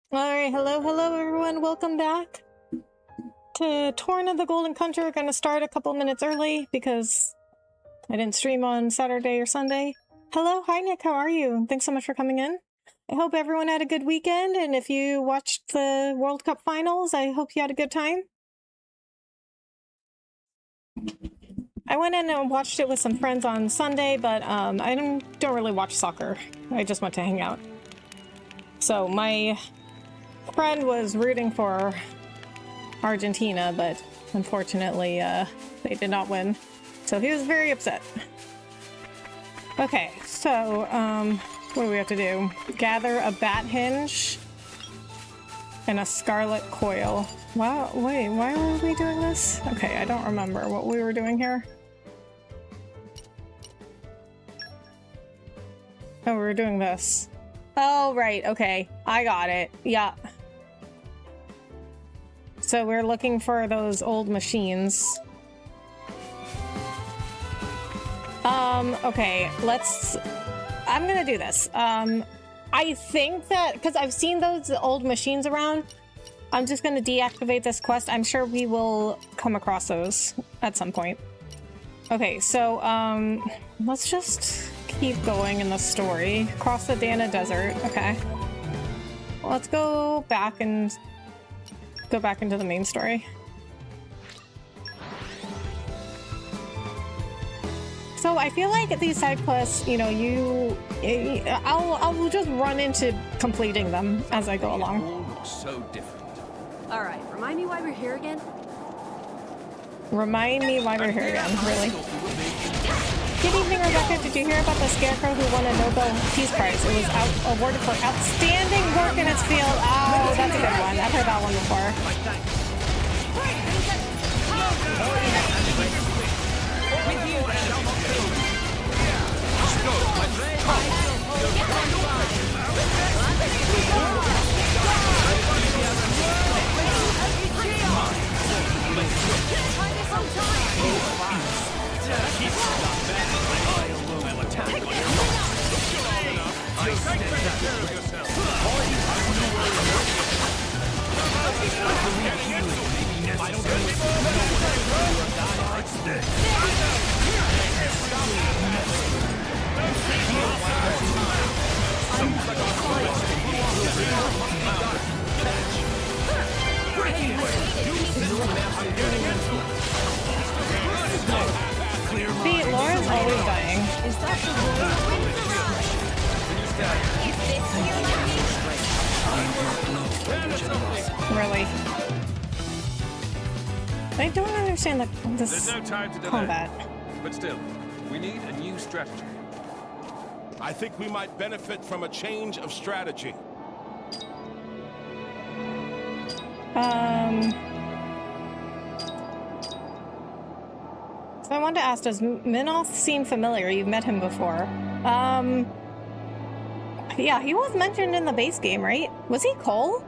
Alright, hello everyone, welcome back to Torna the Golden Country. We're gonna start a couple minutes early because I didn't stream on Saturday or Sunday. Hello, hi Nick, how are you? Thanks so much for coming in. I hope everyone had a good weekend, and if you watched the World Cup finals, I hope you had a good time. I went in and watched it with some friends on Sunday, but I don't really watch soccer. I just went to hang out. So my friend was rooting for Argentina, but unfortunately they did not win, so he was very upset. Okay, so what do we have to do? Gather a bat hinge and a scarlet coil. Wow, wait, why were we doing this? Okay, I don't remember what we were doing here. Oh, we were doing this. Oh, right, okay, I got it. Yeah. So we're looking for those old machines. Okay, I'm gonna do this. I think that, because I've seen those old machines around, I'm just gonna deactivate this quest. I'm sure we will come across those at some point. Okay, so, let's just keep going in the story. Cross the Dana Desert, okay. Let's go back and go back into the main story. So I feel like these side quests, you know, I'll just run into completing them as I go along. So different. All right, remind me why we're here again. Remind me why we're here again, really. Good evening, Rebecca. Did you hear about the scarecrow who won a Nobel Peace Prize? It was awarded for outstanding work in its field. Oh, that's a good one. I've heard that one before. See, Laura's always dying. Is that Really? I don't understand this There's no time to delay. combat. But still, we need a new strategy. I think we might benefit from a change of strategy. So I wanted to ask, does Minoth seem familiar? You've met him before. Yeah, he was mentioned in the base game, right? Was he Cole?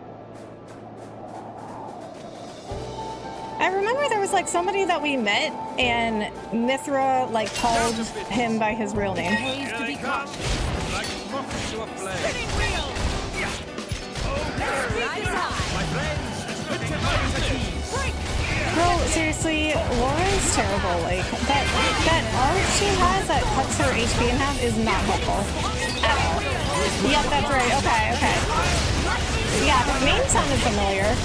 I remember there was like somebody that we met and Mithra like called him by his real name. pays to be cautious? Like rockets to a flame. Spinning wheel! Rise high! My friends, Bro, seriously, Laura's terrible. Like that art she has that cuts her HP in half is not helpful at all. Yep, that's right. Okay. Yeah, the name sounded familiar.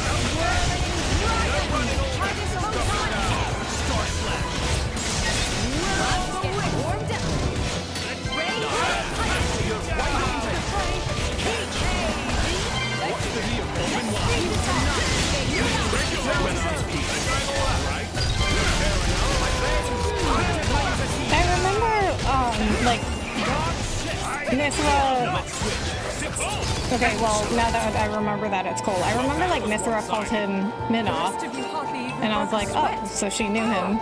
I remember, like, Mithra... Okay, well, now that I remember that it's Cole, I remember, like, Mithra called him Minoth, and I was like, oh, so she knew him.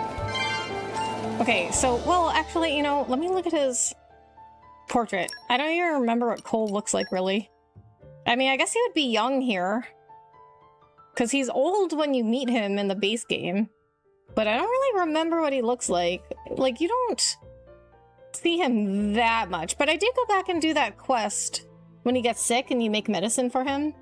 Okay, so, well, actually, you know, let me look at his portrait. I don't even remember what Cole looks like, really. I mean, I guess he would be young here, because he's old when you meet him in the base game. But I don't really remember what he looks like. Like, you don't see him that much. But I did go back and do that quest when he gets sick and you make medicine for him.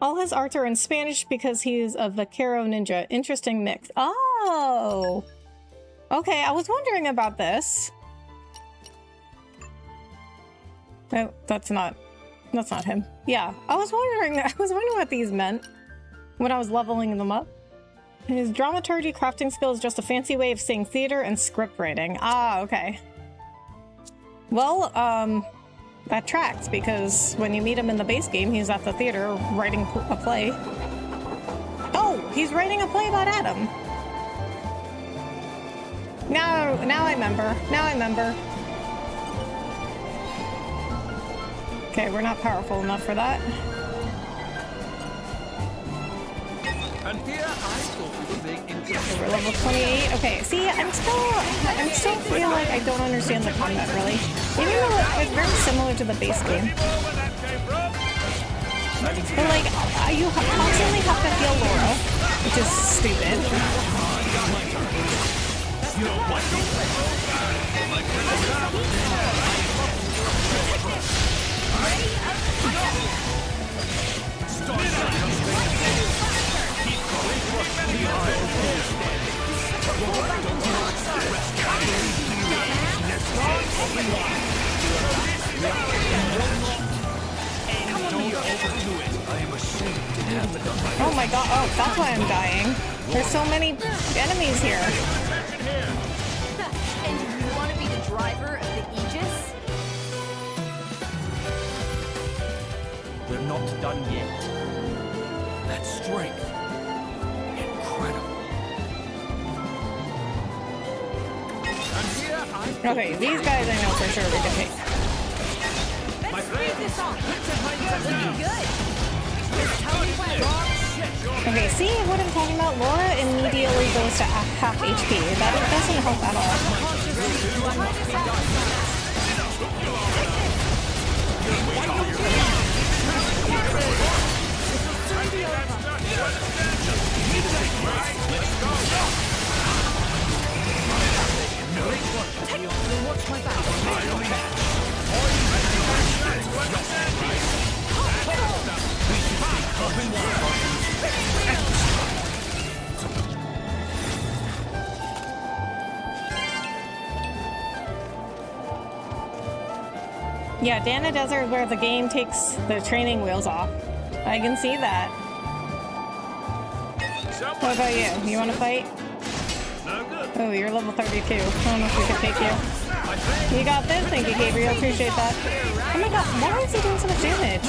All his arts are in Spanish because he's a vaquero ninja. Interesting mix. Oh! Okay, I was wondering about this. No, that's not him. Yeah, I was wondering what these meant when I was leveling them up. His dramaturgy crafting skill is just a fancy way of saying theater and script writing. Ah, okay. Well, that tracks, because when you meet him in the base game, he's at the theater writing a play. Oh, he's writing a play about Adam. Now I remember. Now I remember. Okay, we're not powerful enough for that. And here I thought we were being interested. We're level 28. Okay, see, I'm still feel like I don't understand the combat really. Even though it's very similar to the base game. But like, you constantly have to heal Laura, which is stupid. Oh my god, oh, that's why I'm dying. There's so many enemies here. And you want to be the driver of the Aegis? We're not done yet. That strength. Incredible. Okay, these guys I know for sure we can take. Let's speed this up. Looking good. Just tell me when. Okay, see what I'm talking about? Laura immediately goes to half HP. That doesn't help at all. Watch my back. Yeah, Dana Desert is where the game takes the training wheels off. I can see that. What about you? You want to fight? Oh, you're level 32. I don't know if we can take you. You got this? Thank you, Gabriel. Appreciate that. Oh my god, why is he doing so much damage?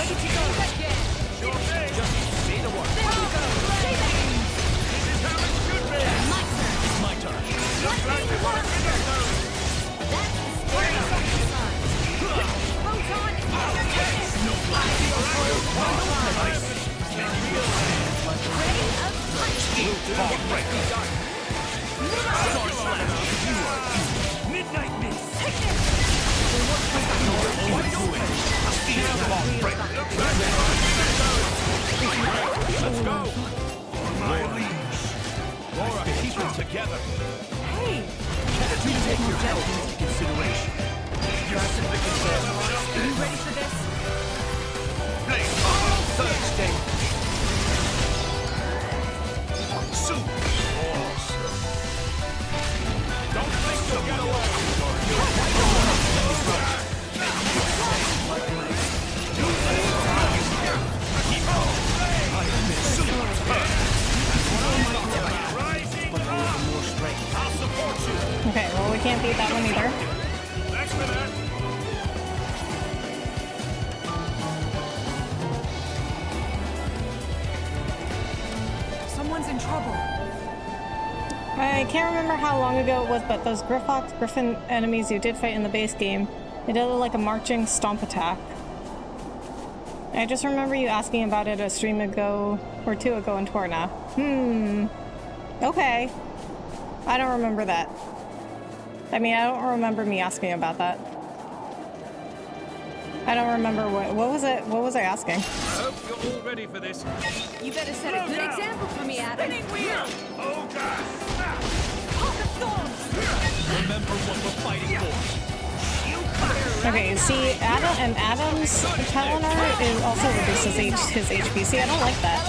My turn. Midnight Mist. Let's go. On my leash. Laura, keep it together. Hey, You take your health into consideration. You're simply concerned. are you ready for this? Thursday. Soup. Don't think you'll get away. I'll support you. Okay, well we can't beat that one either. Thanks for that. Someone's in trouble. I can't remember how long ago it was, but those Griffin enemies you did fight in the base game, they did like a marching stomp attack. I just remember you asking about it a stream ago or two ago in Torna. Okay. I don't remember that. I mean, I don't remember me asking about that. I don't remember what was it? What was I asking? I hope you're all ready for this. You better set a good example for me, Adam. Oh, God. Pocket storms. Remember what we're fighting for. You fire Okay, see, Adam's talent art is also reduces his HP. See, I don't like that.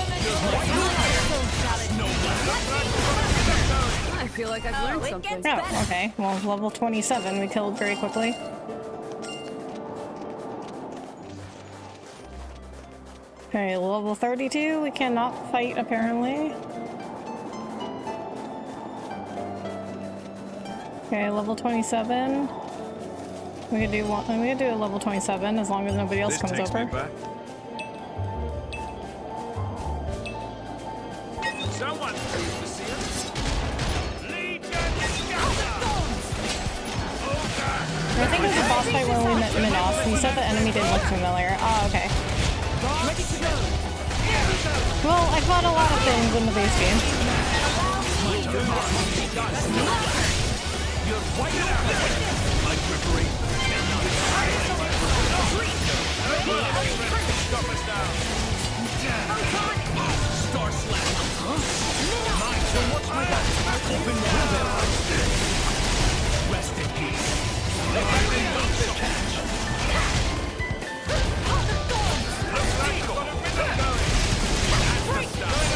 I feel like I've learned something. Oh, okay. Well, level 27 we killed very quickly. Okay, level 32 we cannot fight apparently. Okay, level 27. We could do one. We could do a level 27 as long as nobody else comes over. Someone please to see us. I think it was a boss fight where we met Minoff. You said the enemy didn't look familiar. Oh, okay. Well, I fought a lot of things in the base game. Star Slash. Mine, so watch my back. Open rest in peace.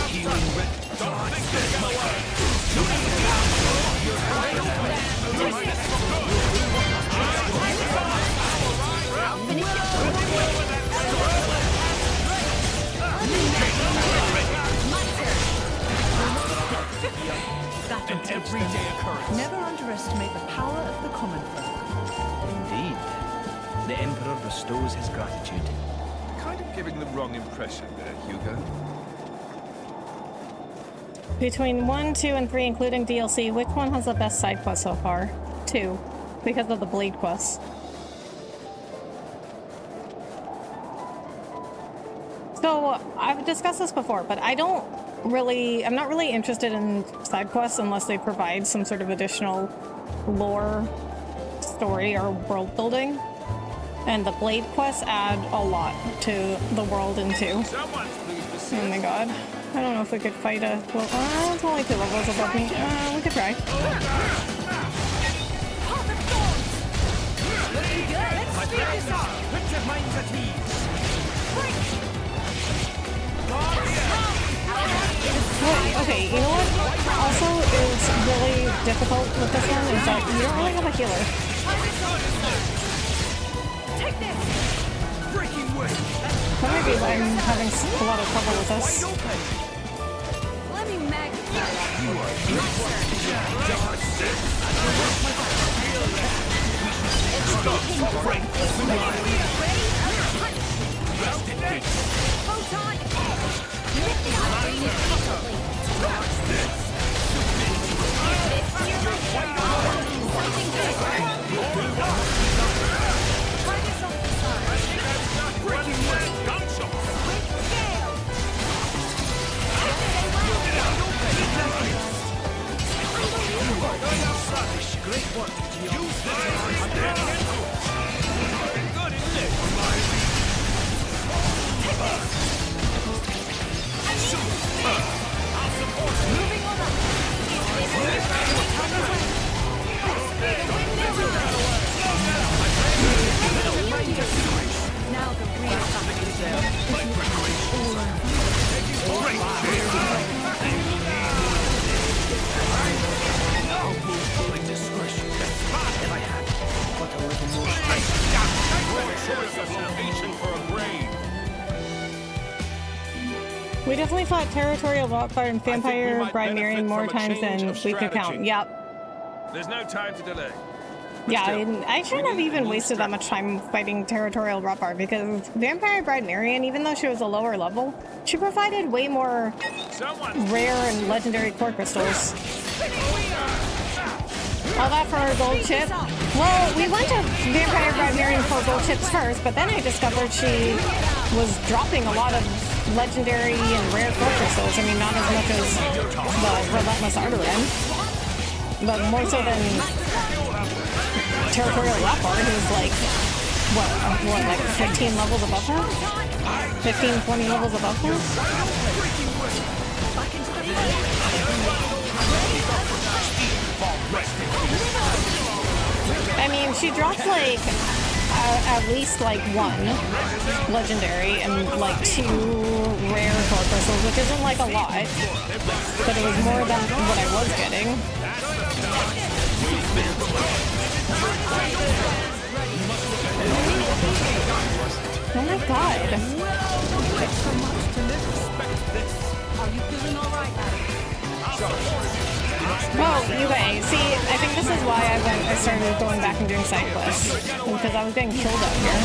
Healing red. Don't think this get away. An everyday occurrence. Never underestimate the power of the common folk. Indeed. The Emperor bestows his gratitude. Kind of giving the wrong impression there, Hugo. Between 1, 2, and 3, including DLC, which one has the best side quest so far? 2, because of the blade quest. So, I've discussed this before, but I'm not really interested in side quests unless they provide some sort of additional lore, story, or world building. And the blade quests add a lot to the world in 2. Someone's pleased to see us. Oh my god. I don't know if we could fight a... Well, it's only 2 levels above me. We could try. Looking good. Let's speed this up. Put your minds at ease. Wait, okay, you know what also is really difficult with this one is that you don't really have a healer. Take this. Breaking way. That might be why I'm having a lot of trouble with this. Let me magnify. Photon. Great work, Gio. Good, isn't it? Moving on up. Now the real We definitely fought Territorial Rockguard and Vampire might Bride Marion benefit more from a times change than of we could count. strategy. Yep. There's no time to delay. Yeah, still, I shouldn't we have need even a new wasted that much time fighting Territorial Rockguard because Vampire Bride Marion, even though she was a lower level, she provided way more Someone. rare and legendary core crystals. All that for our gold chip. Well, we went to Vampire Bride Marion for gold chips first, but then I discovered she was dropping a lot of legendary and rare core crystals. I mean, not as much as the Relentless Arterin, but more so than Territorial Rockguard, who's like, what, like 15 levels above her? 15, 20 levels above her? I mean, she drops like, at least like 1 legendary and like 2 rare core crystals, which isn't like a lot, but it was more than what I was getting. Oh my god. Are you feeling all right, Abby? Well, you guys, see, I think this is why I started going back and doing side quests, because I was getting killed out here.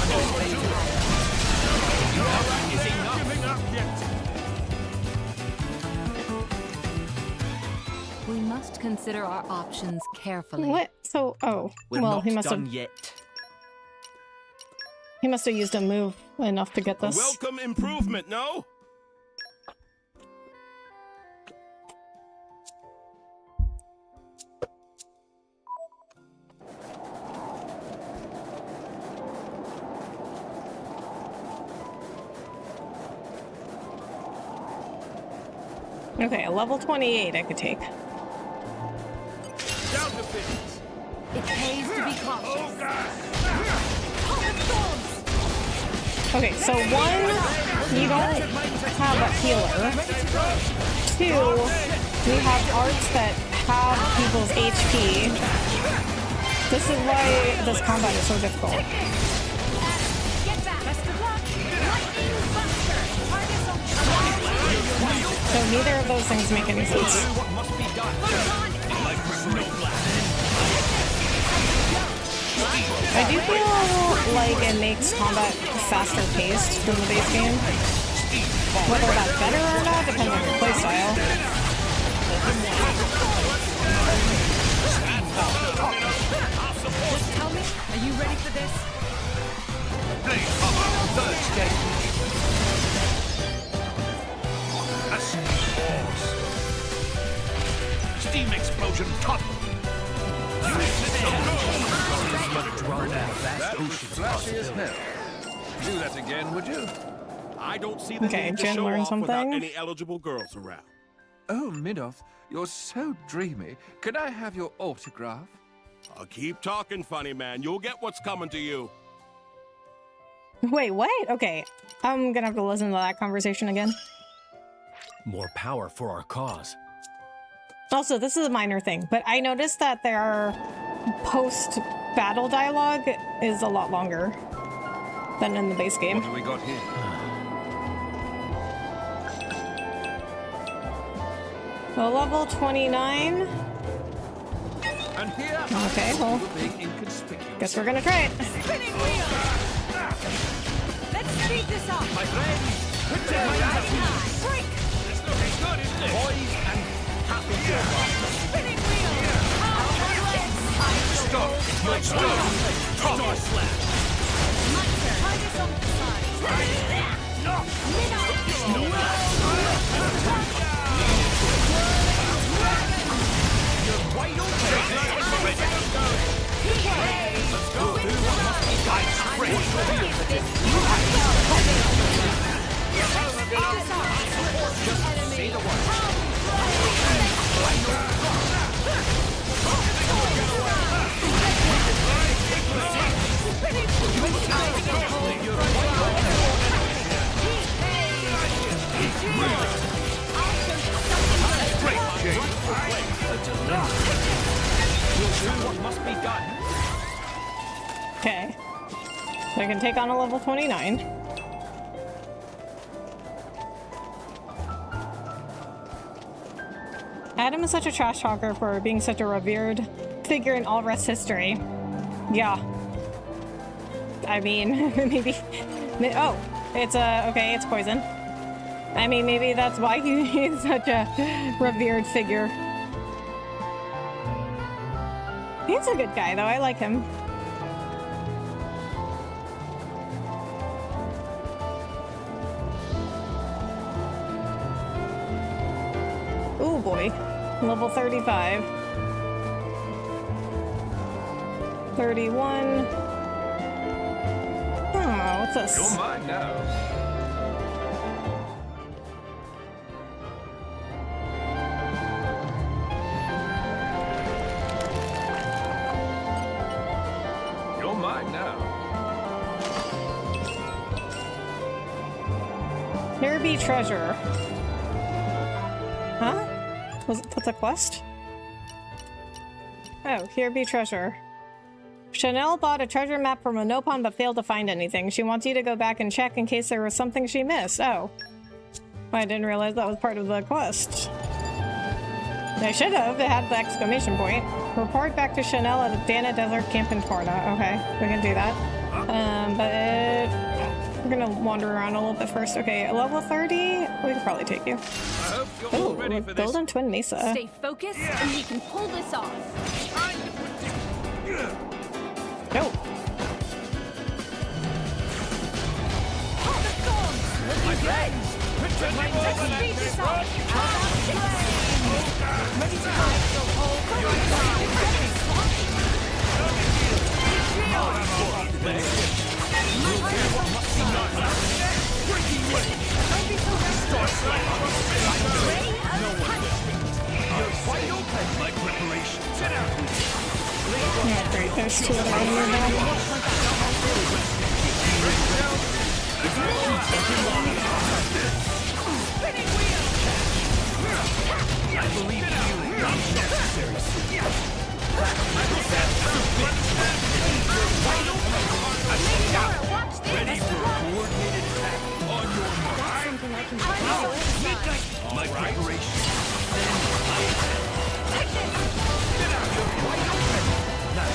We must consider our options carefully. What? So, oh, We're well, not he must done have yet. used a move enough to get this. Welcome improvement, no? Okay, a level 28 I could take. Down to business. It pays to be cautious. Oh, God. Okay, so 1, you don't have a healer. 2, we have arts that have people's HP. This is why this combat is so difficult. Get back. Best of luck. Lightning Buster. Targets on So neither of those things make any sense. What must be done? Like I do feel like it makes combat faster paced than the base game. Whether that's better or not depends on your playstyle. Just tell me, are you ready for this? third stage. Steam explosion top. That was flashy as hell. Do that again, would you? I don't see the Okay, need to Jen show learned off without something. any eligible girls around. Oh, Midoff, you're so dreamy. Can I have your autograph? I'll keep talking, funny man. You'll get what's coming to you. Wait, what? Okay, I'm gonna have to listen to that conversation again. More power for our cause. Also, this is a minor thing, but I noticed that their post-battle dialogue is a lot longer than in the base game. What do we got here? So level 29. And here, Okay, well, being inconspicuous. guess we're gonna try it. Spinning wheel. Let's speed this up. My friends, put your hands up. Break. It's looking good, isn't it? Boys and happy job. Spinning wheel. Stop. Let's go. Star slap. My turn. Targets on the side. You're wide open. Let's go. Do what must be done. Fresh reveal for this. Just say the word. Great, Jay. We'll do what must be done. Okay. So I can take on a level 29. Adam is such a trash talker for being such a revered figure in all rest history. Yeah. I mean, maybe... Oh, it's okay, it's poison. I mean, maybe that's why he's such a revered figure. He's a good guy, though. I like him. Ooh, boy. Level 35. 31. Oh, what's this? You're mine now. You're mine now. be treasure. Huh? That's a quest? Oh, here be treasure. Chanel bought a treasure map from Monopon but failed to find anything. She wants you to go back and check in case there was something she missed. Oh. I didn't realize that was part of the quest. I should have. It had the exclamation point. Report back to Chanel at Dana Desert Camp in Torna. Okay, we can do that. But we're gonna wander around a little bit first. Okay, level 30, we could probably take you. I hope you're all ready for this. Golden Twin Mesa. Stay focused, and we can pull this off. No. Hold the thorns. Looking good. Let's speed this off. Ready to go. Like preparation. Sit down. Yeah, great. There's two of them over there now. I believe you. Not necessary. Ready for a coordinated attack on your mark. My preparation. Take this. Get out. You're wide open. Now.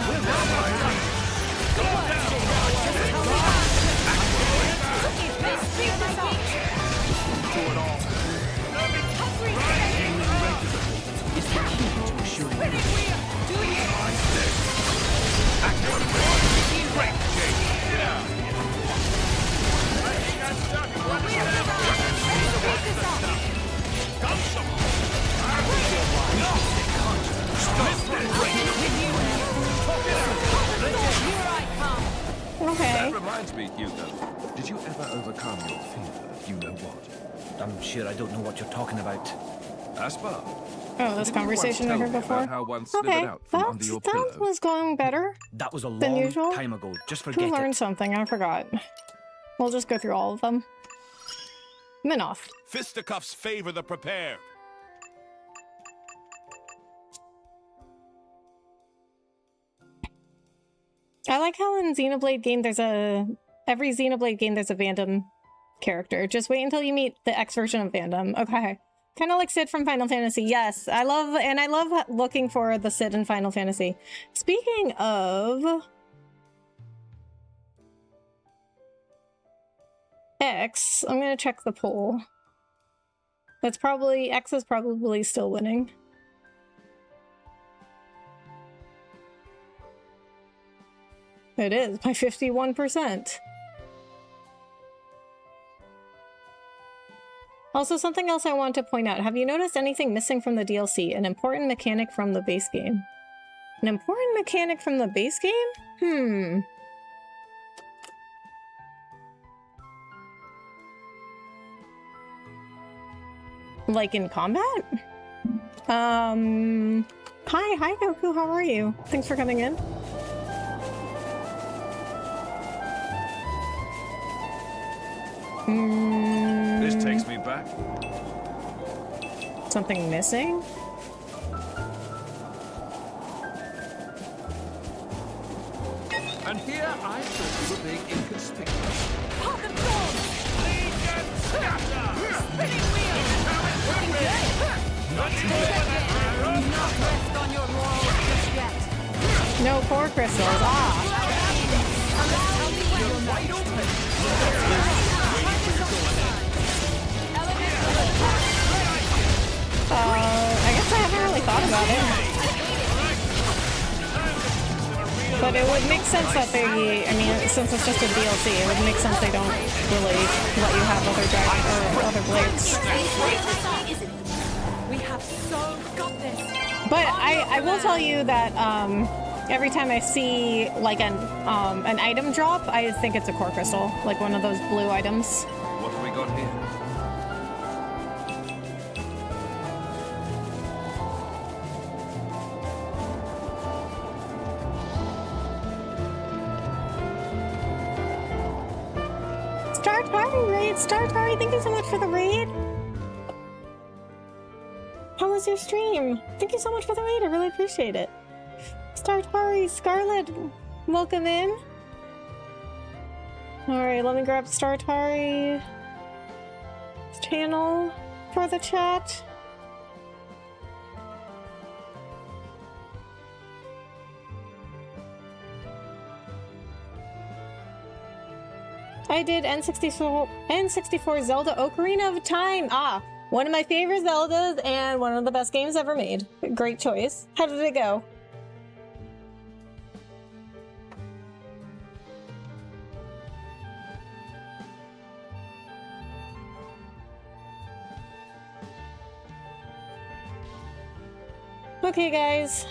We're on my right. Go down. Let's speed this off. Do it all. Is the key to assuring you. Doing it. Great, Jake. Get out. Okay. That reminds me, Hugo. Did you ever overcome your fear of you-know-what? I'm sure I don't know what you're talking about. Aspar? Oh, this conversation I heard before. How one slithered Okay, out from under your that pillow? was going better. That was a Than long usual? time ago. Just Who forget learned it. something? I forgot. We'll just go through all of them. Minoff. Fisticuffs favor the prepared. I like how in Xenoblade game every Xenoblade game there's a Vandom character. Just wait until you meet the X version of Vandom. Okay. Kind of like Sid from Final Fantasy. Yes, I love looking for the Sid in Final Fantasy. Speaking of X, I'm gonna check the poll. X is probably still winning. It is by 51%. Also, something else I want to point out. Have you noticed anything missing from the DLC? An important mechanic from the base game. An important mechanic from the base game? Like in combat? Hi Goku, how are you? Thanks for coming in. This takes me back. Something missing? And here I thought you were being inconspicuous. Pop and thorns. Legion scatter. Spinning wheel. Looking good. Not rest on your laurels just yet. No core crystals. Ah. You're wide open. I guess I haven't really thought about it. But it would make sense that they, I mean, since it's just a DLC, it would make sense they don't really let you have other dragon or other blades. We have so got this. But I will tell you that every time I see like an item drop, I think it's a core crystal, like one of those blue items. What have we got here? Tari raid! Star Tari, thank you so much for the raid! How was your stream? Thank you so much for the raid, I really appreciate it. Star Tari, Scarlet, welcome in. Alright, let me grab Star Tari's channel for the chat. I did N64 Zelda Ocarina of Time. Ah, one of my favorite Zeldas and one of the best games ever made. Great choice. How did it go? Okay, guys.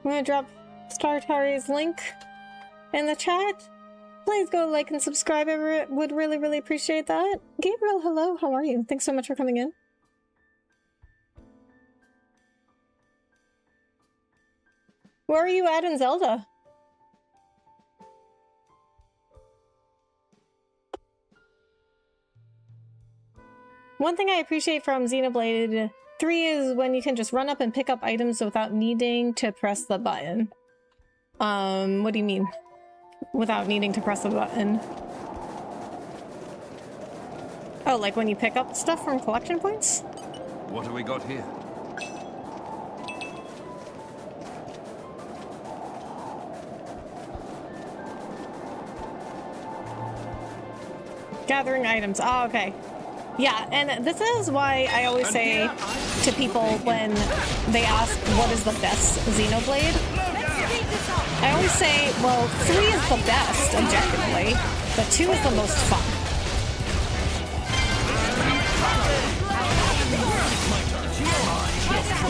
I'm gonna drop Star Tari's link in the chat. Please go like and subscribe. I would really, really appreciate that. Gabriel, hello. How are you? Thanks so much for coming in. Where are you at in Zelda? One thing I appreciate from Xenoblade 3 is when you can just run up and pick up items without needing to press the button. What do you mean? Without needing to press the button? Oh, like when you pick up stuff from collection points? What have we got here? Gathering items. Oh, okay. Yeah, and this is why I always say to people when they ask what is the best Xenoblade, I always say, well, 3 is the best, objectively, but 2 is the most fun.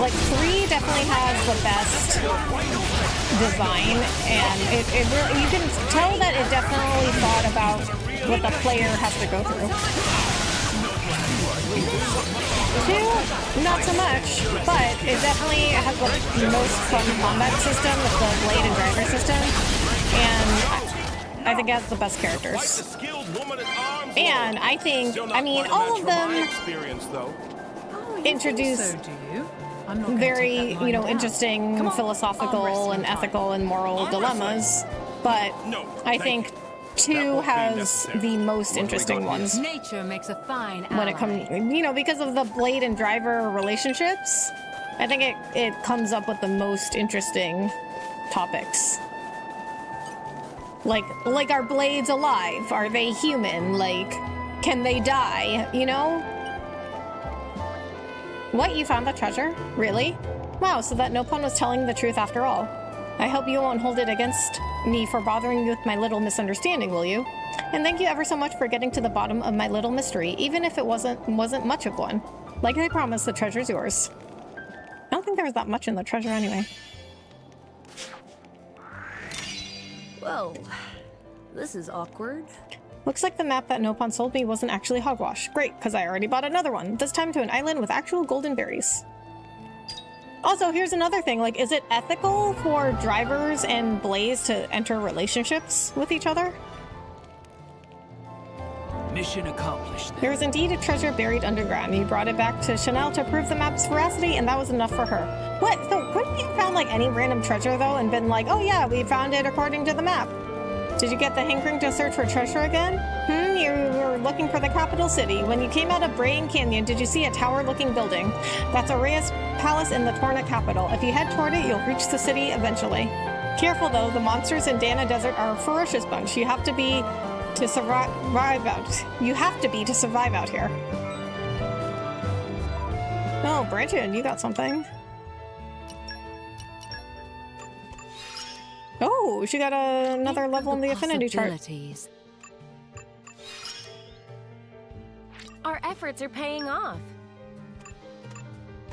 Like, 3 definitely has the best design, and it really, you can tell that it definitely thought about what the player has to go through. 2, not so much, but it definitely has the most fun combat system with the blade and driver system, and I think it has the best characters. And I think, I mean, all of them introduce very, you know, interesting philosophical and ethical and moral dilemmas, but I think 2 has the most interesting ones. Nature makes a fine When it comes, you know, because of the blade and driver relationships, I think it comes up with the most interesting topics. Like, are blades alive? Are they human? Like, can they die? You know? What? You found the treasure? Really? Wow, so that Nopon was telling the truth after all. I hope you won't hold it against me for bothering you with my little misunderstanding, will you? And thank you ever so much for getting to the bottom of my little mystery, even if it wasn't much of one. Like I promised, the treasure's yours. I don't think there was that much in the treasure anyway. Whoa, this is awkward. Looks like the map that Nopon sold me wasn't actually hogwash. Great, because I already bought another one, this time to an island with actual golden berries. Also, here's another thing, like, is it ethical for drivers and Blaze to enter relationships with each other? Mission accomplished. There was indeed a treasure buried underground. You brought it back to Chanel to prove the map's veracity, and that was enough for her. What? So, couldn't you have found, like, any random treasure, though, and been like, oh yeah, we found it according to the map? Did you get the hankering to search for treasure again? You were looking for the capital city. When you came out of Brain Canyon, did you see a tower-looking building? That's Aurea's palace in the Torna capital. If you head toward it, you'll reach the city eventually. Careful though, the monsters in Dana Desert are a ferocious bunch. You have to be to survive out. You have to be to survive out here. Oh, Bridget, you got something. Oh, she got another level in the affinity chart. Our efforts are paying off.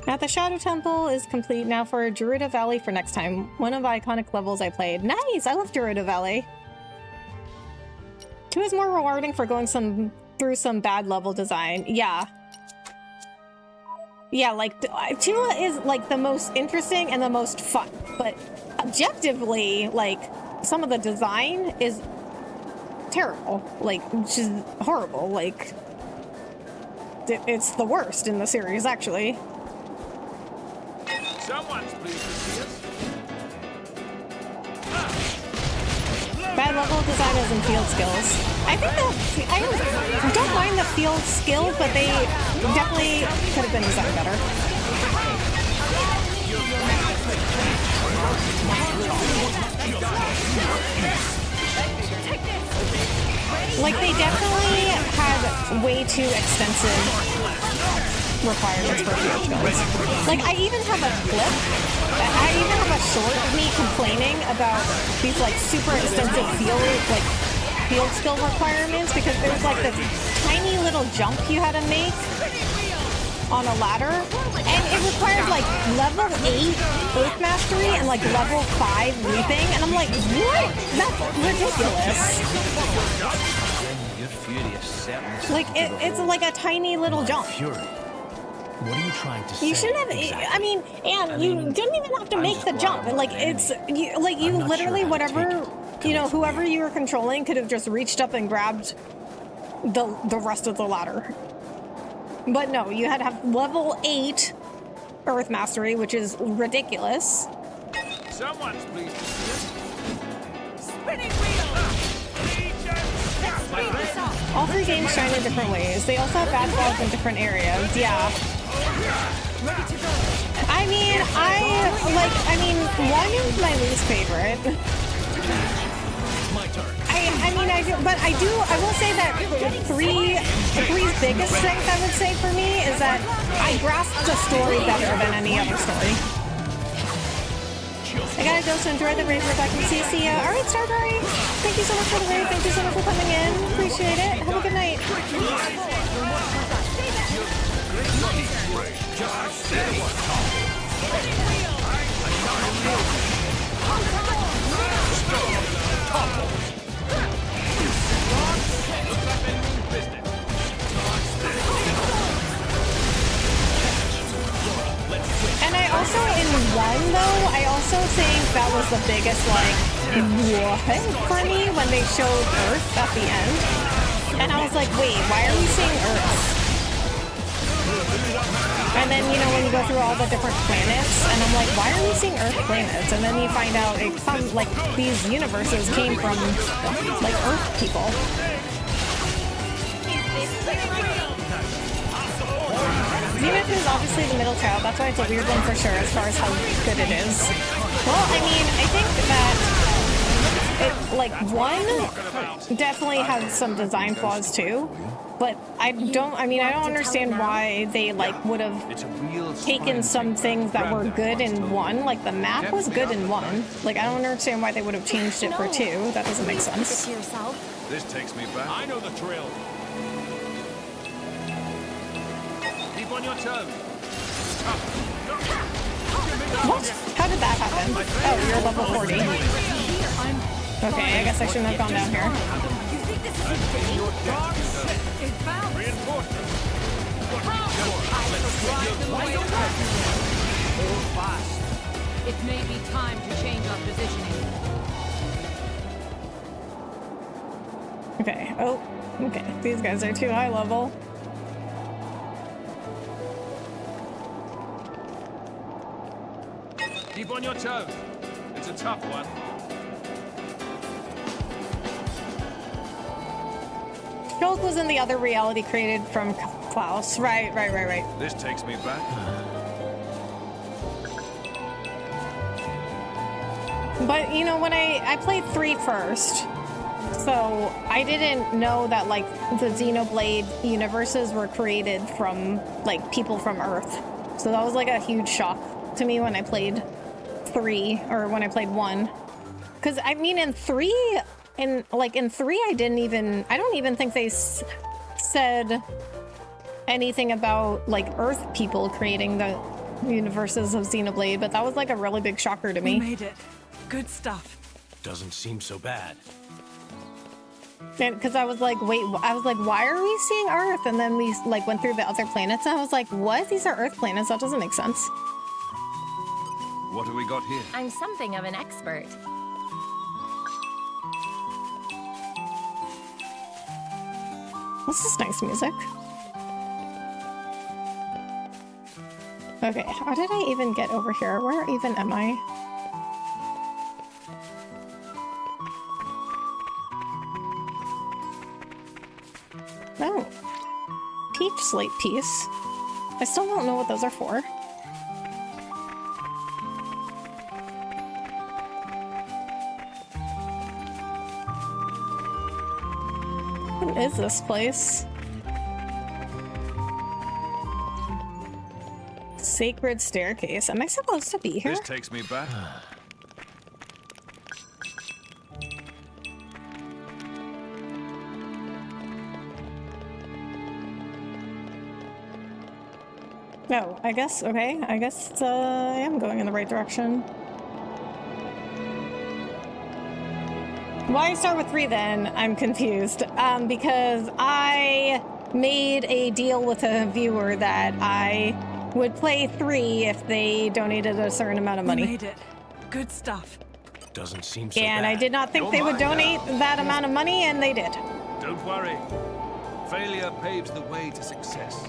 At the Shadow Temple is complete now for Gerudo Valley for next time. One of the iconic levels I played. Nice! I love Gerudo Valley. 2 is more rewarding for going through some bad level design. Yeah. Yeah, like, 2 is, like, the most interesting and the most fun. But objectively, like, some of the design is terrible. Like, just horrible. Like, it's the worst in the series, actually. Someone's pleased to see us. Bad level designers and field skills. I think I don't mind the field skills, but they definitely could have been designed better. Like, they definitely had way too extensive requirements for field skills. Like, I even have a clip, I even have a short of me complaining about these, like, super extensive field skill requirements, because there was, like, this tiny little jump you had to make on a ladder, and it required, like, level 8 Earth Mastery and, like, level 5 Reaping, and I'm like, what? That's ridiculous. You're furious, certainly. Like, it's like a tiny little jump. Fury. What are you trying to say? You shouldn't have. exactly? I mean, and you didn't even have to make the jump. Like, it's you I'm not literally sure how to whatever take it. whoever you were controlling could have just reached up and grabbed the rest of the ladder. But no, you had to have level 8 Earth Mastery, which is ridiculous. Someone's pleased to see us. Spinning wheel! Let's speed this up! All 3 games shine in different ways. They also have bad flaws in different areas. Yeah. Ready to go! I mean, one is my least favorite. My turn. I will say that three's biggest strength, I would say, for me, is that I grasp the story better than any other story. I gotta go, so enjoy the raid. We're back in CC. Alright, Starberry, thank you so much for the raid. Thank you so much for coming in. Appreciate it. Have a good night. And I also, in 1 though, I also think that was the biggest, like, what for me when they showed Earth at the end. And I was like, wait, why are we seeing Earth? And then, when you go through all the different planets, and I'm like, why are we seeing Earth planets? And then you find out it comes, like, these universes came from, like, Earth people. Zenith is obviously the middle child. That's why it's a weird one for sure, as far as how good it is. Well, I mean, I think that 1 definitely has some design flaws too. But I don't understand why they, like, would have taken some things that were good in 1. Like, the map was good in 1. Like, I don't understand why they would have changed it for 2. That doesn't make sense. This takes me back. I know the drill. Keep on your toes. What? How did that happen? Oh, you're level 40. Okay, I guess I shouldn't have gone down here. It may be time to change our positioning. Okay. Oh, okay. These guys are too high level. Keep on your toes. It's a tough one. Shulk was in the other reality created from Klaus. Right. This takes me back. But, when I played 3 first, so I didn't know that, like, the Xenoblade universes were created from, like, people from Earth. So that was, like, a huge shock to me when I played 3, or when I played 1. Because, I mean, in 3, I don't even think they said anything about, like, Earth people creating the universes of Xenoblade, but that was, like, a really big shocker to me. We made it. Good stuff. Doesn't seem so bad. Because I was like, why are we seeing Earth? And then we, like, went through the other planets, and I was like, what? These are Earth planets? That doesn't make sense. What have we got here? I'm something of an expert. This is nice music. Okay, how did I even get over here? Where even am I? Oh. Peach slate piece. I still don't know what those are for. What is this place? Sacred staircase. Am I supposed to be here? This takes me back. No, I guess, okay. I guess I am going in the right direction. Why start with 3 then? I'm confused. Because I made a deal with a viewer that I would play 3 if they donated a certain amount of You money. made it. Good stuff. Doesn't seem so And bad. I did not think You're they would mine donate now. that amount of money, and they did. Don't worry. Failure paves the way to success.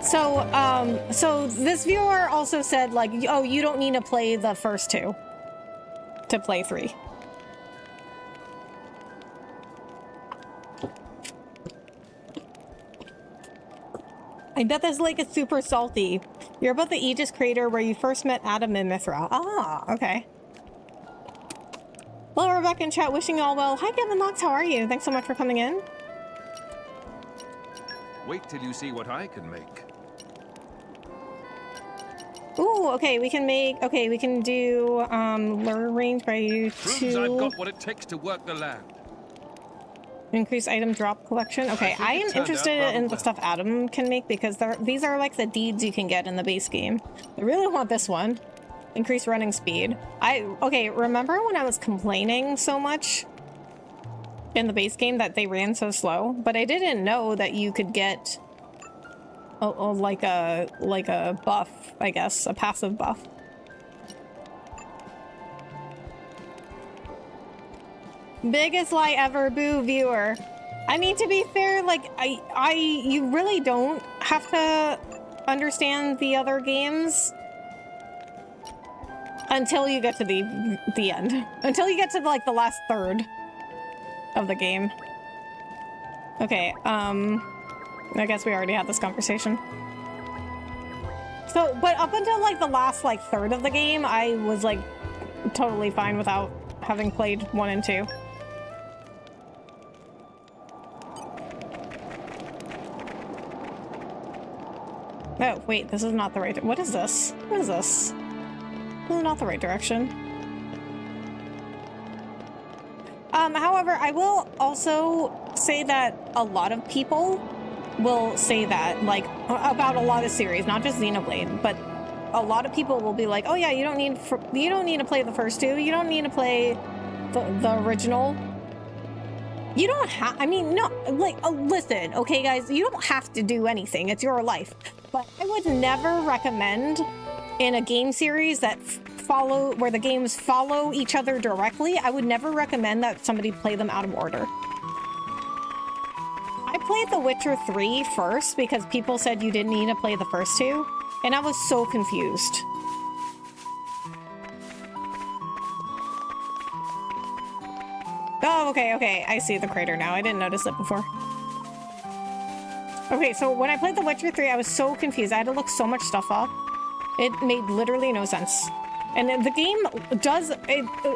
So this viewer also said, like, oh, you don't need to play the first 2 to play 3. I bet this lake is super salty. You're above the Aegis crater where you first met Adam and Mithra. Ah, okay. Hello, Rebecca in chat, wishing you all well. Hi, Kevin Knox, how are you? Thanks so much for coming in. Wait till you see what I can make. Ooh, okay, we can make, okay, we can do, lure range by Proves 2. I've got what it takes to work the land. Increase item drop collection. Okay, think I it am turned out interested rather in the well. stuff Adam can make because these are like the deeds you can get in the base game. I really want this one. Increase running speed. Okay, remember when I was complaining so much in the base game that they ran so slow? But I didn't know that you could get like a buff, I guess, a passive buff. Biggest lie ever, boo viewer. I mean, to be fair, like, you really don't have to understand the other games until you get to the end. Until you get to, like, the last third of the game. Okay, I guess we already had this conversation. So, but up until, like, the last, like, third of the game, I was, like, totally fine without having played 1 and 2. Oh, wait, this is not the right... What is this? What is this? This is not the right direction. However, I will also say that a lot of people will say that, like, about a lot of series, not just Xenoblade, but a lot of people will be like, oh yeah, you don't need to play the first 2, you don't need to play the original. You don't have, I mean, no, like, listen, okay guys, you don't have to do anything, it's your life. But I would never recommend in a game series that where the games follow each other directly, I would never recommend that somebody play them out of order. I played The Witcher 3 first because people said you didn't need to play the first 2, and I was so confused. Oh, okay, I see the crater now. I didn't notice it before. Okay, so when I played The Witcher 3, I was so confused. I had to look so much stuff up. It made literally no sense. And the game does,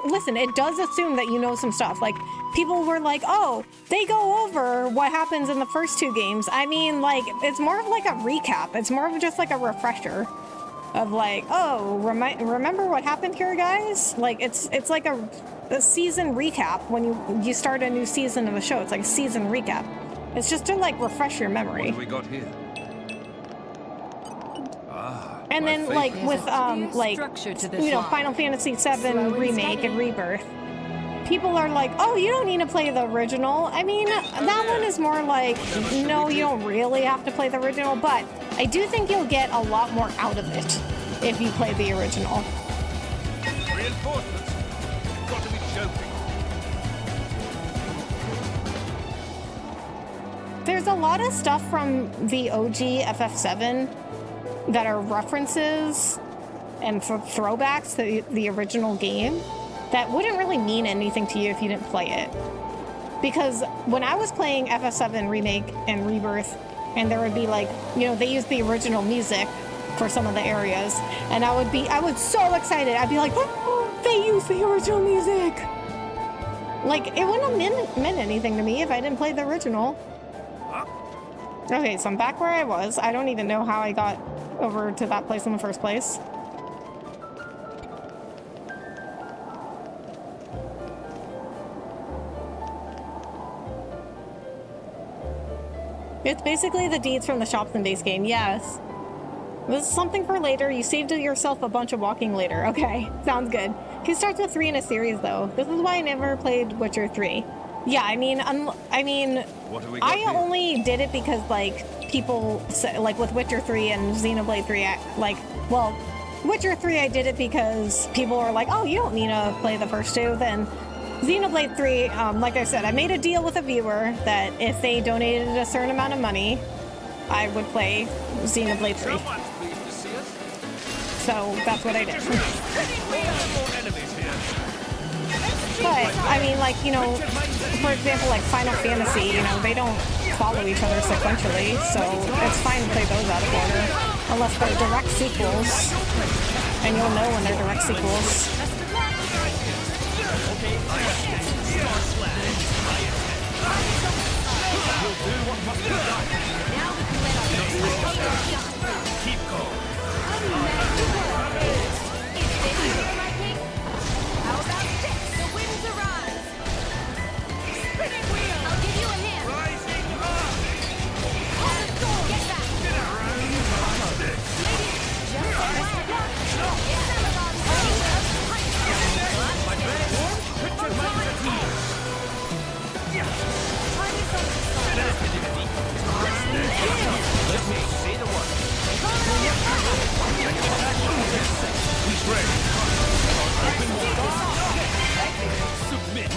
listen, it does assume that you know some stuff. Like, people were like, oh, they go over what happens in the first 2 games. I mean, like, it's more of like a recap. It's more of just like a refresher of like, oh, remember what happened here, guys? Like, it's like a season recap when you start a new season of a show. It's like a season recap. It's just to like refresh your memory. What have we got here? And then, like, with, like, structure to this you know, line. Final Fantasy VII Slow and Remake steady. and Rebirth, people are like, oh, you don't need to play the original. I mean, that one is more like, no, you don't really have to play the original, but I do think you'll get a lot more out of it if you play the original. Reinforcements? You've got to be joking. there's a lot of stuff from the OG FF7 that are references and throwbacks to the original game that wouldn't really mean anything to you if you didn't play it. Because when I was playing FF7 Remake and Rebirth, and there would be like, you know, they used the original music for some of the areas, and I was so excited. I'd be like, oh, they used the original music. Like, it wouldn't have meant anything to me if I didn't play the original. Okay, so I'm back where I was. I don't even know how I got over to that place in the first place. It's basically the deeds from the shops in base game, yes. This is something for later. You saved yourself a bunch of walking later. Okay, sounds good. He starts with 3 in a series, though. This is why I never played Witcher 3. Yeah, I mean, I only did it because, like, people, like, with Witcher 3 and Xenoblade 3, well, Witcher 3, I did it because people were like, oh, you don't need to play the first 2, then Xenoblade 3, like I said, I made a deal with a viewer that if they donated a certain amount of money, I would play Xenoblade 3. So that's what I did. But, I mean, like, you know, for example, like Final Fantasy, you know, they don't follow each other sequentially, so it's fine to play those out of order. Unless they're direct sequels, and you'll know when they're direct sequels. Keep going. How about this? The winds arise. Spinning wheel. I'll give you a hand. Rising up. Hold the sword. Get back. Let me see the one. He's ready. Submit.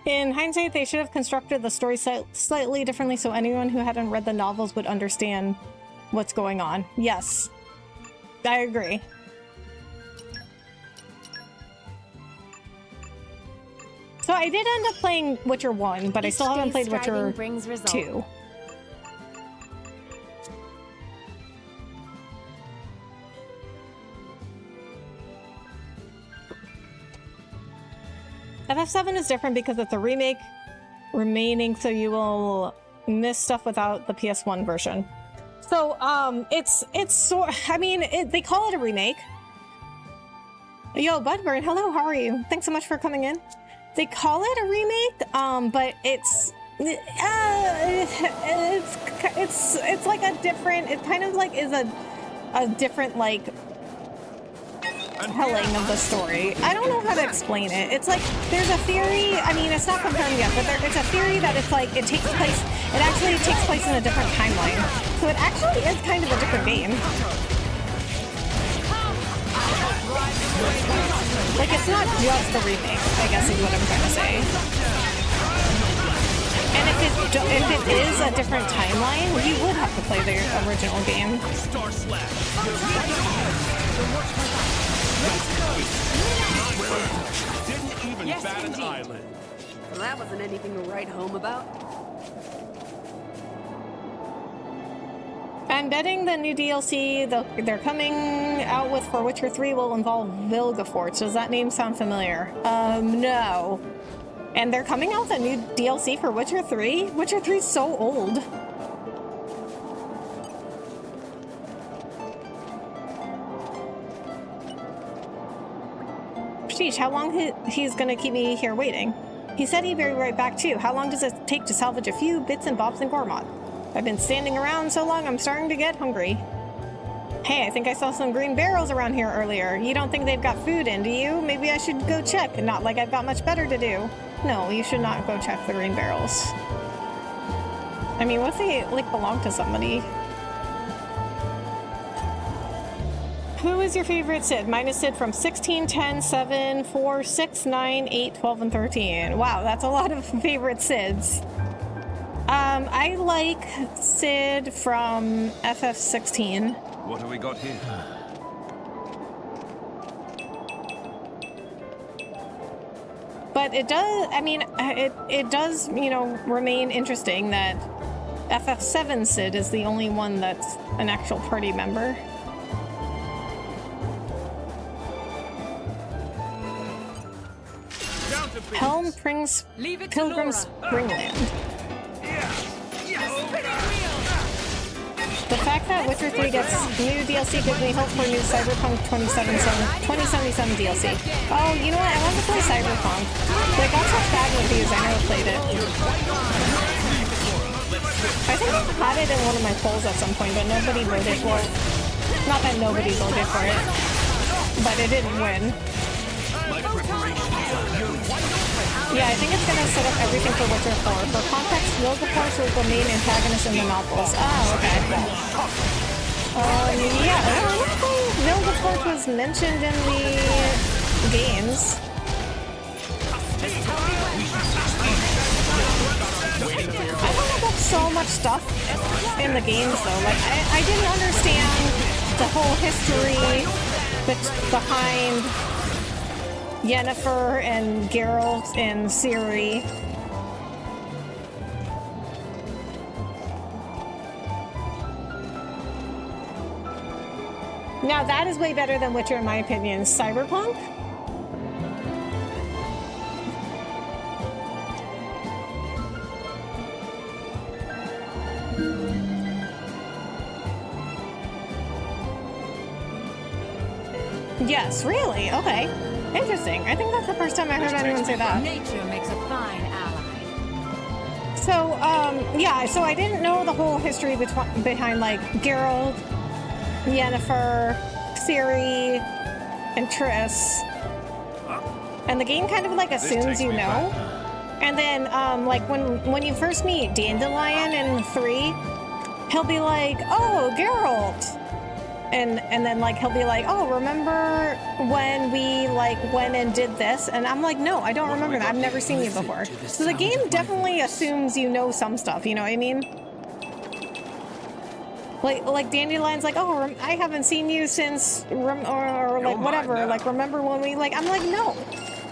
In hindsight, they should have constructed the story slightly differently so anyone who hadn't read the novels would understand what's going on. Yes, I agree. So I did end up playing Witcher 1, but I still haven't played Witcher 2. FF7 is different because it's a remake remaining, so you will miss stuff without the PS1 version. So, it's I mean, they call it a remake. Yo, Budburn, hello, how are you? Thanks so much for coming in. They call it a remake, but it's like a different, it kind of like is a different, like, telling of the story. I don't know how to explain it. It's like, there's a theory, I mean, it's not confirmed yet, but it's a theory that it's like, it actually takes place in a different timeline. So it actually is kind of a different game. Like, it's not just a remake, I guess is what I'm trying to say. And if it is a different timeline, you would have to play the original game. Star Slash. Didn't even Yes, bat an indeed. eyelid. Well, that wasn't anything to write home about. I'm betting the new DLC they're coming out with for Witcher 3 will involve Vilgefortz. Does that name sound familiar? No. And they're coming out with a new DLC for Witcher 3? Witcher 3 is so old. Sheesh, how long he's gonna keep me here waiting? He said he'd be right back too. How long does it take to salvage a few bits and bobs in Gormott? I've been standing around so long I'm starting to get hungry. Hey, I think I saw some green barrels around here earlier. You don't think they've got food in, do you? Maybe I should go check. Not like I've got much better to do. No, you should not go check the green barrels. I mean, what if they, like, belong to somebody? Who is your favorite Sid? Mine is Sid from 16, 10, 7, 4, 6, 9, 8, 12, and 13. Wow, that's a lot of favorite Sids. I like Sid from FF16. What have we got here? But it does, I mean, it does, you know, remain interesting that FF7 Sid is the only one that's an actual party member. Helm Prings Leave it to Pilgrim's Laura. Springland. The fact that Witcher 3 gets new DLC gives me hope for new Cyberpunk 2077 DLC. Oh, you know what? I want to play Cyberpunk. They got such bad reviews, I never played it. I think I had it in one of my polls at some point, but nobody voted for it. Not that nobody voted for it, but it didn't win. Yeah, I think it's going to set up everything for Witcher 4. For context, Vilgefortz was the main antagonist in the novels. Oh, okay. Yeah, I don't think Vilgefortz was mentioned in the games. I don't know about so much stuff in the games, though. Like, I didn't understand the whole history behind Yennefer and Geralt and Ciri. Now that is way better than Witcher in my opinion. Cyberpunk? Yes, really? Okay. Interesting. I think that's the first time I heard anyone say that. Nature makes a fine ally. So, yeah, so I didn't know the whole history behind, like, Geralt, Yennefer, Ciri, and Triss. And the game kind of, like, assumes you know. And then, like, when you first meet Dandelion in 3, he'll be like, oh, Geralt! And then, like, he'll be like, oh, remember when we, like, went and did this? And I'm like, no, I don't remember that. I've never seen you before. So the game definitely assumes you know some stuff, you know what I mean? Like Dandelion's like, oh, I haven't seen you since, or like, whatever. Like, remember when we, like, I'm like, no.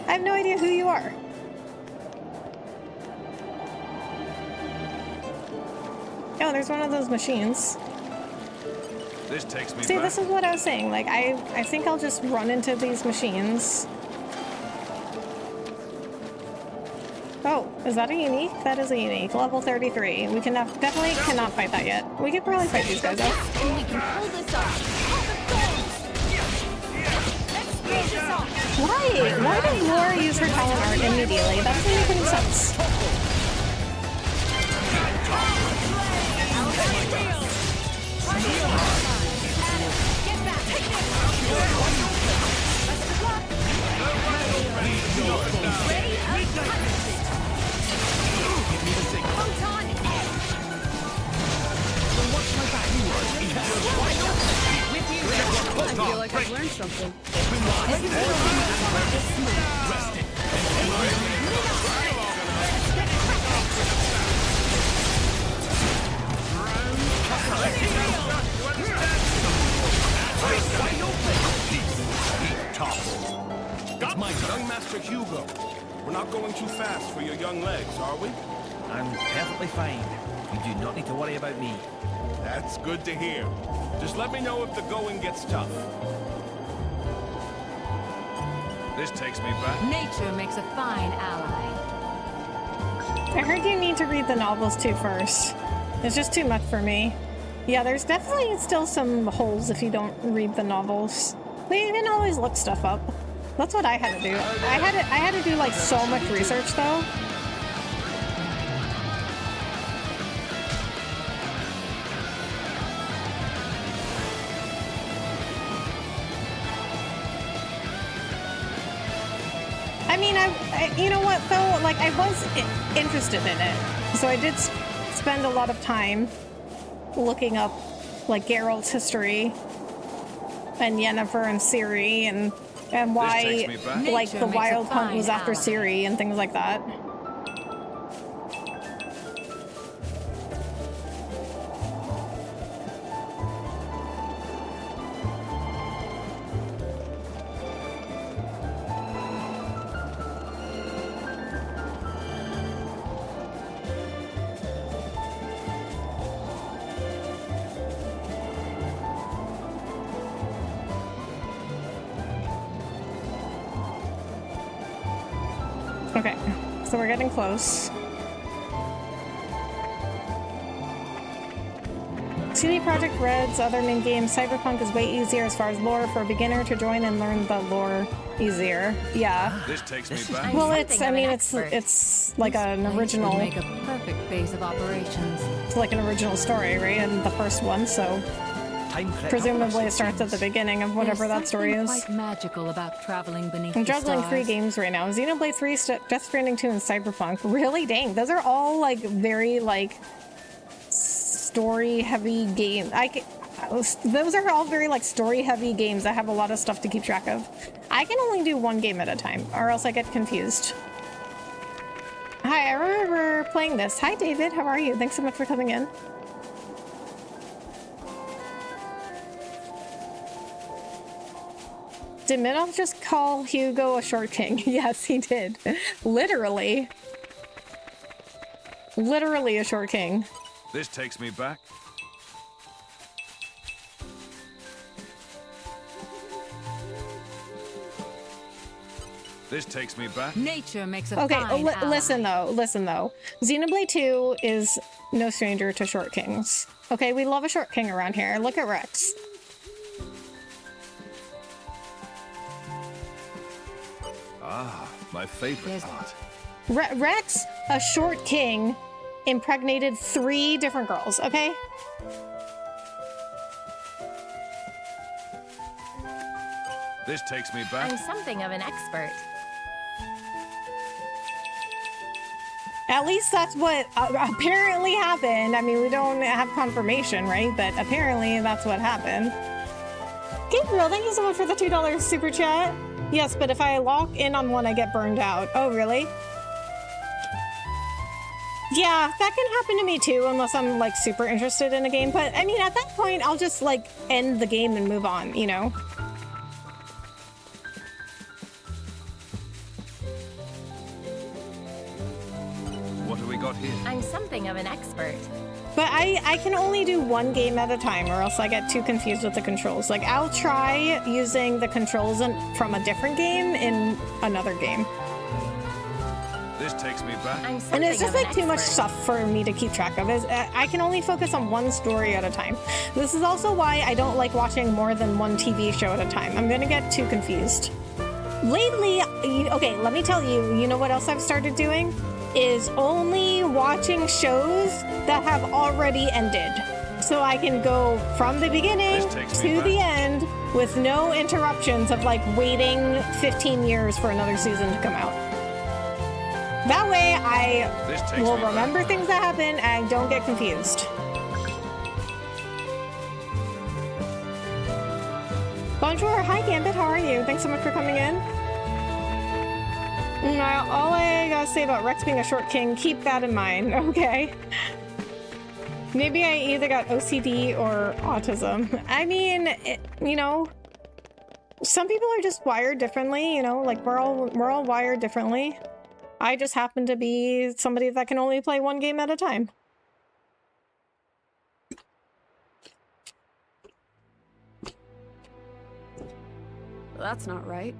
I have no idea who you are. Oh, there's one of those machines. This takes me See, back. this is what I was saying. Like, I think I'll just run into these machines. Oh, is that a unique? That is a unique. Level 33. We definitely cannot fight that yet. We could probably fight these guys though. And we can pull this off. Let's this off. Why did Laura use her talent art immediately? That doesn't make any sense. I feel like I've learned something. Master Hugo. We're not going too fast for your young legs, are we? I'm perfectly fine. You do not need to worry about me. That's good to hear. Just let me know if the going gets tough. This takes me back. Nature makes a fine ally. I heard you need to read the novels too first. It's just too much for me. Yeah, there's definitely still some holes if you don't read the novels. But you can always look stuff up. That's what I had to do. I had to do like so much research though. I mean, you know what though? Like, I was interested in it, so I did spend a lot of time looking up like Geralt's history and Yennefer and Ciri and why like the Wild Hunt was after Ciri and things like that. Okay, so we're getting close. CD Projekt Red's other main game, Cyberpunk, is way easier as far as lore for a beginner to join and learn the lore easier. Yeah. This takes me back. Well, it's like an original, Make a perfect base of operations. it's like an original story, right? And the first one, so presumably it starts at the beginning of whatever that story is. Quite magical about traveling beneath I'm the juggling stars. 3 games right now. Xenoblade 3, Death Stranding 2, and Cyberpunk. Really? Dang. Those are all, like, very, like, story-heavy games. Those are all very, like, story-heavy games that have a lot of stuff to keep track of. I can only do 1 game at a time, or else I get confused. Hi, I remember playing this. Hi, David. How are you? Thanks so much for coming in. Did Minoff just call Hugo a short king? Yes, he did. Literally. Literally a short king. This takes me back. This takes me back. Nature makes a Okay, fine ally. listen though. Xenoblade 2 is no stranger to short kings. Okay, we love a short king around here. Look at Rex. Ah, my favorite part. Rex, a short king, impregnated 3 different girls, okay? This takes me back. I'm something of an expert. At least that's what apparently happened. I mean, we don't have confirmation, right? But apparently that's what happened. Gabriel, thank you so much for the $2 super chat. Yes, but if I lock in on one, I get burned out. Oh, really? Yeah, that can happen to me too, unless I'm like super interested in a game. But I mean, at that point, I'll just like end the game and move on, you know? What have we got here? I'm something of an expert. But I can only do 1 game at a time, or else I get too confused with the controls. Like, I'll try using the controls from a different game in another game. This takes me back. I'm And something it's just of like an too much expert. stuff for me to keep track of. I can only focus on 1 story at a time. This is also why I don't like watching more than 1 TV show at a time. I'm gonna get too confused. Lately, okay, let me tell you, you know what else I've started doing? Is only watching shows that have already ended. So I can go from the beginning This takes me to back. the end with no interruptions of like waiting 15 years for another season to come out. That way I This takes will me back. remember things that happen and don't get confused. Bonjour, hi Gambit, how are you? Thanks so much for coming in. Now, all I gotta say about Rex being a short king, keep that in mind, okay? Maybe I either got OCD or autism. I mean, you know, Some people are just wired differently, you know, like we're all wired differently. I just happen to be somebody that can only play one game at a time. That's not right.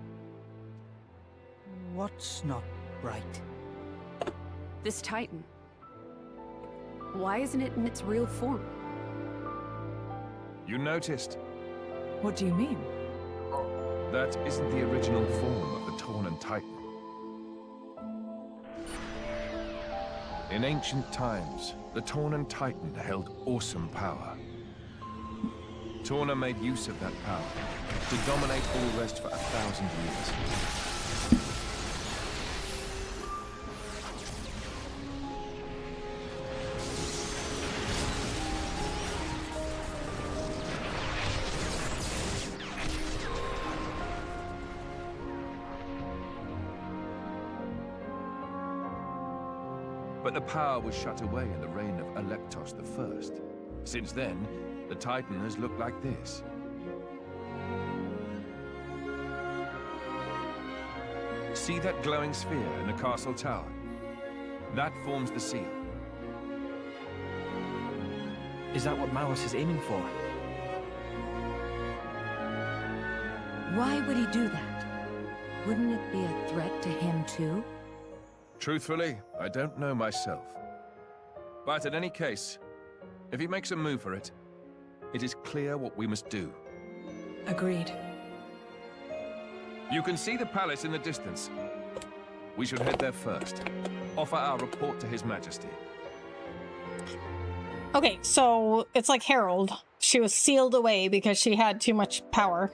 What's not right? This Titan. Why isn't it in its real form? You noticed? What do you mean? That isn't the original form of the Torna Titan. In ancient times, the Torna Titan held awesome power. Torna made use of that power to dominate all the rest for 1,000 years. But the power was shut away in the reign of Electos I. Since then, the Titan has looked like this. See that glowing sphere in the castle tower? That forms the seal. Is that what Maus is aiming for? Why would he do that? Wouldn't it be a threat to him too? Truthfully, I don't know myself. But in any case, if he makes a move for it, it is clear what we must do. Agreed. You can see the palace in the distance. We should head there first. Offer our report to His Majesty. Okay, so it's like Harold. She was sealed away because she had too much power.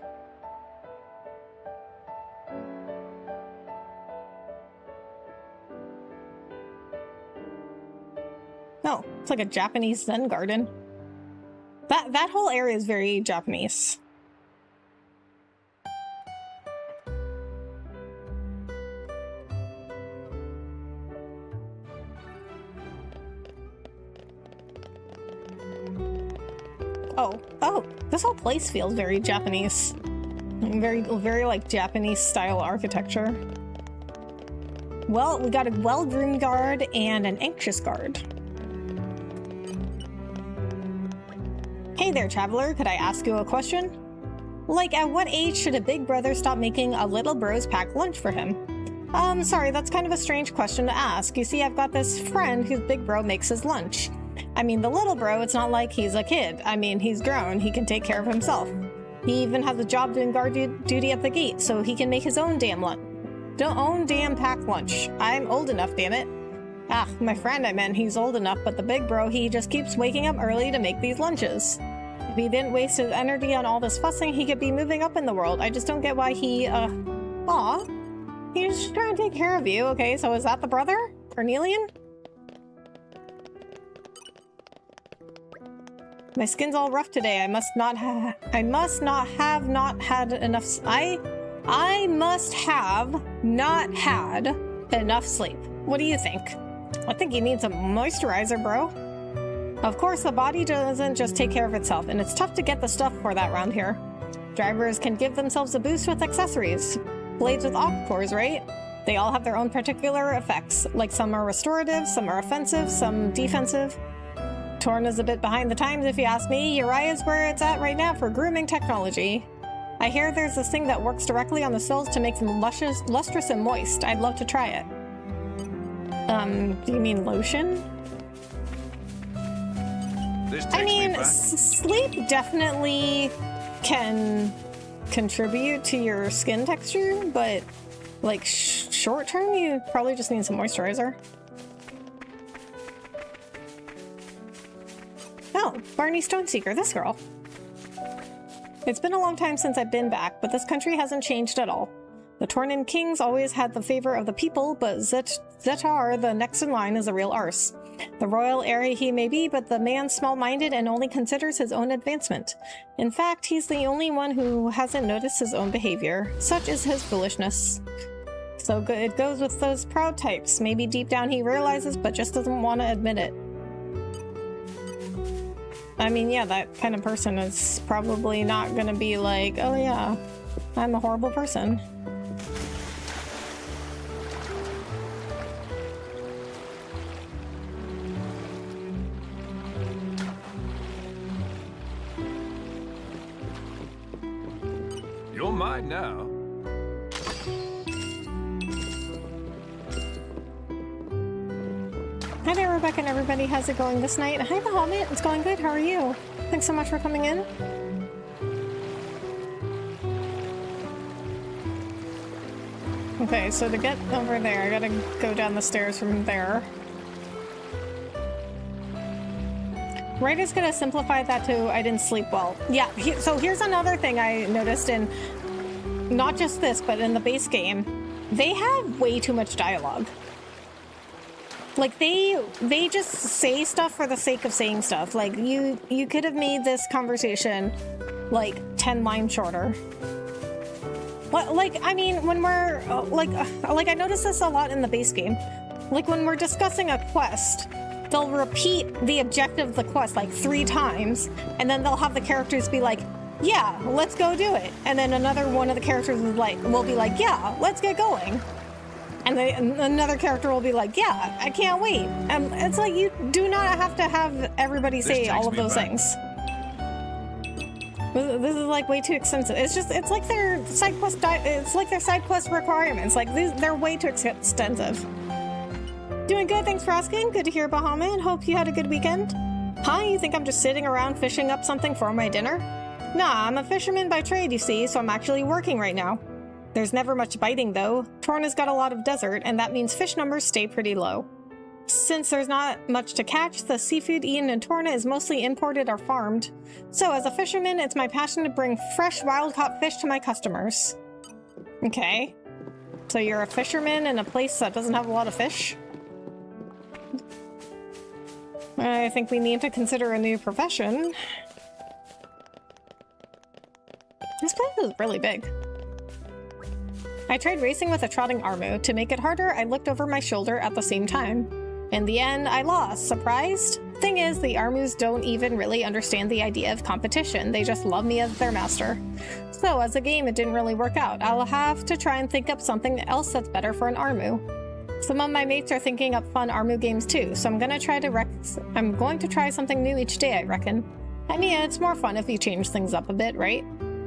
No, it's like a Japanese Zen garden. That whole area is very Japanese. Oh, this whole place feels very Japanese. Very like Japanese style architecture. Well, we got a well-groomed guard and an anxious guard. Hey there, traveler. Could I ask you a question? Like, at what age should a big brother stop making a little bros pack lunch for him? Sorry, that's kind of a strange question to ask. You see, I've got this friend whose big bro makes his lunch. I mean, the little bro, it's not like he's a kid. I mean, he's grown. He can take care of himself. He even has a job doing guard duty at the gate, so he can make his own damn pack lunch. I'm old enough, damn it. Ah, my friend, I meant, he's old enough, but the big bro, he just keeps waking up early to make these lunches. If he didn't waste his energy on all this fussing, he could be moving up in the world. I just don't get why he, aw. He's just trying to take care of you. Okay, so is that the brother? Cornelian? My skin's all rough today. I must have not had enough sleep. What do you think? I think you need some moisturizer, bro. Of course, the body doesn't just take care of itself, and it's tough to get the stuff for that around here. Drivers can give themselves a boost with accessories. Blades with op cores, right? They all have their own particular effects. Like, some are restorative, some are offensive, some defensive. Torna's a bit behind the times, if you ask me. Uriah's where it's at right now for grooming technology. I hear there's this thing that works directly on the cells to make them lustrous and moist. I'd love to try it. Do you mean lotion? I mean, sleep definitely can contribute to your skin texture, but like short term, you probably just need some moisturizer. Oh, Barney Stoneseeker, this girl. It's been a long time since I've been back, but this country hasn't changed at all. The Tornan kings always had the favor of the people, but Zetar, the next in line, is a real arse. The royal heir he may be, but the man's small-minded and only considers his own advancement. In fact, he's the only one who hasn't noticed his own behavior. Such is his foolishness. So it goes with those proud types. Maybe deep down he realizes, but just doesn't want to admit it. I mean, yeah, that kind of person is probably not gonna be like, oh yeah, I'm a horrible person. You're mine now. Hi there, Rebecca and everybody. How's it going this night? Hi, Bahamut. It's going good. How are you? Thanks so much for coming in. Okay, so to get over there, I gotta go down the stairs from there. Ryder's gonna simplify that to I didn't sleep well. Yeah, so here's another thing I noticed in not just this, but in the base game. They have way too much dialogue. Like, they just say stuff for the sake of saying stuff. Like, you could have made this conversation, like, 10 lines shorter. Like, I mean, when we're, like, I noticed this a lot in the base game. Like, when we're discussing a quest, they'll repeat the objective of the quest, like, 3 times, and then they'll have the characters be like, yeah, let's go do it. And then another one of the characters will be like, yeah, let's get going. And another character will be like, yeah, I can't wait. And it's like, you do not have to have everybody say all of those things. This is like way too extensive. It's like their side quest requirements. Like, they're way too extensive. Doing good, thanks for asking. Good to hear, Bahamut. Hope you had a good weekend. Hi, you think I'm just sitting around fishing up something for my dinner? Nah, I'm a fisherman by trade, you see, so I'm actually working right now. There's never much biting, though. Torna's got a lot of desert, and that means fish numbers stay pretty low. Since there's not much to catch, the seafood eaten in Torna is mostly imported or farmed. So, as a fisherman, it's my passion to bring fresh, wild-caught fish to my customers. Okay. So you're a fisherman in a place that doesn't have a lot of fish? I think we need to consider a new profession. This place is really big. I tried racing with a trotting Armu. To make it harder, I looked over my shoulder at the same time. In the end, I lost. Surprised? Thing is, the Armus don't even really understand the idea of competition. They just love me as their master. So, as a game, it didn't really work out. I'll have to try and think up something else that's better for an Armu. Some of my mates are thinking up fun Armu games too, so I'm going to try something new each day, I reckon. I mean, it's more fun if you change things up a bit, right?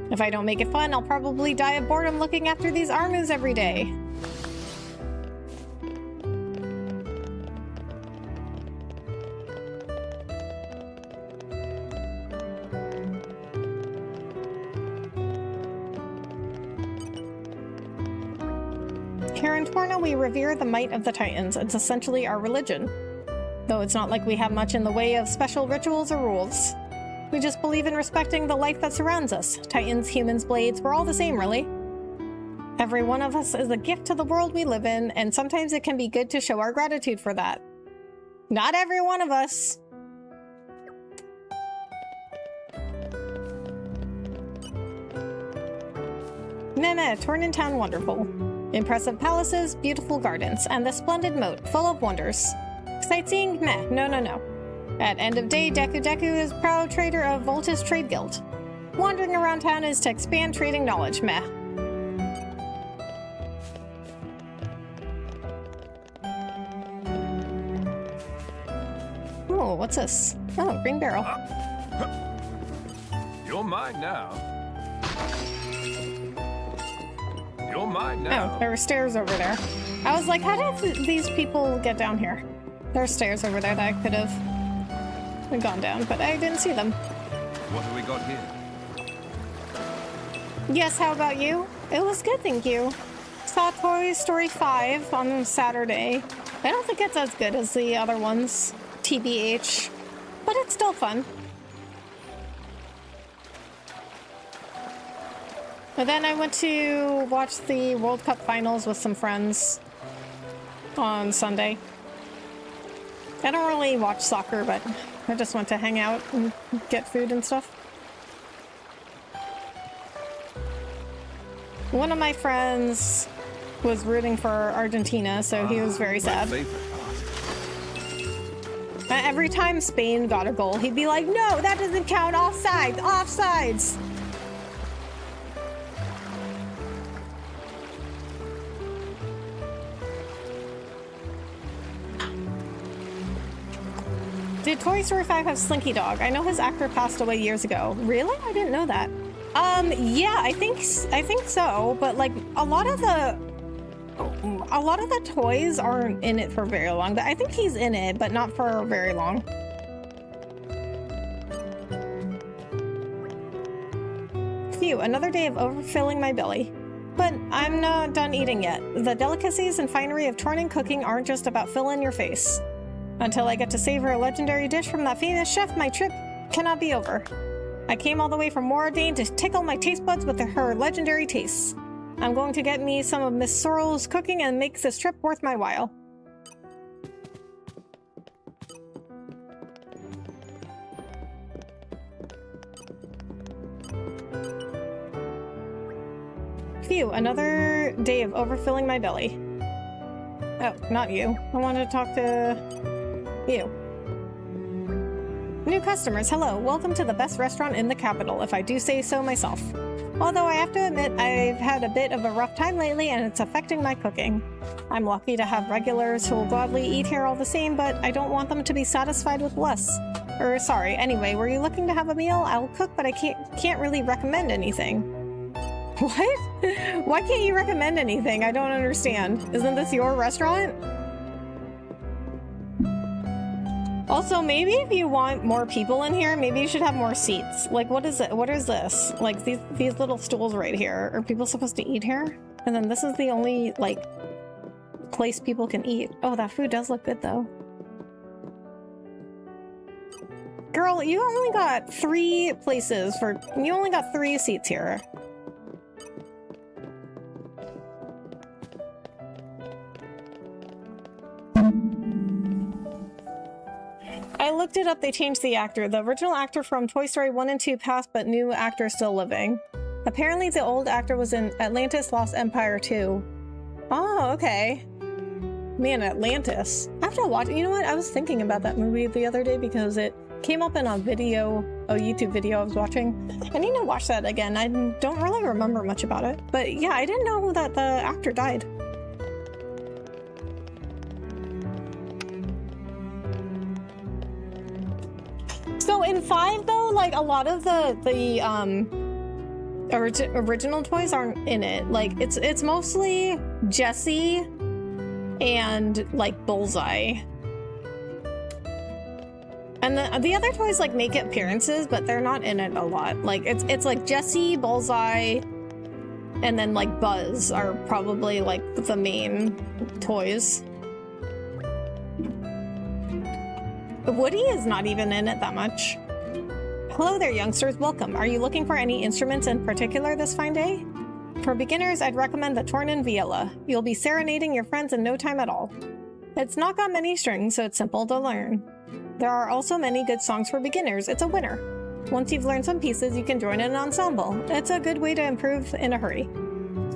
If I don't make it fun, I'll probably die of boredom looking after these Armus every day. Here in Torna, we revere the might of the Titans. It's essentially our religion. Though it's not like we have much in the way of special rituals or rules. We just believe in respecting the life that surrounds us. Titans, humans, blades, we're all the same, really. Every one of us is a gift to the world we live in, and sometimes it can be good to show our gratitude for that. Not every one of us. Meh, Tornan Town wonderful. Impressive palaces, beautiful gardens, and the splendid moat, full of wonders. Sightseeing? Meh, no. At end of day, Deku is proud trader of Voltus Trade Guild. Wandering around town is to expand trading knowledge, meh. Oh, what's this? Oh, green barrel. You're mine now. You're mine now. Oh, there were stairs over there. I was like, how did these people get down here? There are stairs over there that I could have gone down, but I didn't see them. What have we got here? Yes, how about you? It was good, thank you. Saw Toy Story 5 on Saturday. I don't think it's as good as the other ones, TBH, but it's still fun. But then I went to watch the World Cup finals with some friends on Sunday. I don't really watch soccer, but I just went to hang out and get food and stuff. One of my friends was rooting for Argentina, so he was very sad. Every time Spain got a goal, he'd be like, no, that doesn't count, offsides, offsides! Did Toy Story 5 have Slinky Dog? I know his actor passed away years ago. Really? I didn't know that. Yeah, I think so, but like a lot of the toys aren't in it for very long, but I think he's in it, but not for very long. Phew, another day of overfilling my belly. But I'm not done eating yet. The delicacies and finery of Tornan cooking aren't just about filling your face. Until I get to savor a legendary dish from that famous chef, my trip cannot be over. I came all the way from Moradane to tickle my taste buds with her legendary tastes. I'm going to get me some of Miss Sorrel's cooking and make this trip worth my while. Phew, another day of overfilling my belly. Oh, not you. I wanted to talk to you. New customers, hello. Welcome to the best restaurant in the capital, if I do say so myself. Although I have to admit, I've had a bit of a rough time lately and it's affecting my cooking. I'm lucky to have regulars who will gladly eat here all the same, but I don't want them to be satisfied with less. Sorry, anyway, were you looking to have a meal? I'll cook, but I can't really recommend anything. What? Why can't you recommend anything? I don't understand. Isn't this your restaurant? Also, maybe if you want more people in here, maybe you should have more seats. Like, what is it? What is this? Like, these little stools right here. Are people supposed to eat here? And then this is the only, like, place people can eat. Oh, that food does look good, though. Girl, you only got 3 places for... You only got 3 seats here. I looked it up, they changed the actor. The original actor from Toy Story 1 and 2 passed, but new actor still living. Apparently the old actor was in Atlantis Lost Empire 2. Oh, okay. Man, Atlantis. I have to watch it. You know what? I was thinking about that movie the other day because it came up in a video, a YouTube video I was watching. I need to watch that again. I don't really remember much about it. But yeah, I didn't know that the actor died. So in 5 though, like a lot of the original toys aren't in it. Like it's mostly Jessie and like Bullseye. And the other toys like make appearances, but they're not in it a lot. Like it's like Jessie, Bullseye, and then like Buzz are probably like the main toys. Woody is not even in it that much. Hello there, youngsters. Welcome. Are you looking for any instruments in particular this fine day? For beginners, I'd recommend the Tornan viola. You'll be serenading your friends in no time at all. It's not got many strings, so it's simple to learn. There are also many good songs for beginners. It's a winner. Once you've learned some pieces, you can join an ensemble. It's a good way to improve in a hurry.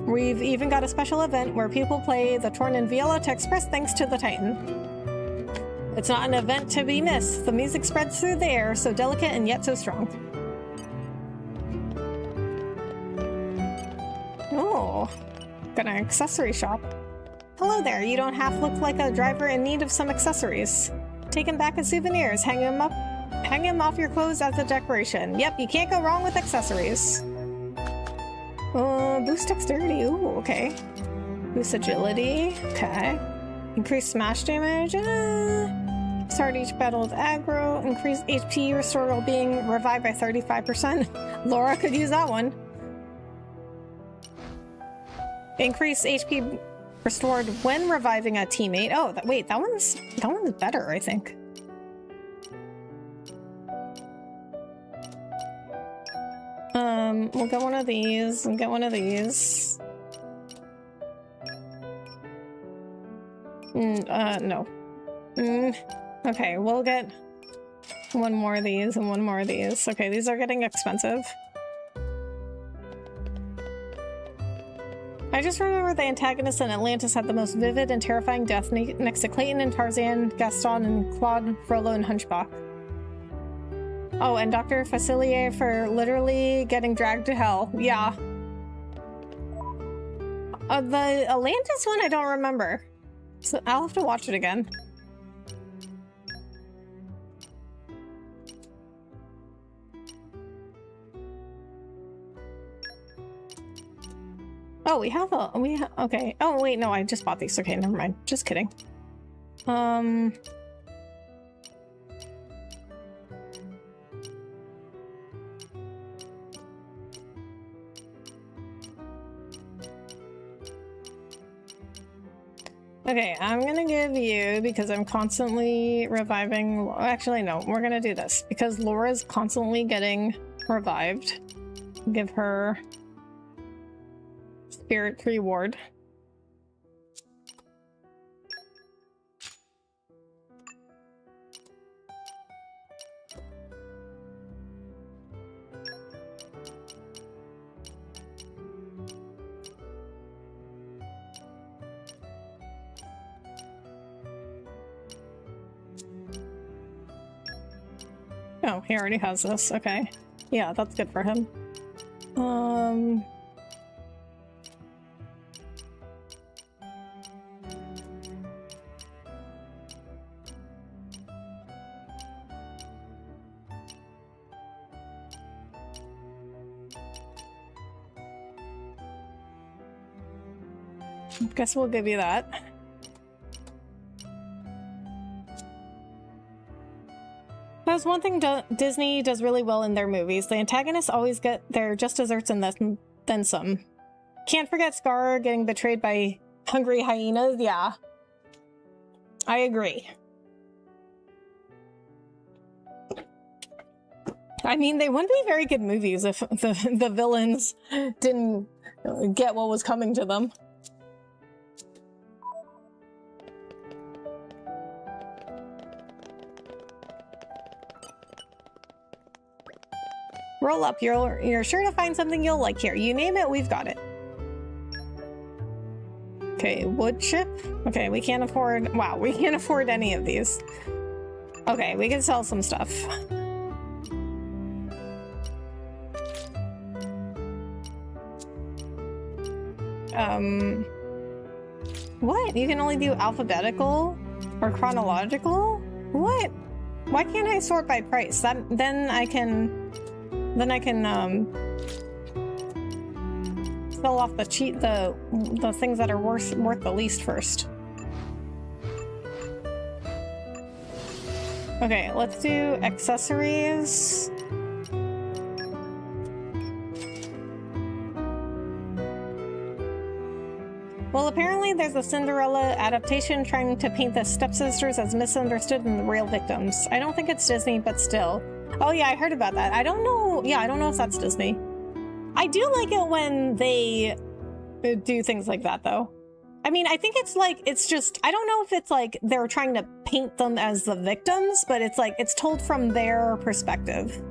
We've even got a special event where people play the Tornan viola to express thanks to the Titan. It's not an event to be missed. The music spreads through the air, so delicate and yet so strong. Oh, got an accessory shop. Hello there, you don't half look like a driver in need of some accessories. Take them back as souvenirs, hang them off your clothes as a decoration. Yep, you can't go wrong with accessories. Boost dexterity, ooh, okay. Boost agility, okay. Increase smash damage, start each battle with aggro, increase HP restored while being revived by 35%. Laura could use that one. Increase HP restored when reviving a teammate. Oh, wait, that one's better, I think. We'll get one of these and get one of these. No. Okay, we'll get one more of these and one more of these. Okay, these are getting expensive. I just remember the antagonists in Atlantis had the most vivid and terrifying death next to Clayton and Tarzan, Gaston and Claude, Frollo and Hunchback. Oh, and Dr. Facilier for literally getting dragged to hell. Yeah. The Atlantis one I don't remember. So I'll have to watch it again. Oh, we have okay. Oh, wait, no, I just bought these. Okay, never mind. Just kidding. Okay, I'm gonna give you, because I'm constantly reviving. Actually, no, we're gonna do this because Laura's constantly getting revived. Give her Spirit reward. Oh, he already has this. Okay. Yeah, that's good for him. Guess we'll give you that. That's one thing Disney does really well in their movies. The antagonists always get their just desserts and then some. Can't forget Scar getting betrayed by hungry hyenas. Yeah, I agree. I mean, they wouldn't be very good movies if the villains didn't get what was coming to them. Roll up. You're sure to find something you'll like here. You name it, we've got it. Okay, wood chip. Okay, we can't afford... Wow, we can't afford any of these. Okay, we can sell some stuff. What? You can only do alphabetical or chronological? What? Why can't I sort by price? Then I can sell off the things that are worth the least first. Okay, let's do accessories. Well, apparently there's a Cinderella adaptation trying to paint the stepsisters as misunderstood and the real victims. I don't think it's Disney, but still. Oh yeah, I heard about that. I don't know. Yeah, I don't know if that's Disney. I do like it when they do things like that, though. I mean, I think it's like, it's just, I don't know if it's like they're trying to paint them as the victims, but it's like, it's told from their perspective.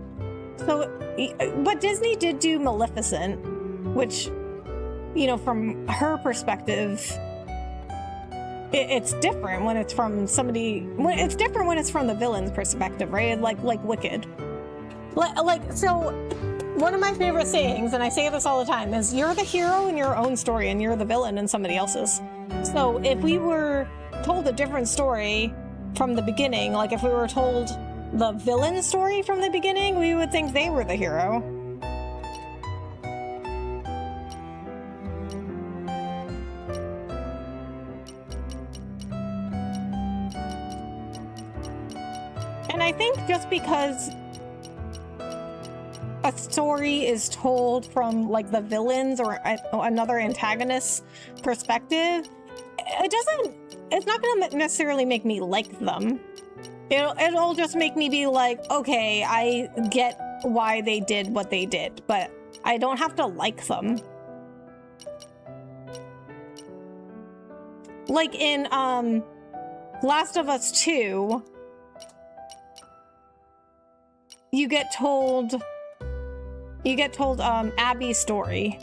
So, but Disney did do Maleficent, which, you know, from her perspective, it's different when it's from somebody. It's different when it's from the villain's perspective, right? Like Wicked. So, one of my favorite sayings, and I say this all the time, is you're the hero in your own story, and you're the villain in somebody else's. So, if we were told a different story from the beginning, like if we were told the villain story from the beginning, we would think they were the hero. And I think just because a story is told from like the villain's or another antagonist's perspective, it's not going to necessarily make me like them. It'll just make me be like, okay, I get why they did what they did, but I don't have to like them. Like in Last of Us 2, you get told Abby's story,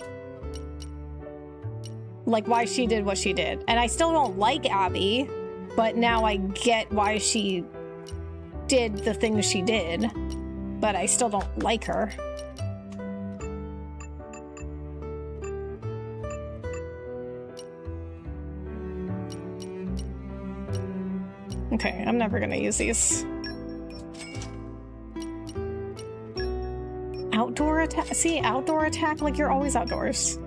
like why she did what she did, and I still don't like Abby, but now I get why she did the things she did, but I still don't like her. Okay, I'm never gonna use these. Outdoor attack? See, outdoor attack? Like, you're always outdoors.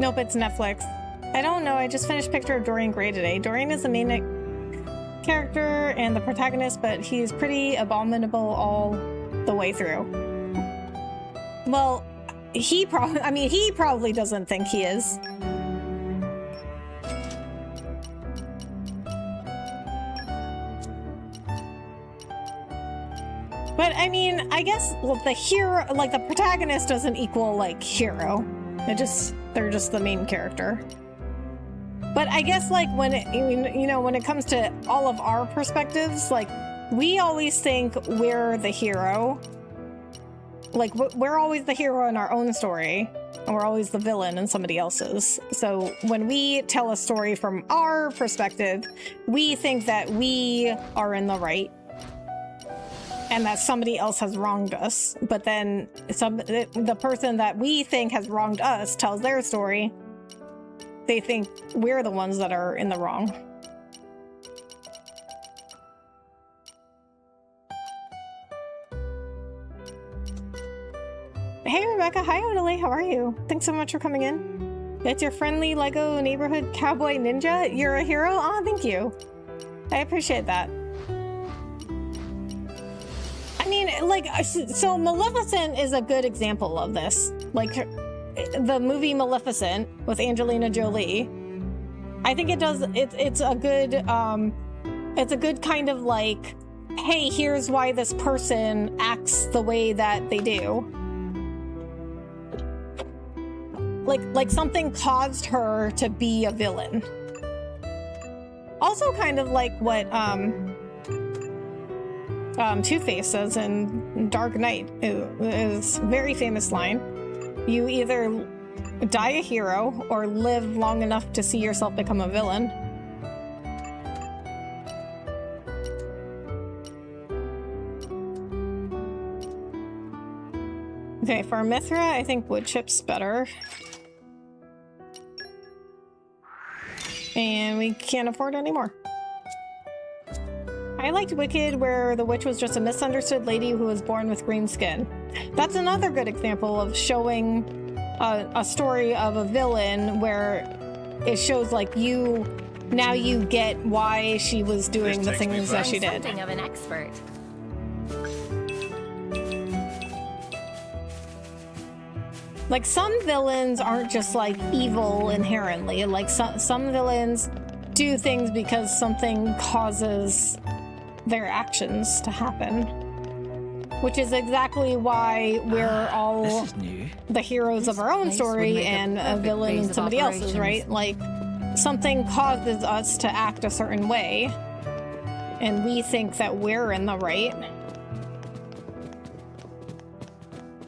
Nope, it's Netflix. I don't know, I just finished Picture of Dorian Gray today. Dorian is the main character and the protagonist, but he's pretty abominable all the way through. Well, he probably doesn't think he is. But I mean, I guess the hero, like the protagonist doesn't equal like hero. They're just the main character. But I guess like when it comes to all of our perspectives, like we always think we're the hero. Like we're always the hero in our own story, and we're always the villain in somebody else's. So when we tell a story from our perspective, we think that we are in the right and that somebody else has wronged us. But then the person that we think has wronged us tells their story. They think we're the ones that are in the wrong. Hey Rebecca, hi Odile, how are you? Thanks so much for coming in. It's your friendly Lego neighborhood cowboy ninja. You're a hero? Oh, thank you. I appreciate that. I mean, like, so Maleficent is a good example of this. Like, the movie Maleficent with Angelina Jolie. I think it's a good kind of like, hey, here's why this person acts the way that they do. Like something caused her to be a villain. Also kind of like what Two-Face says in Dark Knight is very famous line. You either die a hero or live long enough to see yourself become a villain. Okay, for Mithra, I think wood chip's better. And we can't afford any more. I liked Wicked, where the witch was just a misunderstood lady who was born with green skin. That's another good example of showing a story of a villain where it shows like now you get why she was doing the things that she did. Something of an expert. Like some villains aren't just like evil inherently. Like some villains do things because something causes their actions to happen. Which is exactly why we're all the heroes of our own story and a villain in somebody else's, right? Like something causes us to act a certain way and we think that we're in the right.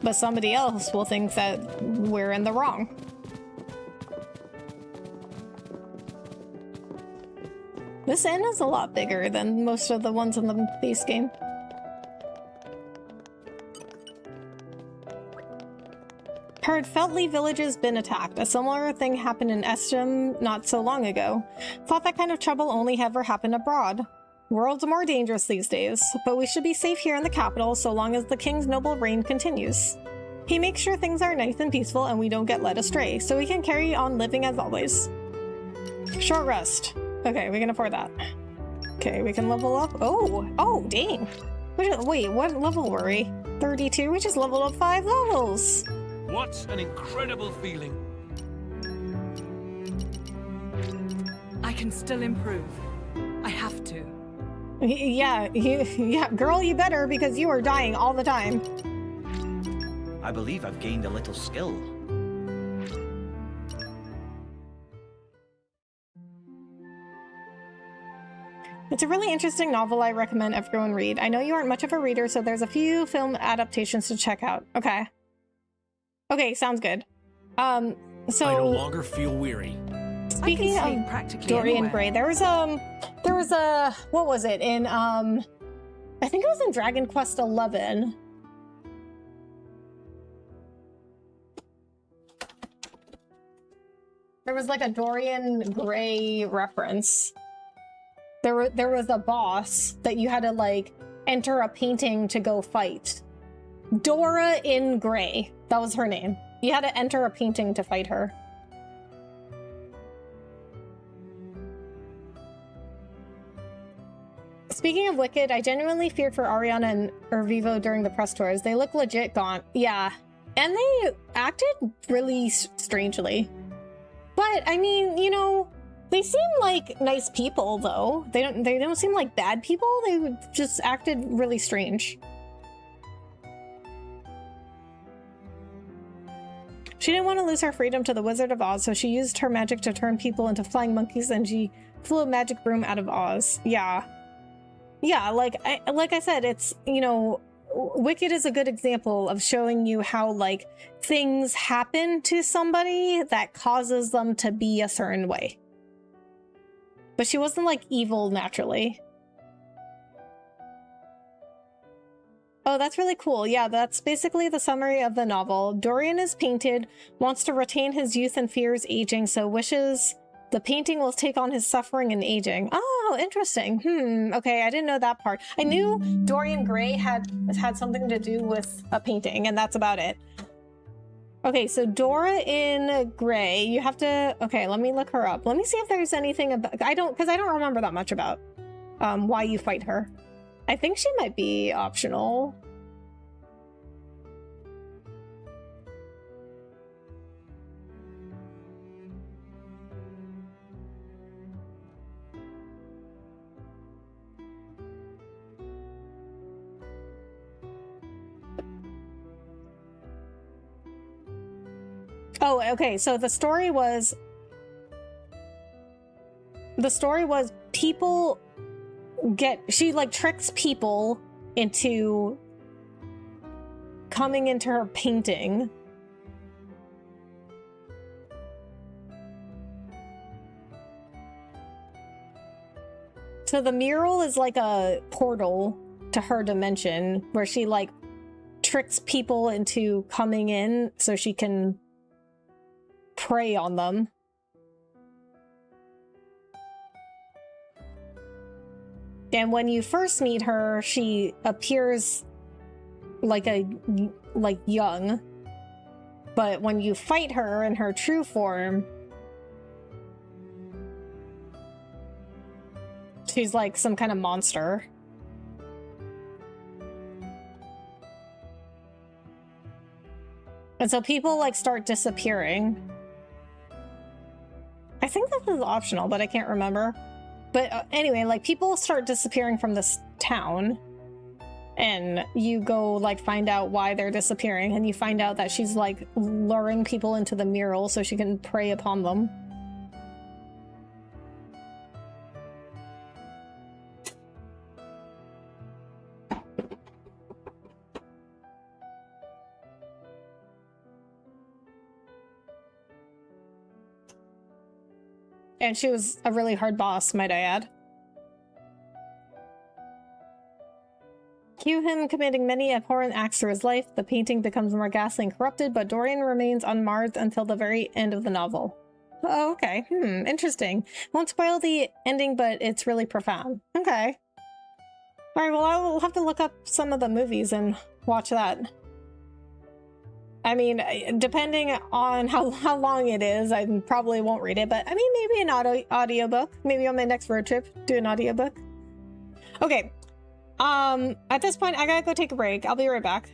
But somebody else will think that we're in the wrong. This inn is a lot bigger than most of the ones in the base game. Heard Feltley village has been attacked. A similar thing happened in Estum not so long ago. Thought that kind of trouble only ever happened abroad. World's more dangerous these days, but we should be safe here in the capital so long as the king's noble reign continues. He makes sure things are nice and peaceful and we don't get led astray, so we can carry on living as always. Short rest. Okay, we can afford that. Okay, we can level up. Oh, dang. Wait, what level were we? 32? We just leveled up 5 levels. What an incredible feeling. I can still improve. I have to. Yeah, girl, you better, because you are dying all the time. I believe I've gained a little skill. It's a really interesting novel I recommend everyone read. I know you aren't much of a reader, so there's a few film adaptations to check out. Okay. Okay, sounds good. So I no longer feel weary. Speaking of Dorian Gray, there was a what was it in I think it was in Dragon Quest XI. There was like a Dorian Gray reference. There was a boss that you had to like enter a painting to go fight. Dora in Gray. That was her name. You had to enter a painting to fight her. Speaking of Wicked, I genuinely feared for Ariana and Ervivo during the press tours. They look legit gaunt. Yeah. And they acted really strangely. But, I mean, you know, they seem like nice people, though. They don't seem like bad people. They just acted really strange. She didn't want to lose her freedom to the Wizard of Oz, so she used her magic to turn people into flying monkeys, and she flew a magic broom out of Oz. Yeah. Yeah, like I said, it's, you know, Wicked is a good example of showing you how, like, things happen to somebody that causes them to be a certain way. But she wasn't, like, evil naturally. Oh, that's really cool. Yeah, that's basically the summary of the novel. Dorian is painted, wants to retain his youth and fears aging, so wishes the painting will take on his suffering and aging. Oh, interesting. Okay, I didn't know that part. I knew Dorian Gray had something to do with a painting, and that's about it. Okay, so Dora in Gray, you have to... Okay, let me look her up. Let me see if there's anything about... because I don't remember that much about why you fight her. I think she might be optional. Oh, okay, so the story was people she like tricks people into coming into her painting. So the mural is like a portal to her dimension where she like tricks people into coming in so she can prey on them. And when you first meet her, she appears like young. But when you fight her in her true form, she's like some kind of monster. And so people like start disappearing. I think this is optional, but I can't remember. But anyway, like people start disappearing from this town, and you go like find out why they're disappearing, and you find out that she's like luring people into the mural so she can prey upon them. And she was a really hard boss, might I add. Cue him committing many abhorrent acts through his life. The painting becomes more ghastly and corrupted, but Dorian remains unmarred until the very end of the novel. Oh, okay. Interesting. Won't spoil the ending, but it's really profound. Okay. Alright, well, I will have to look up some of the movies and watch that. I mean, depending on how long it is, I probably won't read it, but I mean, maybe an audiobook. Maybe on my next road trip, do an audiobook. Okay. At this point, I gotta go take a break. I'll be right back.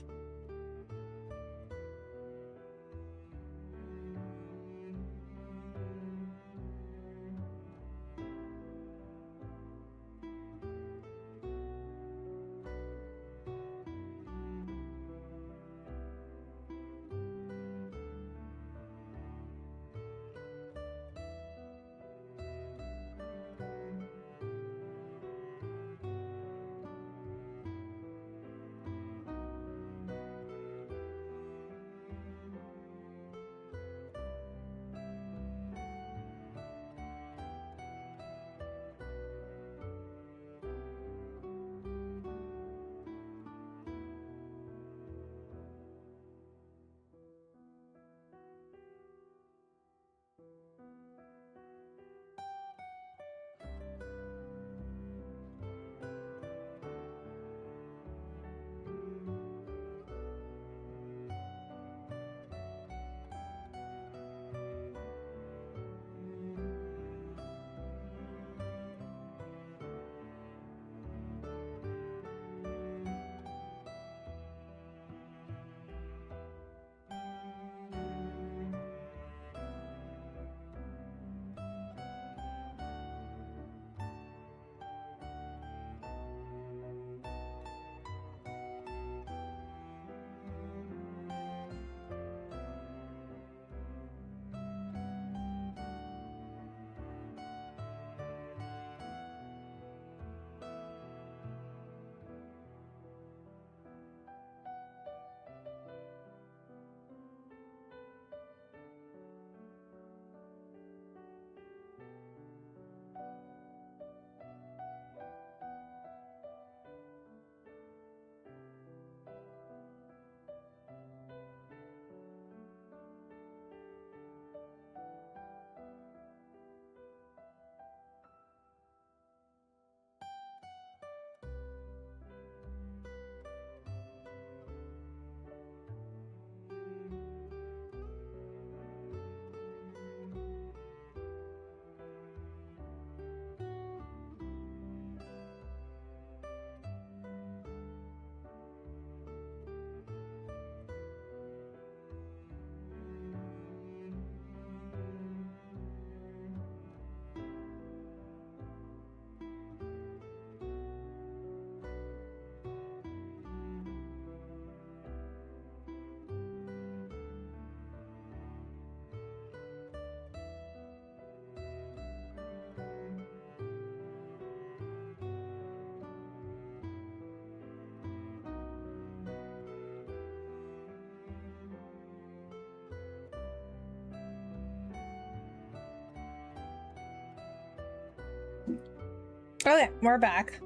Okay, we're back.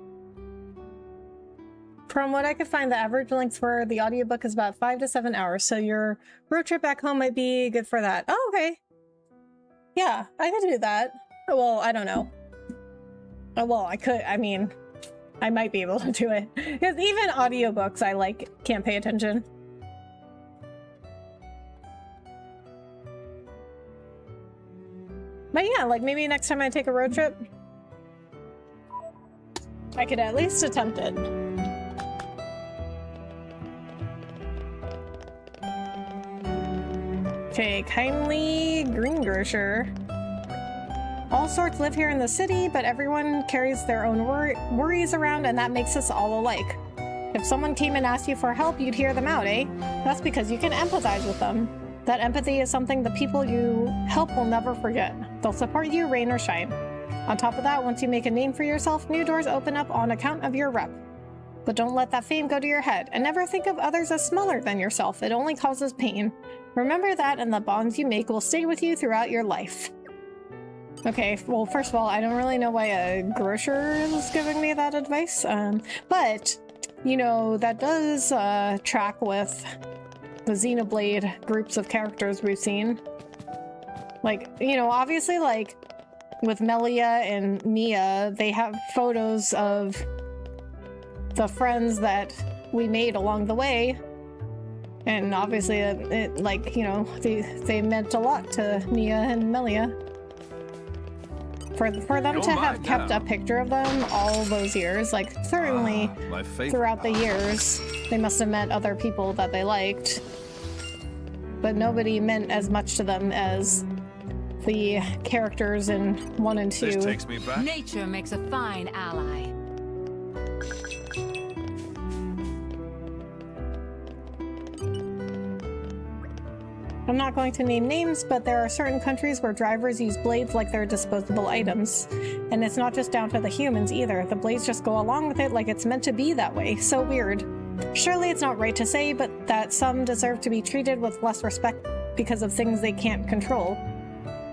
From what I could find, the average length for the audiobook is about 5 to 7 hours, so your road trip back home might be good for that. Oh, okay. Yeah, I could do that. Well, I don't know. Well, I could, I mean, I might be able to do it. Because even audiobooks, I, like, can't pay attention. But yeah, like, maybe next time I take a road trip, I could at least attempt it. Okay, kindly greengrocer. All sorts live here in the city, but everyone carries their own worries around, and that makes us all alike. If someone came and asked you for help, you'd hear them out, eh? That's because you can empathize with them. That empathy is something the people you help will never forget. They'll support you, rain or shine. On top of that, once you make a name for yourself, new doors open up on account of your rep. But don't let that fame go to your head, and never think of others as smaller than yourself. It only causes pain. Remember that, and the bonds you make will stay with you throughout your life. Okay, well, first of all, I don't really know why a grocer is giving me that advice, but, you know, that does track with the Xenoblade groups of characters we've seen. Like, you know, obviously, like, with Melia and Mia, they have photos of the friends that we made along the way. And obviously, it like, you know, they meant a lot to Mia and Melia. For them to have kept a picture of them all those years, like, certainly throughout the years, they must have met other people that they liked. But nobody meant as much to them as the characters in 1 and 2. This takes me back. Nature makes a fine ally. I'm not going to name names, but there are certain countries where drivers use blades like they're disposable items. And it's not just down to the humans either. The blades just go along with it like it's meant to be that way. So weird. Surely it's not right to say, but that some deserve to be treated with less respect because of things they can't control.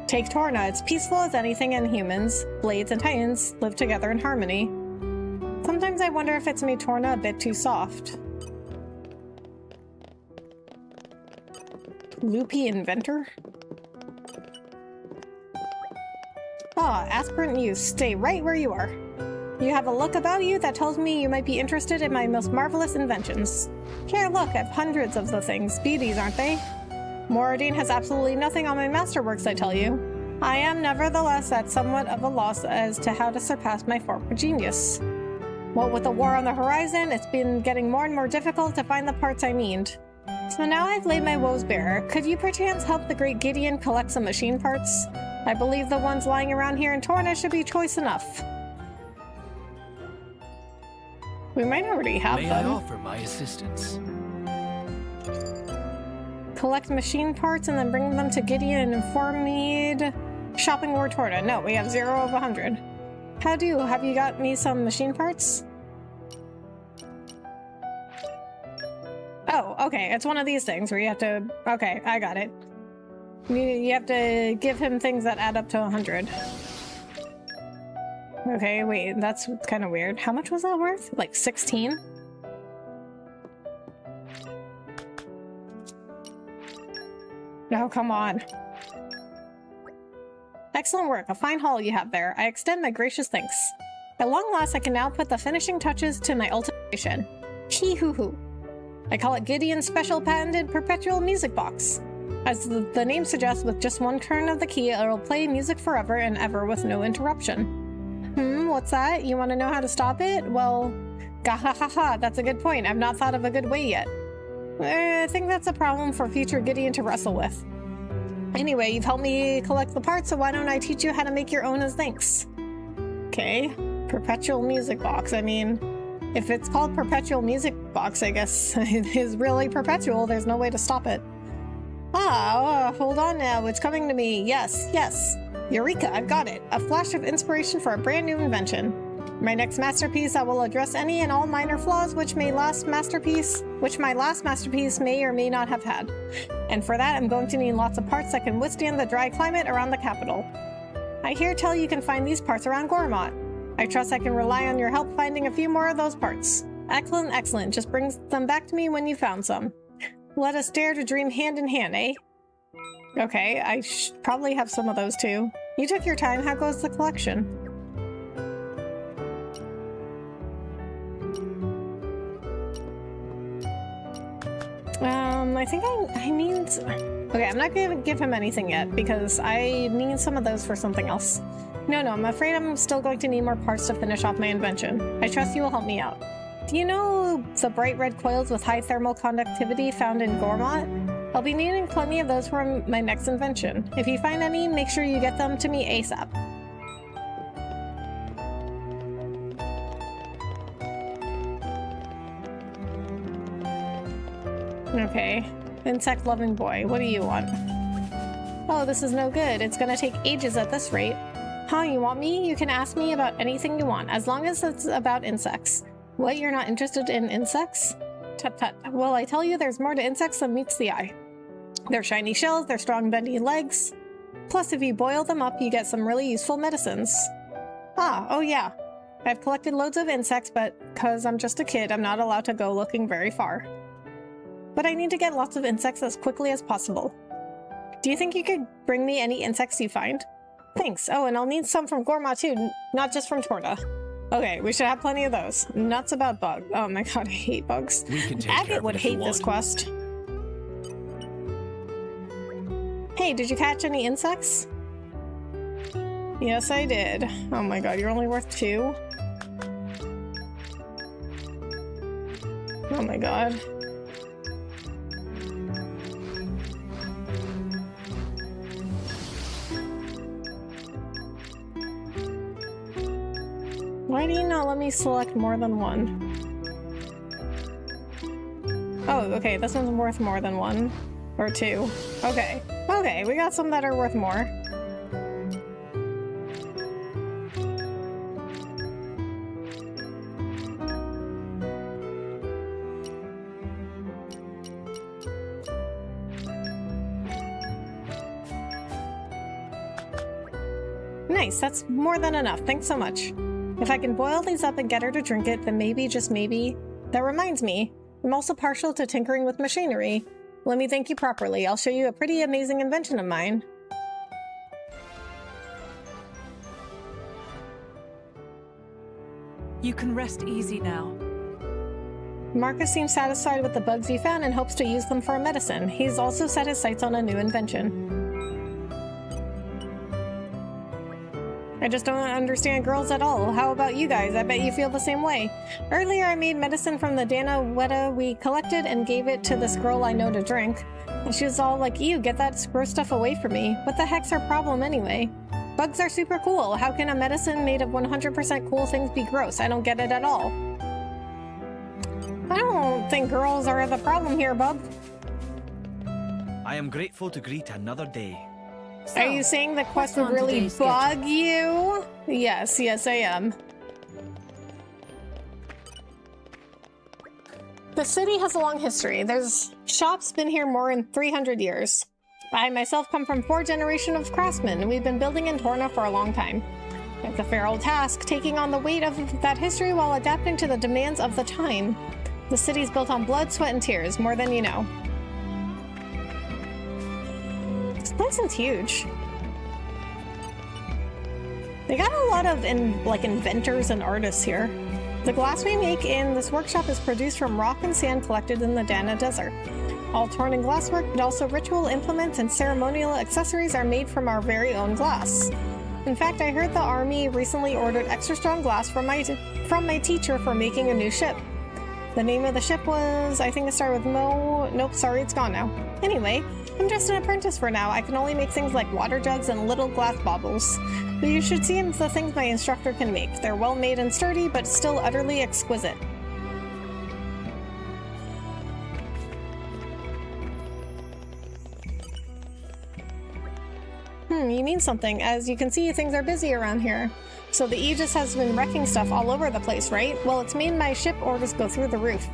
Take Torna, it's peaceful as anything, and humans, blades and titans live together in harmony. Sometimes I wonder if it's made Torna a bit too soft. Loopy inventor? Ah, aspirant youth, stay right where you are. You have a look about you that tells me you might be interested in my most marvelous inventions. Here, look, I've hundreds of the things. Beauties, aren't they? Moradine has absolutely nothing on my masterworks, I tell you. I am nevertheless at somewhat of a loss as to how to surpass my former genius. What with the war on the horizon, it's been getting more and more difficult to find the parts I need. So now I've laid my woes bare. Could you perchance help the great Gideon collect some machine parts? I believe the ones lying around here in Torna should be choice enough. We might already have them. May I offer my assistance? Collect machine parts and then bring them to Gideon and Informeed Shopping War Torna. No, we have 0 of 100. How do? Have you got me some machine parts? Oh, okay. It's one of these things where you have to... Okay, I got it. You have to give him things that add up to 100. Okay, wait. That's kind of weird. How much was that worth? Like 16? No, come on. Excellent work. A fine haul you have there. I extend my gracious thanks. At long last, I can now put the finishing touches to my ultimation. Chee-hoo-hoo. I call it Gideon's special patented perpetual music box. As the name suggests, with just one turn of the key, it'll play music forever and ever with no interruption. What's that? You want to know how to stop it? Well, gahahaha, that's a good point. I've not thought of a good way yet. I think that's a problem for future Gideon to wrestle with. Anyway, you've helped me collect the parts, so why don't I teach you how to make your own as thanks? Okay, perpetual music box. I mean, if it's called perpetual music box, I guess it is really perpetual. There's no way to stop it. Hold on now. It's coming to me. Yes, yes. Eureka, I've got it. A flash of inspiration for a brand new invention. My next masterpiece, I will address any and all minor flaws which my last masterpiece may or may not have had. And for that, I'm going to need lots of parts that can withstand the dry climate around the capital. I hear tell you can find these parts around Gormott. I trust I can rely on your help finding a few more of those parts. Excellent, excellent. Just bring them back to me when you found some. Let us dare to dream hand in hand, eh? Okay, I probably have some of those too. You took your time. How goes the collection? I think I need... Okay, I'm not gonna give him anything yet because I need some of those for something else. No, I'm afraid I'm still going to need more parts to finish off my invention. I trust you will help me out. Do you know the bright red coils with high thermal conductivity found in Gormott? I'll be needing plenty of those for my next invention. If you find any, make sure you get them to me ASAP. Okay. Insect-loving boy, what do you want? Oh, this is no good. It's gonna take ages at this rate. Huh, you want me? You can ask me about anything you want, as long as it's about insects. What, you're not interested in insects? Tut tut. Well, I tell you, there's more to insects than meets the eye. Their shiny shells, their strong bendy legs. Plus, if you boil them up, you get some really useful medicines. Oh yeah. I've collected loads of insects, but because I'm just a kid, I'm not allowed to go looking very far. But I need to get lots of insects as quickly as possible. Do you think you could bring me any insects you find? Thanks. Oh, and I'll need some from Gorma too, not just from Torna. Okay, we should have plenty of those. Nuts about bug. Oh my god, I hate bugs. Agate would hate this quest. Hey, did you catch any insects? Yes, I did. Oh my god, you're only worth 2? Oh my god. Why do you not let me select more than one? Oh, okay, this one's worth more than 1. Or 2. Okay. Okay, we got some that are worth more. Nice, that's more than enough. Thanks so much. If I can boil these up and get her to drink it, then maybe, just maybe... That reminds me, I'm also partial to tinkering with machinery. Let me thank you properly. I'll show you a pretty amazing invention of mine. You can rest easy now. Marcus seems satisfied with the bugs he found and hopes to use them for a medicine. He's also set his sights on a new invention. I just don't understand girls at all. How about you guys? I bet you feel the same way. Earlier I made medicine from the Dana Weta we collected and gave it to this girl I know to drink. And she was all like, ew, get that gross stuff away from me. What the heck's her problem anyway? Bugs are super cool. How can a medicine made of 100% cool things be gross? I don't get it at all. I don't think girls are the problem here, bub. I am grateful to greet another day. So, are you saying the quest would really bug you? Yes, I am. The city has a long history. There's shops been here more than 300 years. I myself come from 4 generations of craftsmen, and we've been building in Torna for a long time. It's a fair old task, taking on the weight of that history while adapting to the demands of the time. The city's built on blood, sweat, and tears, more than you know. This place is huge. They got a lot of inventors and artists here. The glass we make in this workshop is produced from rock and sand collected in the Dana Desert. All Tornan glasswork, but also ritual implements and ceremonial accessories are made from our very own glass. In fact, I heard the army recently ordered extra strong glass from my teacher for making a new ship. The name of the ship was, I think it started with Mo. Nope, sorry, it's gone now. Anyway, I'm just an apprentice for now. I can only make things like water jugs and little glass baubles. But you should see the things my instructor can make. They're well made and sturdy, but still utterly exquisite. You mean something. As you can see, things are busy around here. So the Aegis has been wrecking stuff all over the place, right? Well, it's made my ship orders go through the roof.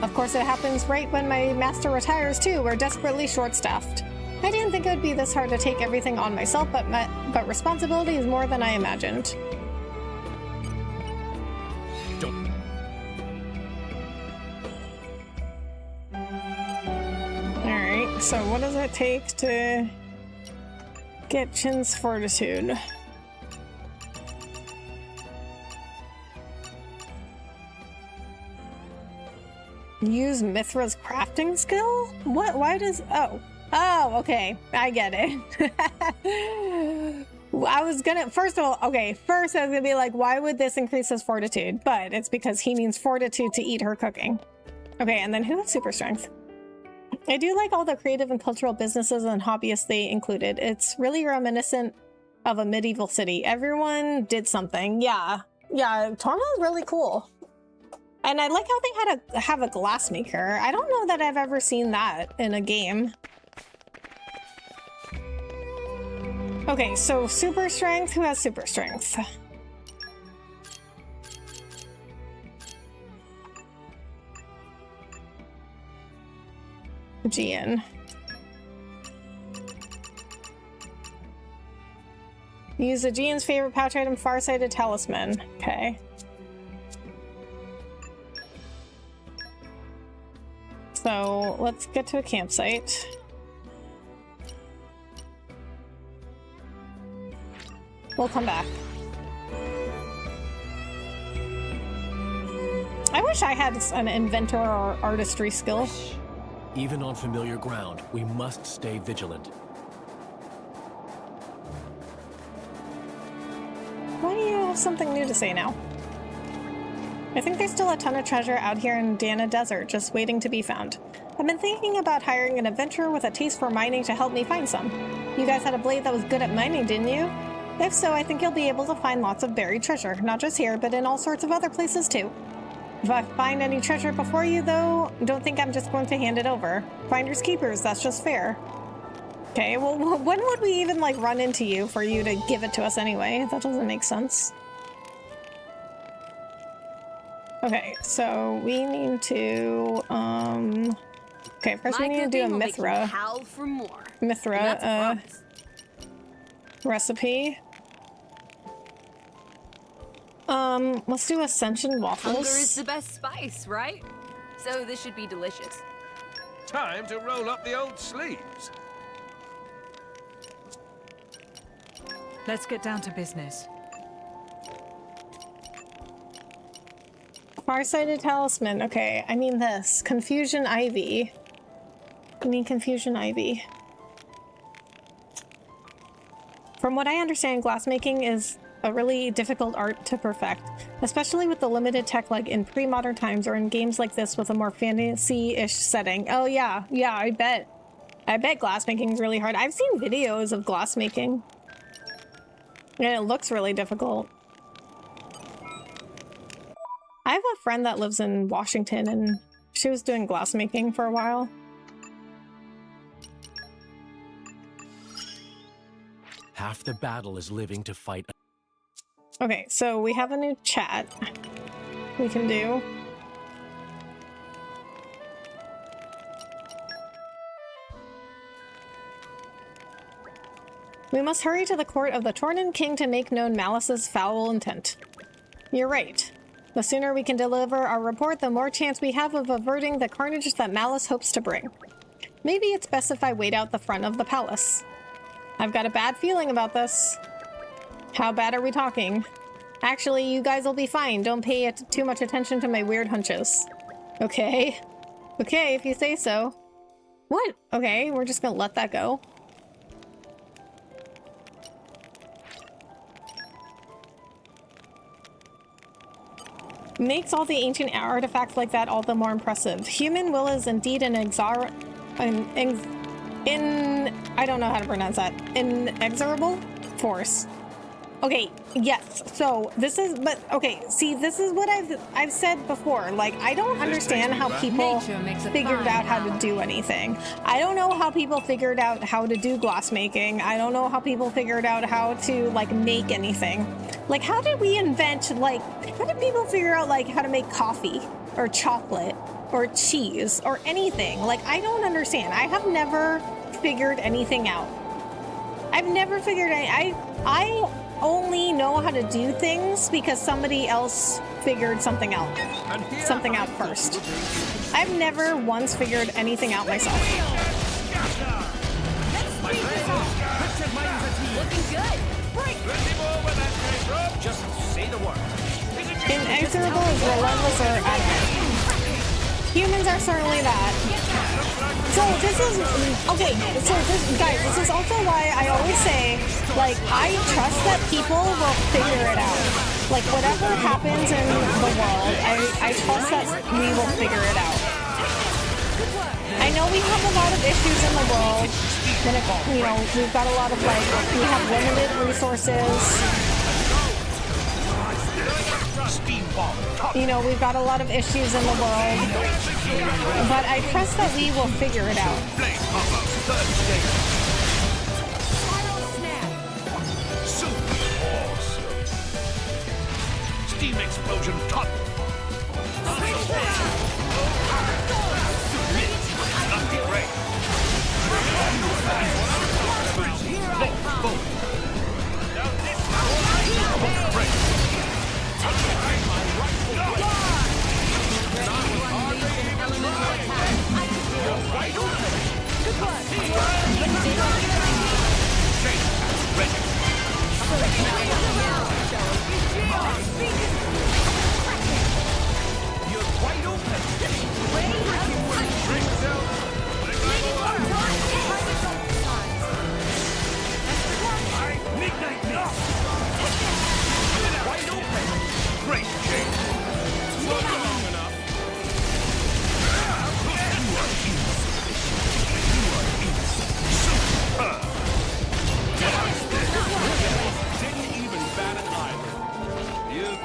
Of course, it happens right when my master retires, too. We're desperately short-staffed. I didn't think it would be this hard to take everything on myself, but responsibility is more than I imagined. Don't. Alright, so what does it take to get Chin's fortitude? Use Mithra's crafting skill? What? Why does... Oh, okay. I get it. I was gonna... First I was gonna be like, why would this increase his fortitude? But it's because he needs fortitude to eat her cooking. Okay, and then who has super strength? I do like all the creative and cultural businesses and hobbyists they included. It's really reminiscent of a medieval city. Everyone did something. Yeah, Torna is really cool. And I like how they have a glassmaker. I don't know that I've ever seen that in a game. Okay, so super strength. Who has super strength? Gian. Use the Gian's favorite pouch item, Farsighted Talisman. Okay. So let's get to a campsite. We'll come back. I wish I had an inventor or artistry skill. Even on familiar ground, we must stay vigilant. Why do you have something new to say now? I think there's still a ton of treasure out here in Dana Desert, just waiting to be found. I've been thinking about hiring an adventurer with a taste for mining to help me find some. You guys had a blade that was good at mining, didn't you? If so, I think you'll be able to find lots of buried treasure, not just here, but in all sorts of other places too. If I find any treasure before you, though, don't think I'm just going to hand it over. Finders keepers, that's just fair. Okay, well, when would we even, like, run into you for you to give it to us anyway? That doesn't make sense. Okay, so we need to, okay, first we need to do a Mithra. Howl for more. Mithra, recipe. Let's do Ascension waffles. Hunger is the best spice, right? So this should be delicious. Time to roll up the old sleeves. Let's get down to business. Farsighted Talisman. Okay, I need this. Confusion Ivy. I need Confusion Ivy. From what I understand, glassmaking is a really difficult art to perfect, especially with the limited tech like in pre-modern times or in games like this with a more fantasy-ish setting. Oh yeah, I bet glassmaking is really hard. I've seen videos of glassmaking, and it looks really difficult. I have a friend that lives in Washington, and she was doing glassmaking for a while. Half the battle is living to fight. Okay, so we have a new chat we can do. We must hurry to the court of the Tornan King to make known Malice's foul intent. You're right. The sooner we can deliver our report, the more chance we have of averting the carnage that Malice hopes to bring. Maybe it's best if I wait out the front of the palace. I've got a bad feeling about this. How bad are we talking? Actually, you guys will be fine. Don't pay too much attention to my weird hunches. Okay. Okay, if you say so. What? Okay, we're just gonna let that go. Makes all the ancient artifacts like that all the more impressive. Human will is indeed an I don't know how to pronounce that. Inexorable force. Okay, yes. So this is, but okay. See, this is what I've said before. Like, I don't understand how people figured out how to do anything. I don't know how people figured out how to do glassmaking. I don't know how people figured out how to like make anything. Like, how did we invent? Like, how did people figure out like how to make coffee or chocolate or cheese or anything? Like, I don't understand. I have never figured anything out. I've never figured I only know how to do things because somebody else figured something out. First. I've never once figured anything out myself. Looking good. Break. Just say the word. Inexorable is relentless or adamant. Humans are certainly that. So this is okay. So guys, this is also why I always say, like, I trust that people will figure it out. Like, whatever happens in the world, I trust that we will figure it out. I know we have a lot of issues in the world. And you know, we've got a lot of, like, we have limited resources. You know, we've got a lot of issues in the world, but I trust that we will figure it out. Steam explosion top.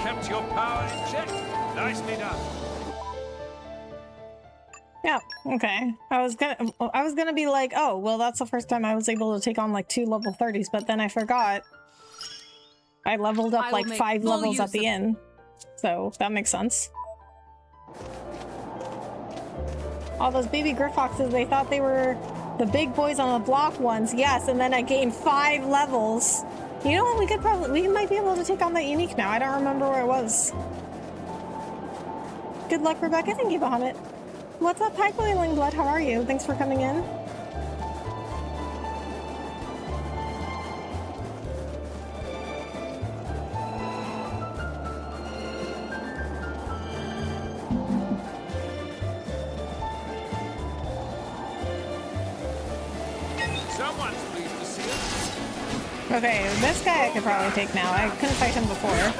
Kept your power in check. Nicely done. Yeah, okay. I was gonna be like, oh, well, that's the first time I was able to take on like 2 level 30s, but then I forgot. I leveled up like 5 levels at the end. So that makes sense. All those baby Grifoxes, they thought they were the big boys on the block ones. Yes, and then I gained 5 levels. You know what? We might be able to take on that unique now. I don't remember where it was. Good luck, Rebecca. Thank you, Bahamut. What's up, Hi Boiling Blood? How are you? Thanks for coming in. Someone's pleased to see us. Okay, this guy I could probably take now. I couldn't fight him before.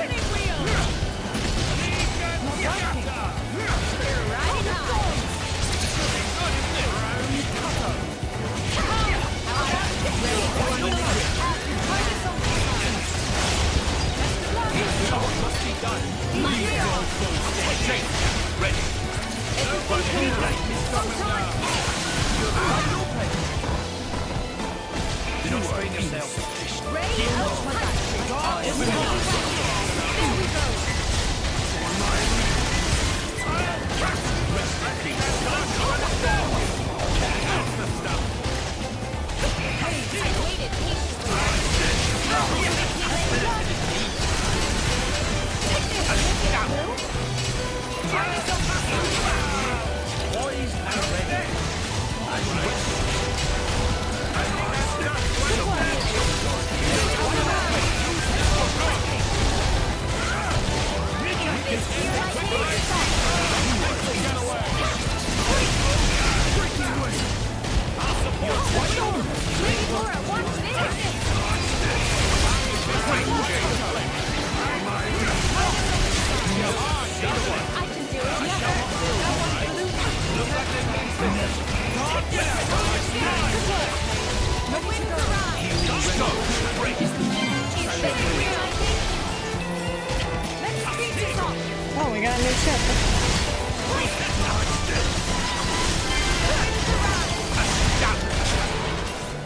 Oh, we got a new ship.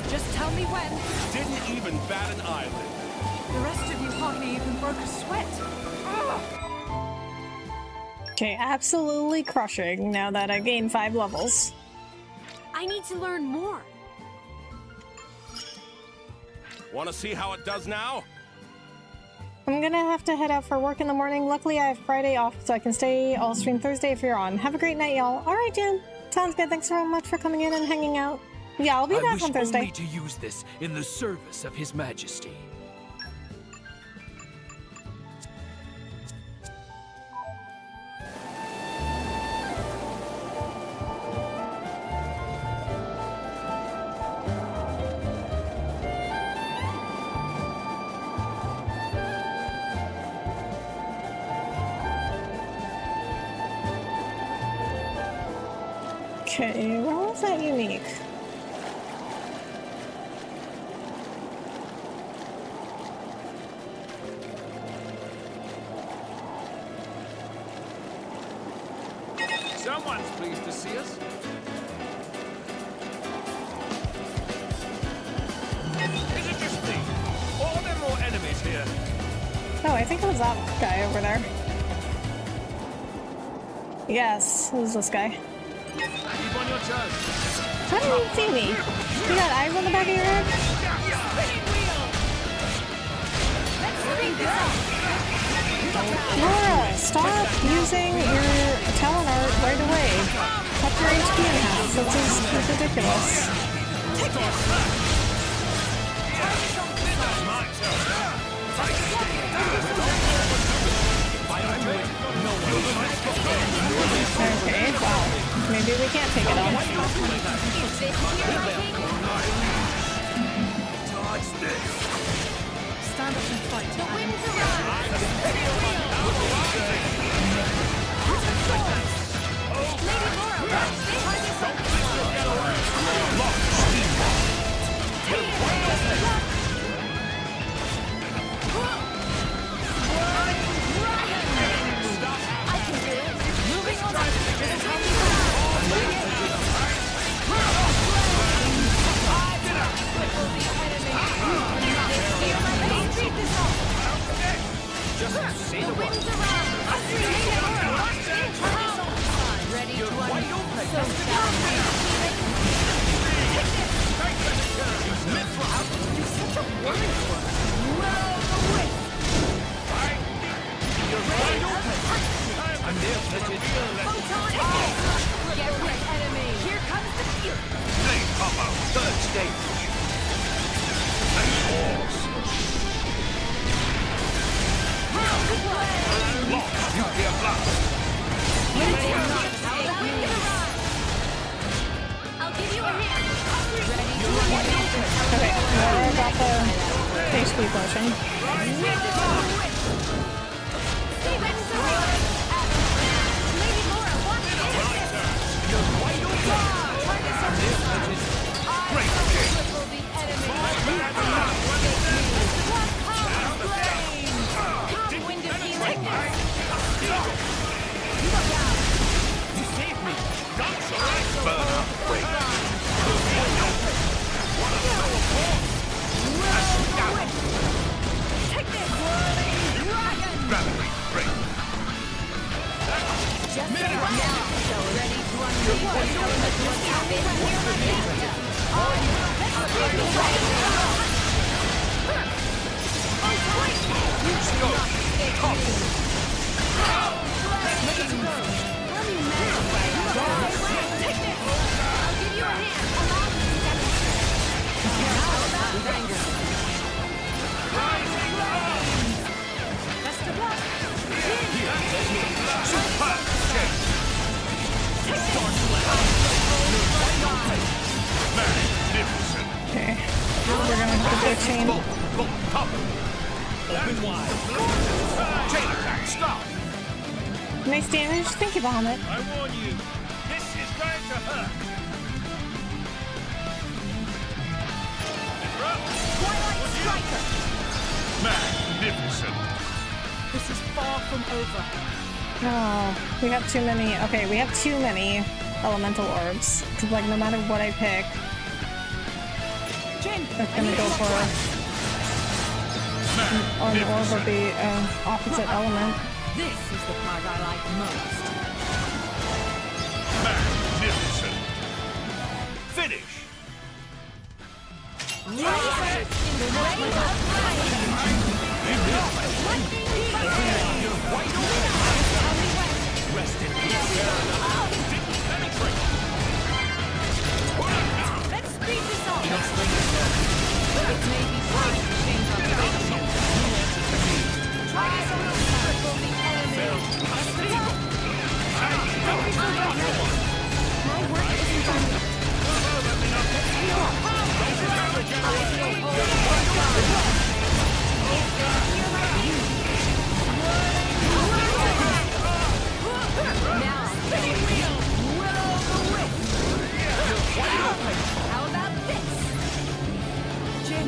Just tell me when. Didn't even bat an eyelid. The rest of you hardly even broke a sweat. Okay, absolutely crushing now that I gained 5 levels. I need to learn more. Want to see how it does now? I'm gonna have to head out for work in the morning. Luckily, I have Friday off, so I can stay. I'll stream Thursday if you're on. Have a great night, y'all. All right, Jim. Sounds good. Thanks so much for coming in and hanging out. Yeah, I'll be back on Thursday. I wish only to use this in the service of His Majesty. Okay, well, is that unique? Someone's pleased to see us. Is it just me? Or are there more enemies here? Oh, I think it was that guy over there. Yes, it was this guy. Keep on your toes. How did he see me? You got eyes on the back of your head? Laura, stop using your talent art right away. Cut your HP in half. That's ridiculous. Okay, wow. Maybe we can't take it on. Stand up and fight. The winds around. Lady Laura, watch this. I can do it. Moving on. Just say the word. Ready to unleash. I'm there, Bridget. Get ready, enemy. Here comes the fury. Flame combo, third stage. Launch nuclear blast. I'll give you a hand. Okay, Laura got the HP potion. Lady Laura, watch this. Great kick. Triple the enemy. Come, wind of healing. You saved me. Burn up, wait. Take this. Dragon. Gravity, break. Just so now. So ready to unleash what's happening. Magnificent. Okay, we're gonna put the chain. Open wide. Chain attack, stop. Nice damage. Thank you, Bahamut. I warn you, this is going to hurt. Twilight Striker. Magnificent. This is far from over. Oh, we have too many. Okay, we have too many elemental orbs. 'Cause, like, no matter what I pick, it's gonna go for an orb of the opposite element. This is the part I like most. Magnificent. Finish. Razor in the rain of flame. Rest in peace. Didn't penetrate. Let's speed this up. You don't swing this far. It may be time to change our direction. Try this on the circle the enemy. Don't be so dramatic. My work isn't done yet. Let's heal up. Now, will the wisp. How about this? Jim,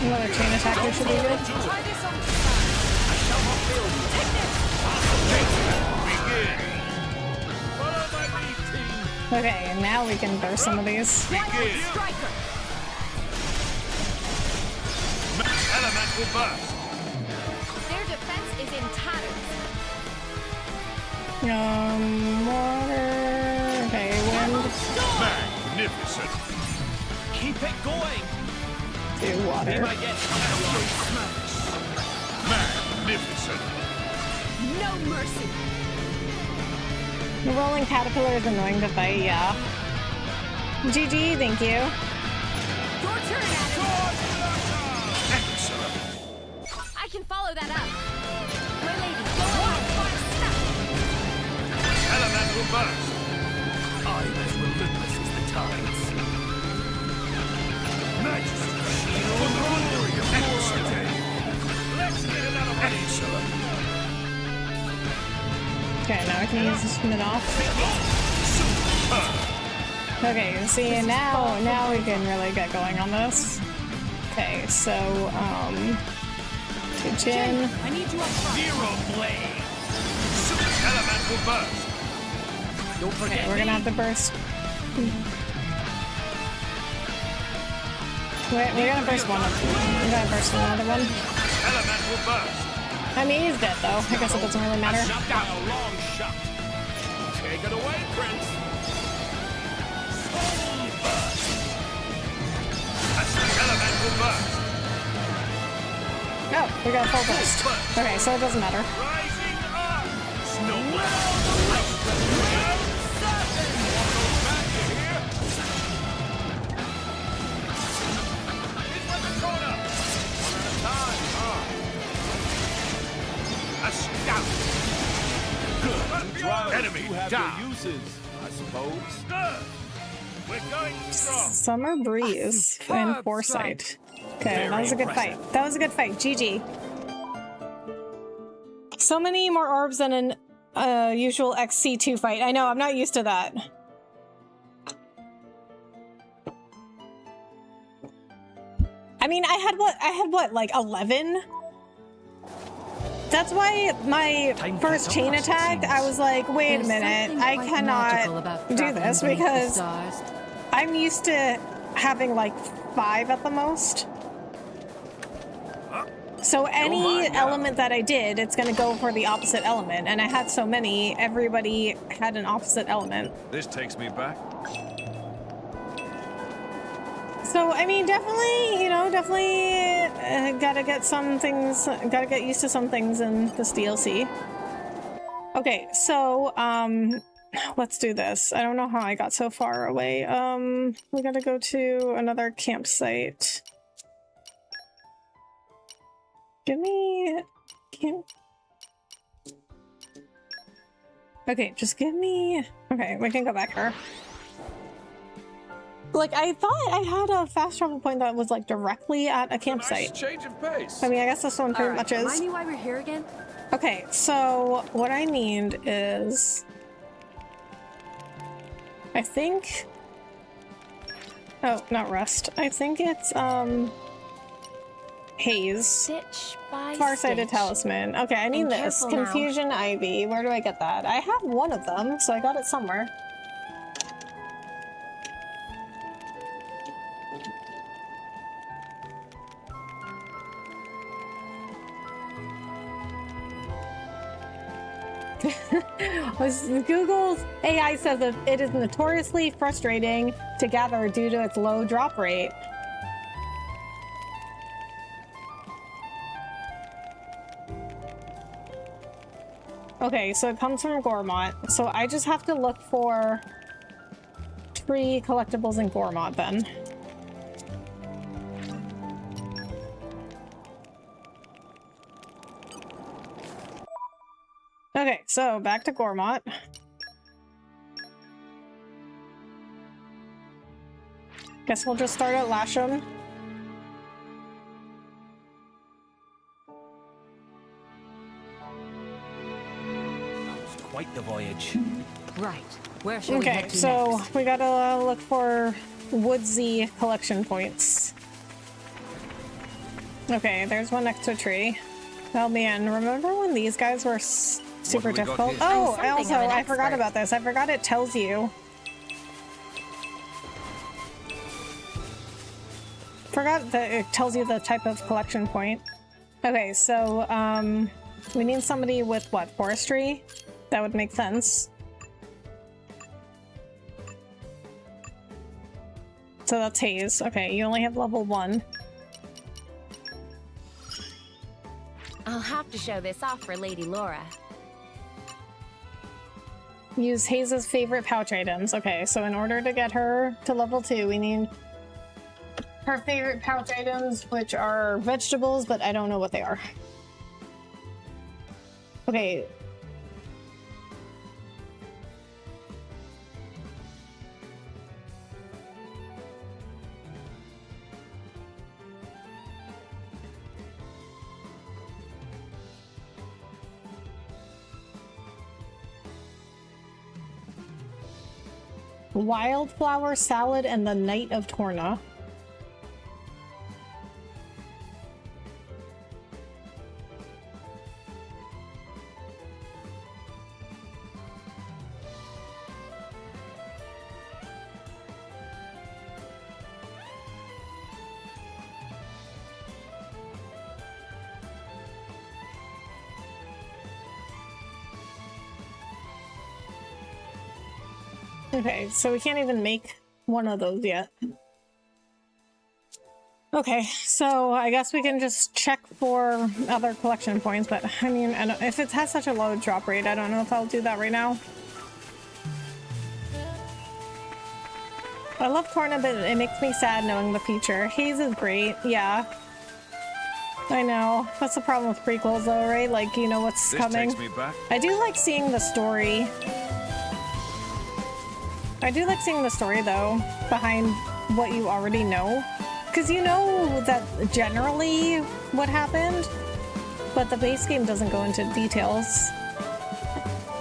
Another chain attack, which should be good. try this on the side. Take this. Okay, now we can burst some of these. Striker. Elemental burst. Their defense is in tatters. Water. Okay, wind. Magnificent. Keep it going. Do Be water. my guest. Magnificent. No mercy. The rolling caterpillar is annoying to fight, yeah. GG, thank you. Your turn, Adam. Excellent. I can follow that up. My lady, Go on, fire snap. Elemental burst. I'm as relentless as the tides. Majesty. For the glory of Excellent. Let's get another one. Excellent. Okay, now I can use this mid off. Okay, see, now we can really get going on this. Okay, so, to Jin. I need you up front. Zero blade. Elemental burst. Don't forget Okay, we're gonna have to burst. We're gonna burst one of them. We're gonna burst another one. Elemental burst. I mean, he's dead though. I guess it doesn't really matter. Shot by a long shot. Take it away, Prince. Soul burst. That's the elemental burst. Oh, we got a full burst. Okay, so it doesn't matter. Rising up. Snowball. A scout. Good. Enemy down. Uses, I suppose. Good. We're going strong. Summer Breeze and Foresight. Okay, that was a good fight. That was a good fight. GG. So many more orbs than an usual XC2 fight. I know, I'm not used to that. I mean, I had what, like 11? That's why my first chain attack, I was like, wait a There's minute, something I quite magical about cannot do traveling this beneath the because stars. I'm used to having like 5 at the most. So any element that I did, it's gonna go for the opposite element. And I had so many, everybody had an opposite element. This takes me back. So, I mean, definitely, you know, gotta get some things, gotta get used to some things in this DLC. Okay, so, let's do this. I don't know how I got so far away. We gotta go to another campsite. Give me... Okay, just give me... Okay, we can go back here. Like, I thought I had a fast travel point that was, like, directly at a campsite. Nice change of pace. I mean, I guess this one pretty much is. Remind me why we're here again? Okay, so what I need is... I think... Oh, not Rust. I think it's, Haze. Stitch by Farsighted stitch. Talisman. Okay, I need And this. careful now. Confusion Ivy. Where do I get that? I have one of them, so I got it somewhere. Google's AI says that it is notoriously frustrating to gather due to its low drop rate. Okay, so it comes from Gormott. So I just have to look for 3 collectibles in Gormott then. Okay, so back to Gormott. Guess we'll just start at Lasham. It's quite the voyage. Right. Where shall we Okay, head to so next? we gotta look for woodsy collection points. Okay, there's one next to a tree. Oh man, remember when these guys were super we got difficult? here? Oh, I'm something also, of an I forgot expert. about this. I forgot it tells you. Forgot that it tells you the type of collection point. Okay, so, we need somebody with what? Forestry? That would make sense. So that's Haze. Okay, you only have level 1. I'll have to show this off for Lady Laura. Use Haze's favorite pouch items. Okay, so in order to get her to level 2, we need her favorite pouch items, which are vegetables, but I don't know what they are. Okay. Wildflower salad and the Knight of Torna. Okay, so we can't even make one of those yet. Okay, so I guess we can just check for other collection points, but I mean, if it has such a low drop rate, I don't know if I'll do that right now. I love Torna, but it makes me sad knowing the future. Haze is great, yeah. I know. That's the problem with prequels though, right? Like, you know what's This coming. takes me back. I do like seeing the story. I do like seeing the story, though, behind what you already know. Because you know that generally what happened, but the base game doesn't go into details.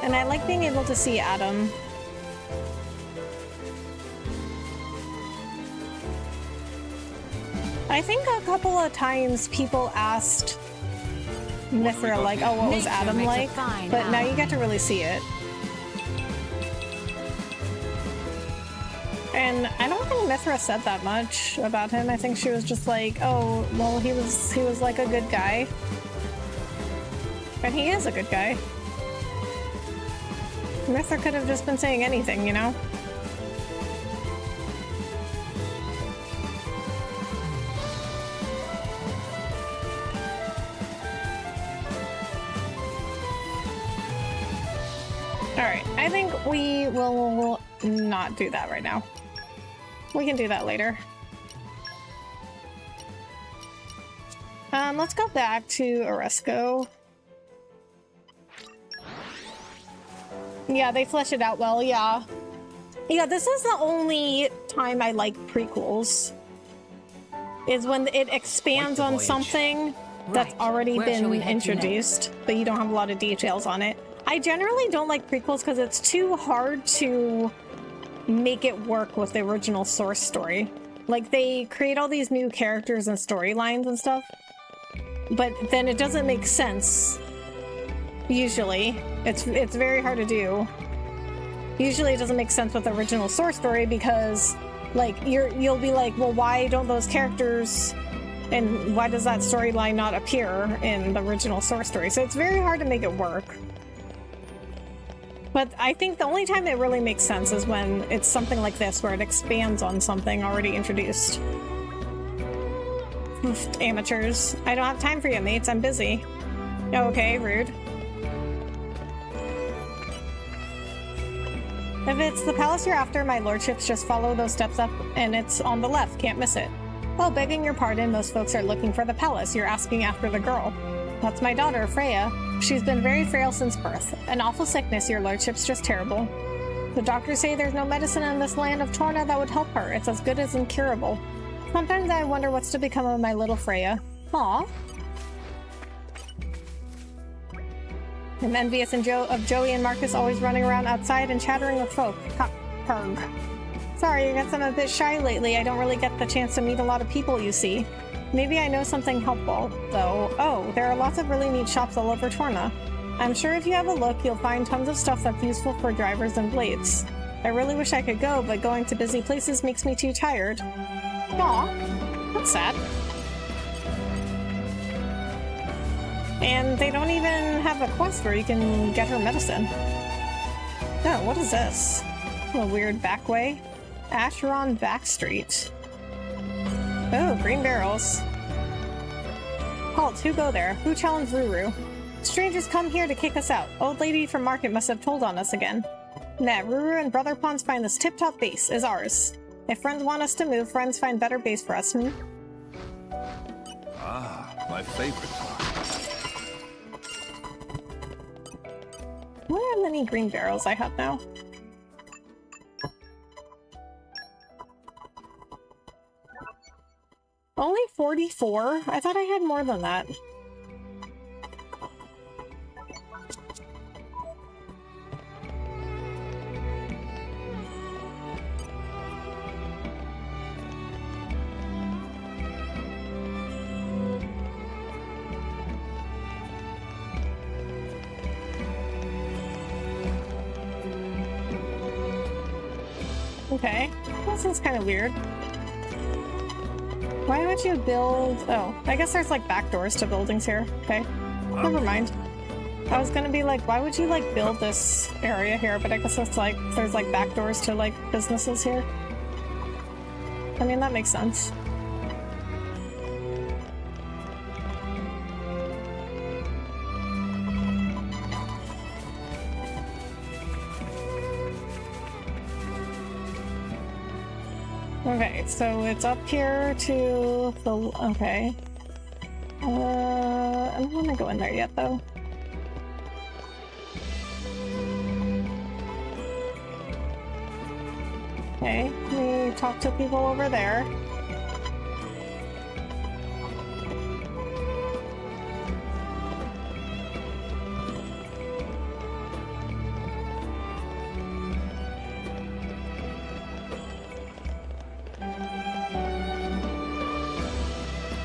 And I like being able to see Adam. I think a couple of times people asked Mithra, got like, here? oh, what was Nature Adam makes a like? fine But now you ally. get to really see it. And I don't think Mithra said that much about him. I think she was just like, oh, well, he was like a good guy. And he is a good guy. Mithra could have just been saying anything, you know? Alright, I think we will not do that right now. We can do that later. Let's go back to Oresco. Yeah, they flesh it out well, yeah. Yeah, this is the only time I like prequels. Is when it expands the on voyage. something that's Right. already Where shall we been head to introduced, but you don't have a lot of details on it. I generally don't like prequels because it's too hard to make it work with the original source story. Like, they create all these new characters and storylines and stuff, but then it doesn't make sense. Usually. It's very hard to do. Usually it doesn't make sense with the original source story because, like, you'll be like, well, why don't those characters and why does that storyline not appear in the original source story? So it's very hard to make it work. But I think the only time it really makes sense is when it's something like this, where it expands on something already introduced. Oof, amateurs. I don't have time for you, mates. I'm busy. Okay, rude. If it's the palace you're after, my lordships, just follow those steps up and it's on the left. Can't miss it. Well, begging your pardon, most folks are looking for the palace. You're asking after the girl. That's my daughter, Freya. She's been very frail since birth. An awful sickness, your lordship's just terrible. The doctors say there's no medicine in this land of Torna that would help her. It's as good as incurable. Sometimes I wonder what's to become of my little Freya. Aw. I'm envious of Joey and Marcus always running around outside and chattering with folk. Purg. Sorry, I guess I'm a bit shy lately. I don't really get the chance to meet a lot of people, you see. Maybe I know something helpful, though. Oh, there are lots of really neat shops all over Torna. I'm sure if you have a look, you'll find tons of stuff that's useful for drivers and blades. I really wish I could go, but going to busy places makes me too tired. Aw, that's sad. And they don't even have a quest where you can get her medicine. Oh, what is this? A weird back way? Asheron Back Street. Oh, green barrels. Halt, who go there? Who challenged Ruru? Strangers come here to kick us out. Old lady from market must have told on us again. Nah, Ruru and Brother Pawns find this tip-top base is ours. If friends want us to move, friends find better base for us, Ah, my favorite part. I wonder how many green barrels I have now. Only 44? I thought I had more than that. Okay, this is kind of weird. Why don't you build... Oh, I guess there's like back doors to buildings here. Okay, never mind. I was gonna be like, why would you like build this area here? But I guess it's like, there's like back doors to like businesses here. I mean, that makes sense. Okay, so it's up here to the... Okay. I don't want to go in there yet, though. Okay, we talk to people over there.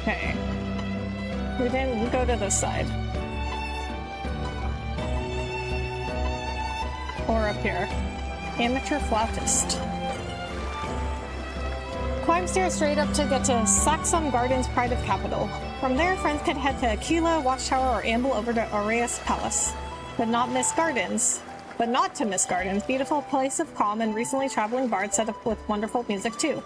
Okay. We didn't go to this side. Or up here. Amateur flautist. Climb stairs straight up to get to Saxum Gardens, Pride of Capital. From there, friends could head to Aquila Watchtower or amble over to Aureus Palace. But not miss Gardens. But not to miss Gardens. Beautiful place of calm and recently traveling bard set up with wonderful music too.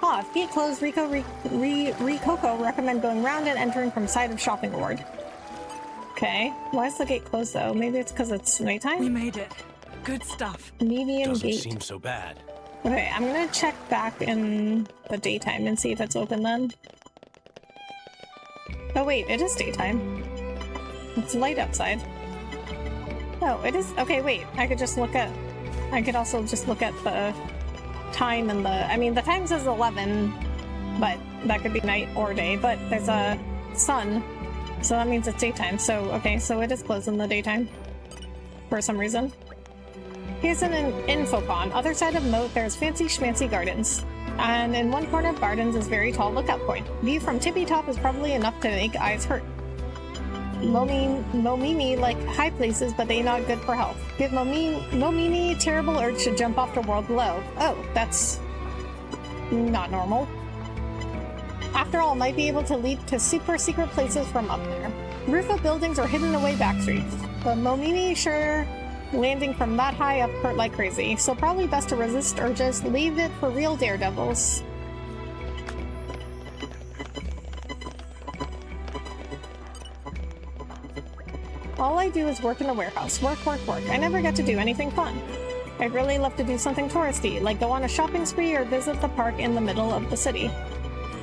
Ah, if gate closed, Ricoco recommend going round and entering from side of shopping ward. Okay, why is the gate closed though? Maybe it's because it's nighttime? We made it. Good stuff. Median Doesn't gate. seem so bad. Okay, I'm gonna check back in the daytime and see if it's open then. Oh wait, it is daytime. It's light outside. Oh, it is- okay, wait, I could also just look at the time and I mean, the time says 11, but that could be night or day, but there's a sun, so that means it's daytime. So, okay, so it is closed in the daytime for some reason. Here's an info pond. Other side of moat, there's fancy schmancy gardens. And in one corner of gardens is very tall lookout point. View from tippy top is probably enough to make eyes hurt. Momimi like high places, but they not good for health. Give Momimi terrible urge to jump off the world below. Oh, that's not normal. After all, might be able to lead to super secret places from up there. Roof of buildings or hidden away back streets. But Momimi sure landing from that high up hurt like crazy, so probably best to resist or just leave it for real daredevils. All I do is work in a warehouse. Work, work, work. I never get to do anything fun. I'd really love to do something touristy, like go on a shopping spree or visit the park in the middle of the city.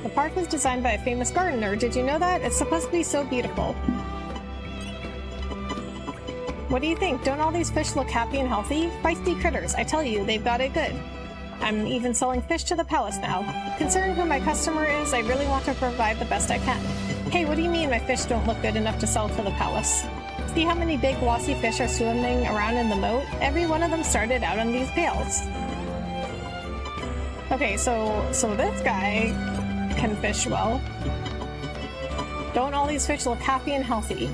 The park was designed by a famous gardener. Did you know that? It's supposed to be so beautiful. What do you think? Don't all these fish look happy and healthy? Feisty critters. I tell you, they've got it good. I'm even selling fish to the palace now. Considering who my customer is, I really want to provide the best I can. Hey, what do you mean my fish don't look good enough to sell to the palace? See how many big glossy fish are swimming around in the moat? Every one of them started out on these pails. Okay, so this guy can fish well. Don't all these fish look happy and healthy?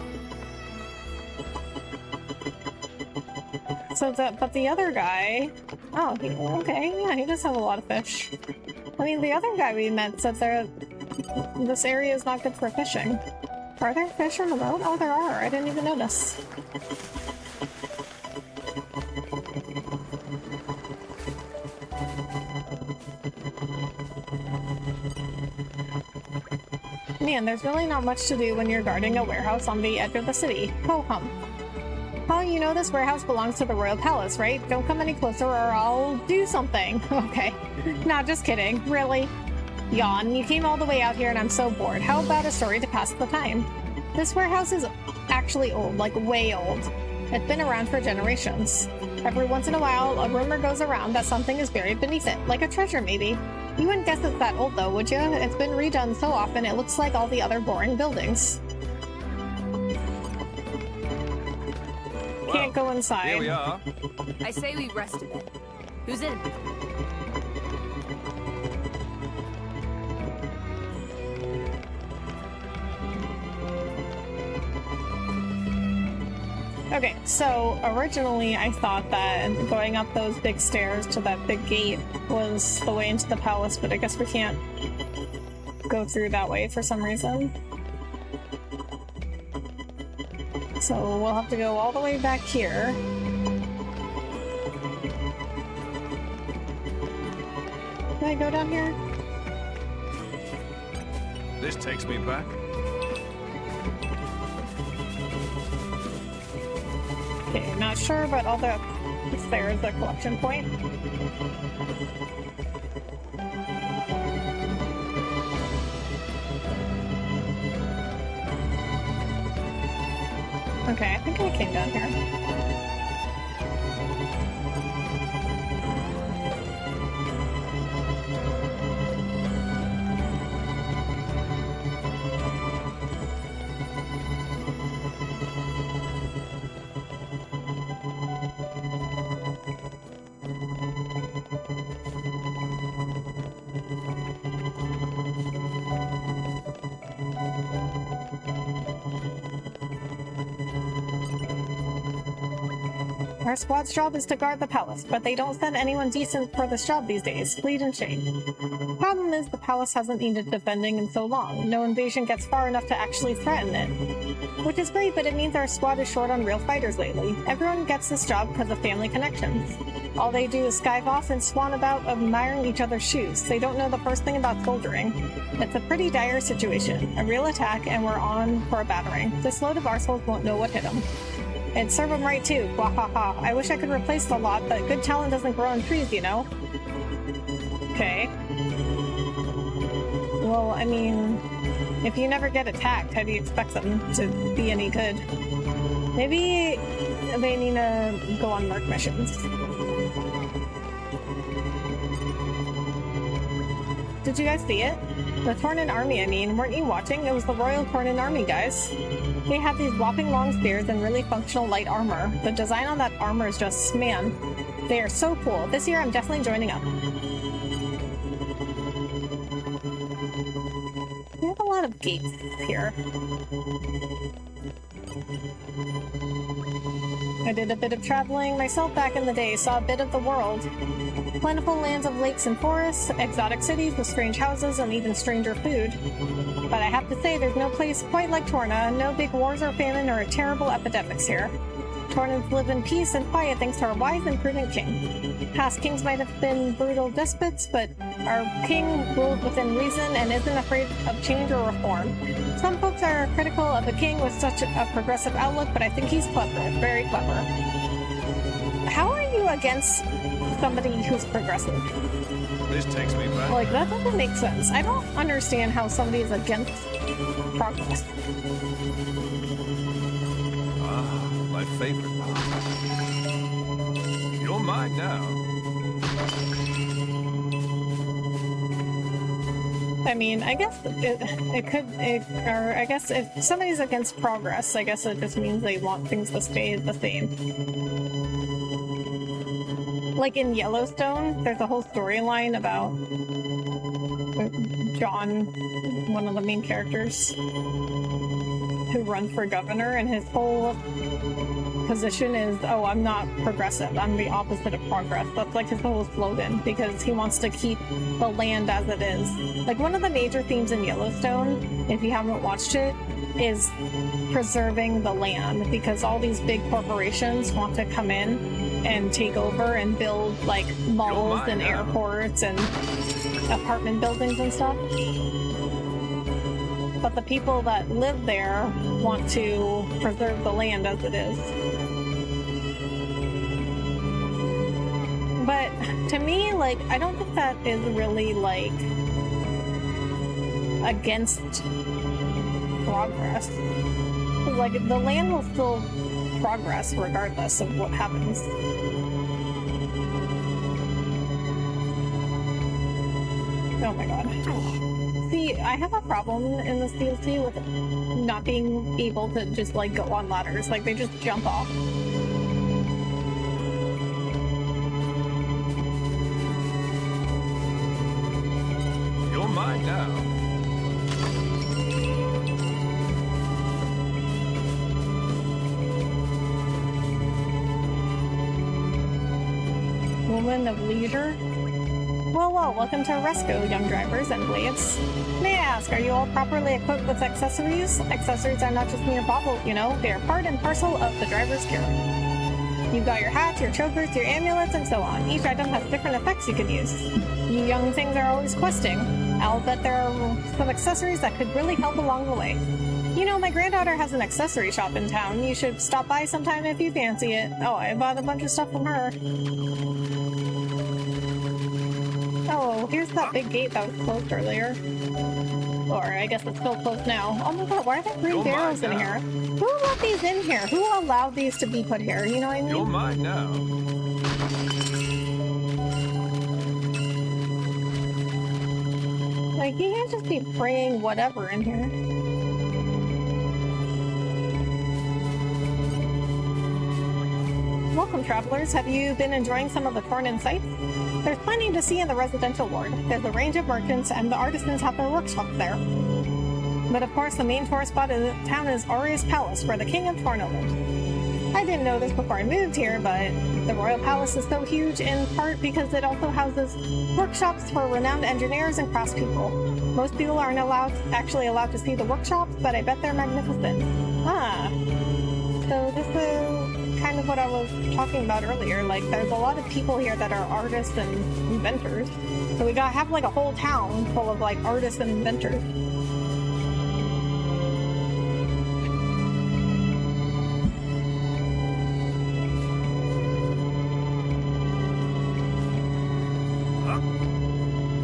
But the other guy... Oh, okay, yeah, he does have a lot of fish. I mean, the other guy we met said this area is not good for fishing. Are there fish on the boat? Oh, there are. I didn't even notice. Man, there's really not much to do when you're guarding a warehouse on the edge of the city. Ho-hum. Oh, you know this warehouse belongs to the royal palace, right? Don't come any closer or I'll do something. Okay. Nah, just kidding. Really? Yawn. You came all the way out here and I'm so bored. How about a story to pass the time? This warehouse is actually old, like way old. It's been around for generations. Every once in a while, a rumor goes around that something is buried beneath it, like a treasure maybe. You wouldn't guess it's that old though, would you? It's been redone so often it looks like all the other boring buildings. Can't go inside. Here we are. I say we rest a bit. Who's in? Okay, so originally I thought that going up those big stairs to that big gate was the way into the palace, but I guess we can't go through that way for some reason. So we'll have to go all the way back here. Can I go down here? This takes me back. Okay, not sure, but all the there is a collection point. Okay, I think I came down here. Our squad's job is to guard the palace, but they don't send anyone decent for this job these days. Bleed and shame. Problem is, the palace hasn't needed defending in so long. No invasion gets far enough to actually threaten it. Which is great, but it means our squad is short on real fighters lately. Everyone gets this job because of family connections. All they do is skive off and swan about admiring each other's shoes. They don't know the first thing about soldiering. It's a pretty dire situation. A real attack, and we're on for a battering. This load of arseholes won't know what hit them. It'd serve them right too. Wahaha. I wish I could replace the lot, but good talent doesn't grow on trees, you know? Okay. Well, I mean, if you never get attacked, how do you expect them to be any good? Maybe they need to go on merc missions. Did you guys see it? The Tornan army, I mean. Weren't you watching? It was the Royal Tornan army, guys. They have these whopping long spears and really functional light armor. The design on that armor is just, man, they are so cool. This year I'm definitely joining up. lot of gates here. I did a bit of traveling myself back in the day, saw a bit of the world. Plentiful lands of lakes and forests, exotic cities with strange houses, and even stranger food. But I have to say, there's no place quite like Torna. No big wars or famine or terrible epidemics here. Tornans live in peace and quiet thanks to our wise and prudent king. Past kings might have been brutal despots, but our king ruled within reason and isn't afraid of change or reform. Some folks are critical of the king with such a progressive outlook, but I think he's clever, very clever. How are you against somebody who's progressive? This takes me back. Like, that doesn't make sense. I don't understand how somebody is against progress. My favorite part. You're mine now. I mean, I guess or I guess if somebody's against progress, I guess it just means they want things to stay the same. Like in Yellowstone, there's a whole storyline about John, one of the main characters, who runs for governor, and his whole position is, oh, I'm not progressive, I'm the opposite of progress. That's like his whole slogan, because he wants to keep the land as it is. Like, one of the major themes in Yellowstone, if you haven't watched it, is preserving the land, because all these big corporations want to come in and take over and build like malls and airports and apartment buildings and stuff. But the people that live there want to preserve the land as it is. But to me, like, I don't think that is really, like, against progress. 'Cause, like, the land will still progress regardless of what happens. Oh my god. See, I have a problem in this DLC with not being able to just, like, go on ladders. Like, they just jump off. You're mine now. Woman of leisure? Well, welcome to Resco, young drivers and blades. May I ask, are you all properly equipped with accessories? Accessories are not just mere baubles, you know, they are part and parcel of the driver's gear. You've got your hats, your chokers, your amulets, and so on. Each item has different effects you can use. You young things are always questing. I'll bet there are some accessories that could really help along the way. You know, my granddaughter has an accessory shop in town. You should stop by sometime if you fancy it. Oh, I bought a bunch of stuff from her. Oh, here's that big gate that was closed earlier. Or I guess it's still closed now. Oh my god, why are there green barrels in here? Who let these in here? Who allowed these to be put here? You know what I mean? You're mine now. Like, you can't just be praying whatever in here. Welcome, travelers. Have you been enjoying some of the Tornan sights? There's plenty to see in the residential ward. There's a range of merchants, and the artisans have their workshops there. But of course, the main tourist spot of the town is Aurea's Palace, where the King of Torna lives. I didn't know this before I moved here, but the Royal Palace is so huge in part because it also houses workshops for renowned engineers and craftspeople. Most people aren't actually allowed to see the workshops, but I bet they're magnificent. Ah, so this is kind of what I was talking about earlier. Like, there's a lot of people here that are artists and inventors. So we gotta have like a whole town full of like artists and inventors.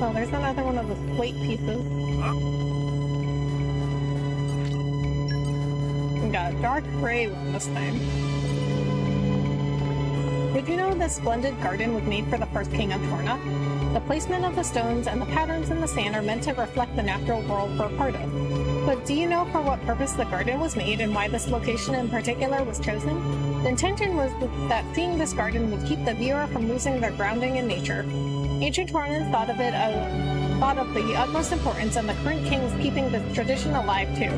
Oh, there's another one of the slate pieces. We got a dark gray one this time. Did you know this splendid garden was made for the first king of Torna? The placement of the stones and the patterns in the sand are meant to reflect the natural world we're part of. But do you know for what purpose the garden was made and why this location in particular was chosen? The intention was that seeing this garden would keep the viewer from losing their grounding in nature. Ancient Tornans thought of it thought of the utmost importance, and the current kings keeping this tradition alive too.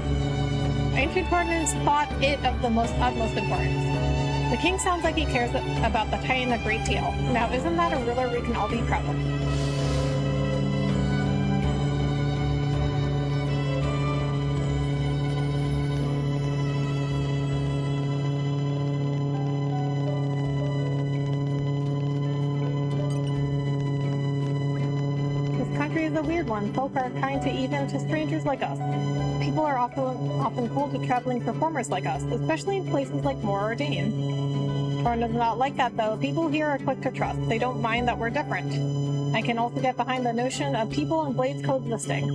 Ancient Tornans thought it of the utmost importance. The king sounds like he cares about the Titan a great deal. Now, isn't that a ruler we can all be proud of? Is a weird one. Folk are kind to even to strangers like us. People are often cold to traveling performers like us, especially in places like Moradine. Torna's not like that though. People here are quick to trust. They don't mind that we're different. I can also get behind the notion of people and blades coexisting.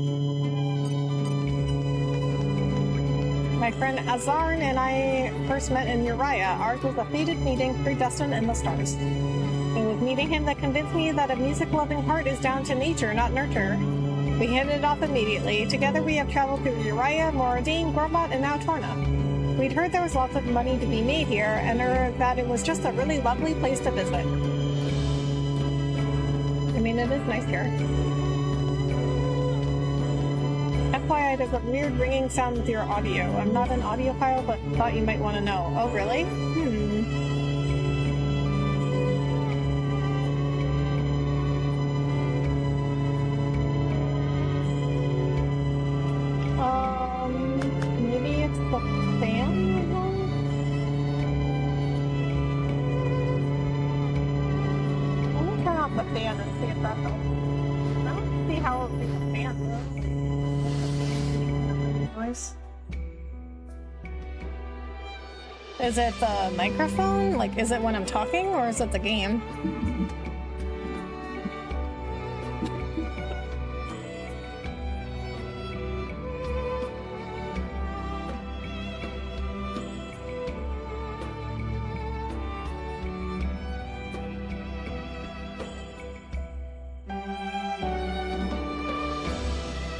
My friend Azarn and I first met in Uriah. Ours was a fated meeting, predestined in the stars. It was meeting him that convinced me that a music-loving heart is down to nature, not nurture. We hit it off immediately. Together we have traveled through Uriah, Moradine, Gormat, and now Torna. We'd heard there was lots of money to be made here, and that it was just a really lovely place to visit. I mean, it is nice here. FYI, there's a weird ringing sound with your audio. I'm not an audiophile, but thought you might want to know. Oh, really? Maybe it's the fan? Let me turn off the fan and see if that helps. I don't see how it would be a fan though. Noise. Is it the microphone? Like, is it when I'm talking, or is it the game?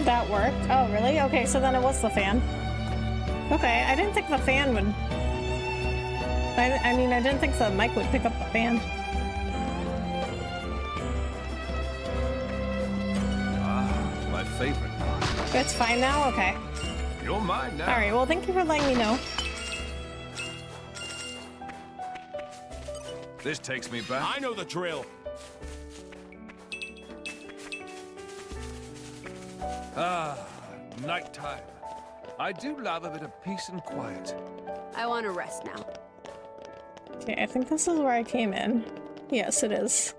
That worked? Oh, really? Okay, so then it was the fan. Okay, I didn't think the fan would... I mean, I didn't think the mic would pick up the fan. Ah, my favorite part. It's fine now? Okay. You're mine now. Alright, well, thank you for letting me know. This takes me back. I know the drill. Ah, nighttime. I do love a bit of peace and quiet. I want to rest now. Okay, I think this is where I came in. Yes, it is.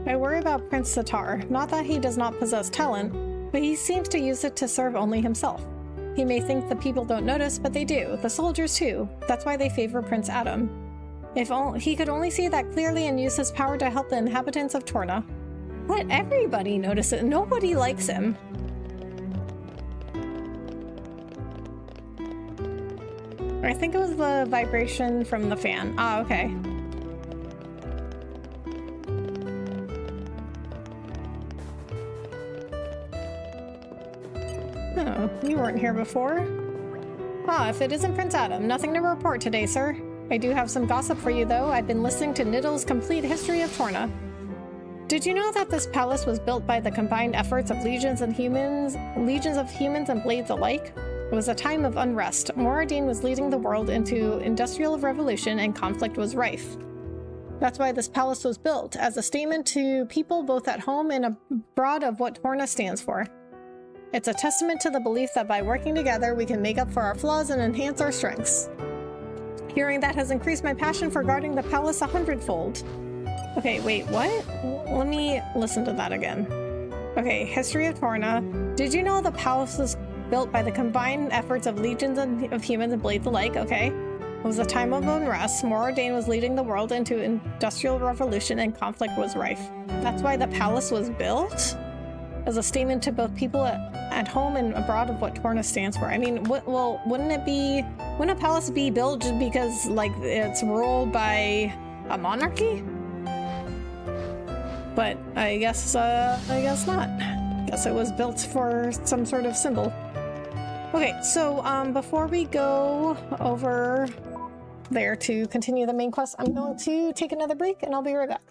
I worry about Prince Sitar. Not that he does not possess talent, but he seems to use it to serve only himself. He may think the people don't notice, but they do. The soldiers too. That's why they favor Prince Adam. If he could only see that clearly and use his power to help the inhabitants of Torna. Let everybody notice it. Nobody likes him. I think it was the vibration from the fan. Ah, okay. Oh, you weren't here before. Ah, if it isn't Prince Adam, nothing to report today, sir. I do have some gossip for you, though. I've been listening to Niddle's Complete History of Torna. Did you know that this palace was built by the combined efforts of legions of humans and blades alike? It was a time of unrest. Moradine was leading the world into industrial revolution, and conflict was rife. That's why this palace was built, as a statement to people both at home and abroad of what Torna stands for. It's a testament to the belief that by working together, we can make up for our flaws and enhance our strengths. Hearing that has increased my passion for guarding the palace 100-fold. Okay, wait, what? Let me listen to that again. Okay, History of Torna. Did you know the palace was built by the combined efforts of legions of humans and blades alike? Okay. It was a time of unrest. Moradine was leading the world into industrial revolution, and conflict was rife. That's why the palace was built? As a statement to both people at home and abroad of what Torna stands for. I mean, well, wouldn't a palace be built just because, like, it's ruled by a monarchy? But I guess not. Guess it was built for some sort of symbol. Okay, so before we go over there to continue the main quest, I'm going to take another break and I'll be right back.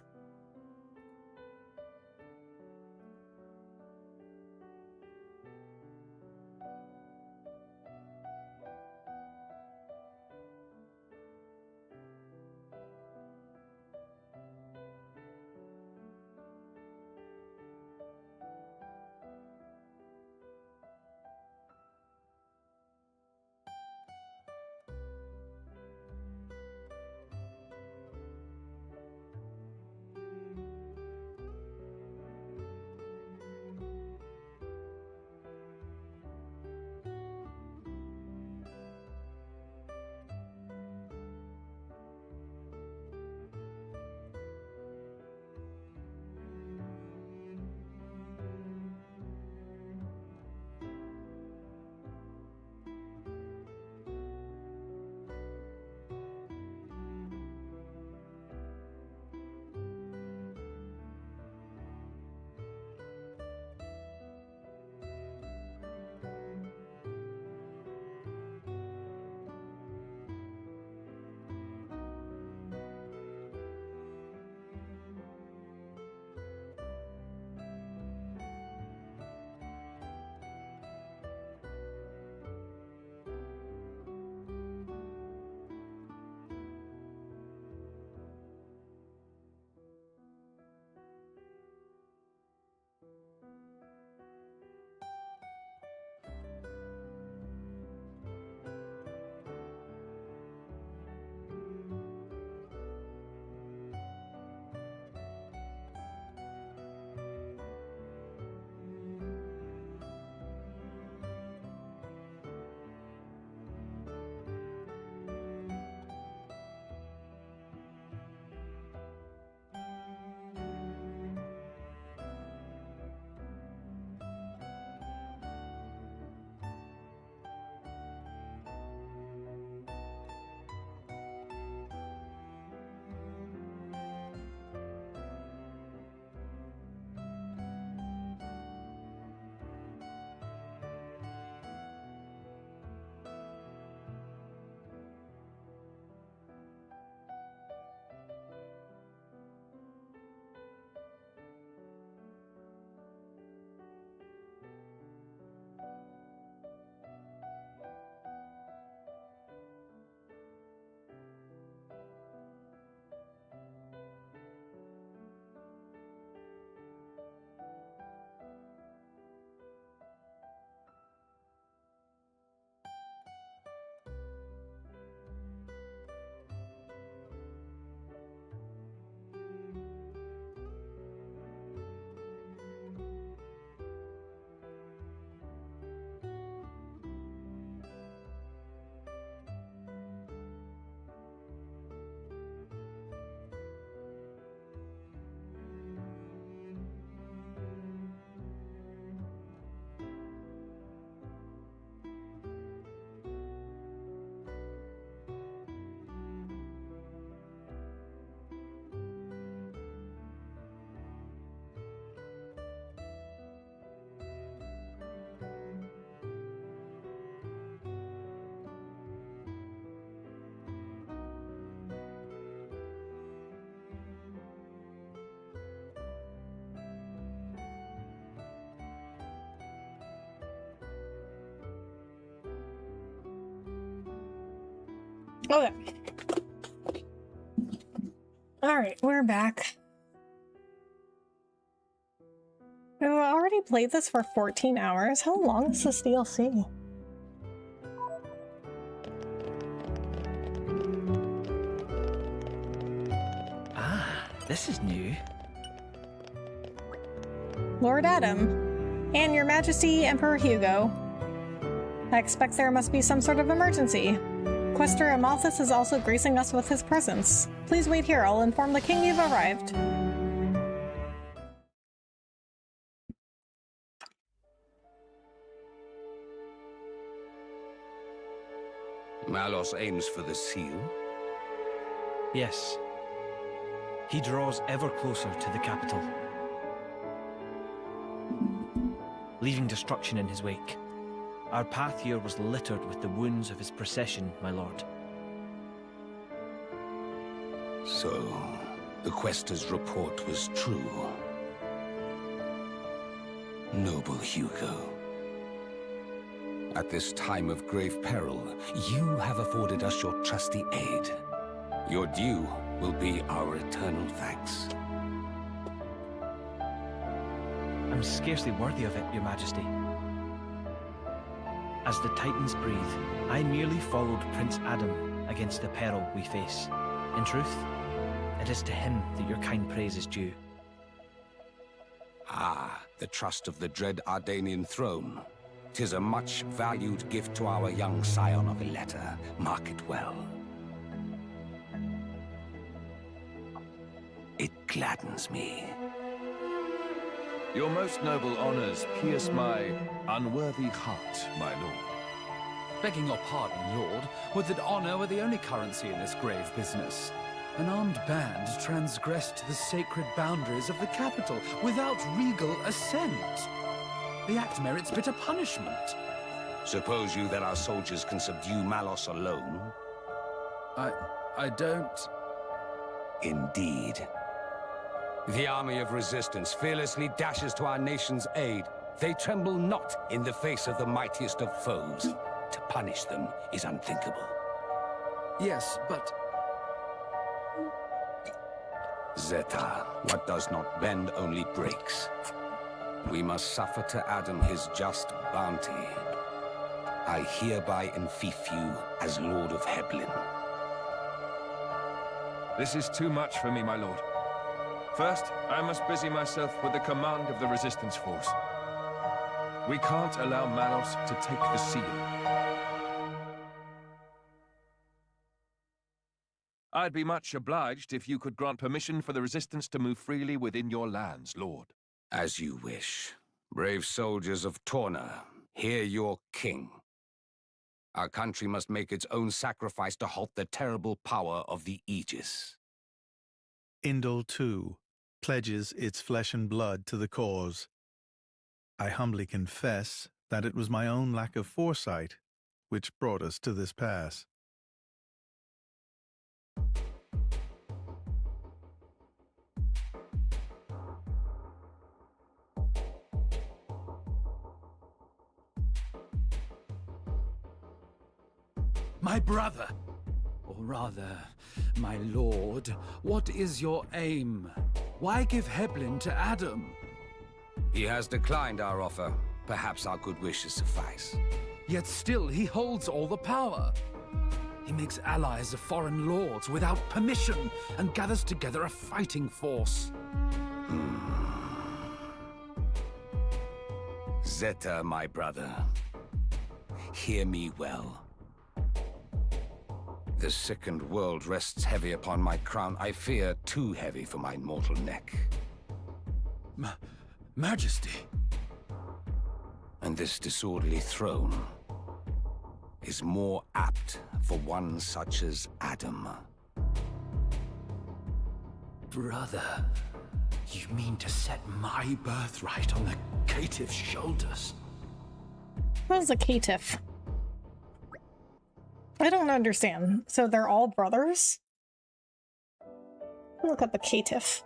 Okay. Alright, we're back. We've already played this for 14 hours. How long is this DLC? Ah, this is new. Lord Adam, and Your Majesty, Emperor Hugo. I expect there must be some sort of emergency. Quester Amalthus is also gracing us with his presence. Please wait here, I'll inform the king you've arrived. Malos aims for the seal? Yes. He draws ever closer to the capital. leaving destruction in his wake. Our path here was littered with the wounds of his procession, my lord. So, the Quester's report was true. Noble Hugo. At this time of grave peril, you have afforded us your trusty aid. Your due will be our eternal thanks. I'm scarcely worthy of it, Your Majesty. As the Titans breathe, I merely followed Prince Adam against the peril we face. In truth, it is to him that your kind praise is due. Ah, the trust of the dread Ardanian throne. 'Tis a much valued gift to our young scion of Ileta. Mark it well. It gladdens me. Your most noble honors pierce my unworthy heart, my lord. Begging your pardon, Lord, would that honor were the only currency in this grave business. An armed band transgressed the sacred boundaries of the capital without regal assent. The act merits bitter punishment. Suppose you that our soldiers can subdue Malos alone? I don't... Indeed. The army of resistance fearlessly dashes to our nation's aid. They tremble not in the face of the mightiest of foes. To punish them is unthinkable. Yes, but... Zeta, what does not bend only breaks. We must suffer to Adam his just bounty. I hereby enfeoff you as Lord of Heblin. This is too much for me, my lord. First, I must busy myself with the command of the resistance force. We can't allow Malos to take the seal. I'd be much obliged if you could grant permission for the resistance to move freely within your lands, lord. As you wish. Brave soldiers of Torna, hear your king. Our country must make its own sacrifice to halt the terrible power of the Aegis. Indol, too, pledges its flesh and blood to the cause. I humbly confess that it was my own lack of foresight which brought us to this pass. My brother, or rather, my lord, what is your aim? Why give Heblin to Adam? He has declined our offer. Perhaps our good wishes suffice. Yet still he holds all the power. He makes allies of foreign lords without permission and gathers together a fighting force. Zeta, my brother, hear me well. The sickened world rests heavy upon my crown. I fear too heavy for my mortal neck. Majesty. And this disorderly throne is more apt for one such as Adam. Brother, you mean to set my birthright on the caitiff's shoulders? What's a caitiff? I don't understand. So they're all brothers? Look up a caitiff.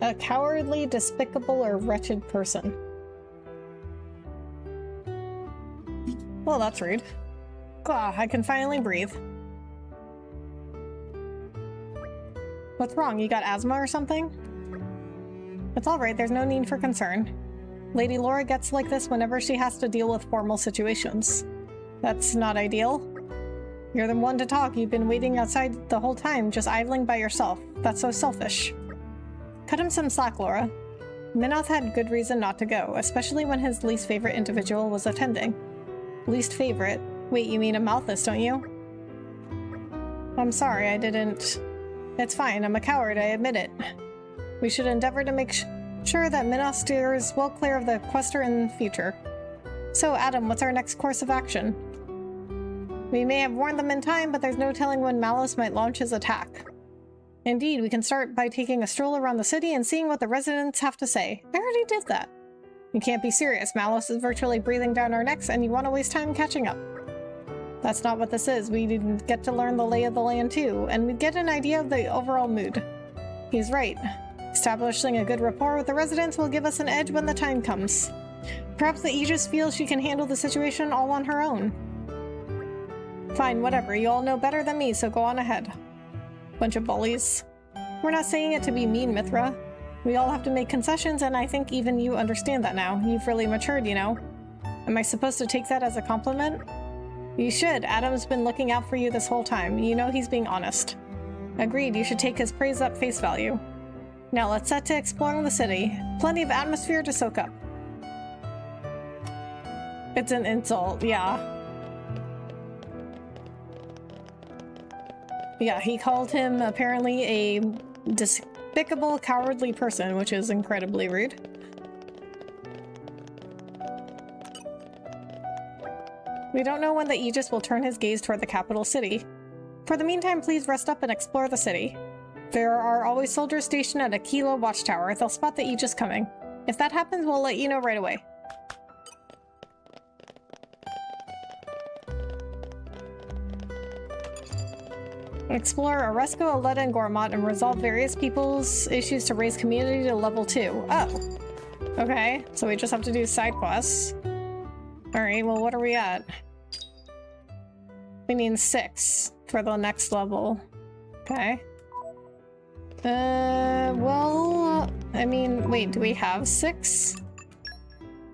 A cowardly, despicable, or wretched person. Well, that's rude. Ah, I can finally breathe. What's wrong? You got asthma or something? It's alright, there's no need for concern. Lady Laura gets like this whenever she has to deal with formal situations. That's not ideal. You're the one to talk. You've been waiting outside the whole time, just idling by yourself. That's so selfish. Cut him some slack, Laura. Minoth had good reason not to go, especially when his least favorite individual was attending. Least favorite? Wait, you mean a Malthus, don't you? I'm sorry, I didn't... It's fine, I'm a coward, I admit it. We should endeavor to make sure that Minos steers well clear of the Quester in the future. So, Adam, what's our next course of action? We may have warned them in time, but there's no telling when Malus might launch his attack. Indeed, we can start by taking a stroll around the city and seeing what the residents have to say. I already did that. You can't be serious. Malus is virtually breathing down our necks, and you want to waste time catching up. That's not what this is. We didn't get to learn the lay of the land too, and we get an idea of the overall mood. He's right. Establishing a good rapport with the residents will give us an edge when the time comes. Perhaps the Aegis feels she can handle the situation all on her own. Fine, whatever. You all know better than me, so go on ahead. Bunch of bullies. We're not saying it to be mean, Mithra. We all have to make concessions, and I think even you understand that now. You've really matured, you know. Am I supposed to take that as a compliment? You should. Adam's been looking out for you this whole time. You know he's being honest. Agreed, you should take his praise at face value. Now let's set to exploring the city. Plenty of atmosphere to soak up. It's an insult, yeah. Yeah, he called him apparently a despicable, cowardly person, which is incredibly rude. We don't know when the Aegis will turn his gaze toward the capital city. For the meantime, please rest up and explore the city. There are always soldiers stationed at Aquila Watchtower. They'll spot the Aegis coming. If that happens, we'll let you know right away. Explore Oresco, Aletta, and Gormott and resolve various people's issues to raise community to level 2. Oh. Okay, so we just have to do side quests. Alright, well what are we at? We need 6 for the next level. Okay. Well, I mean, wait, do we have 6?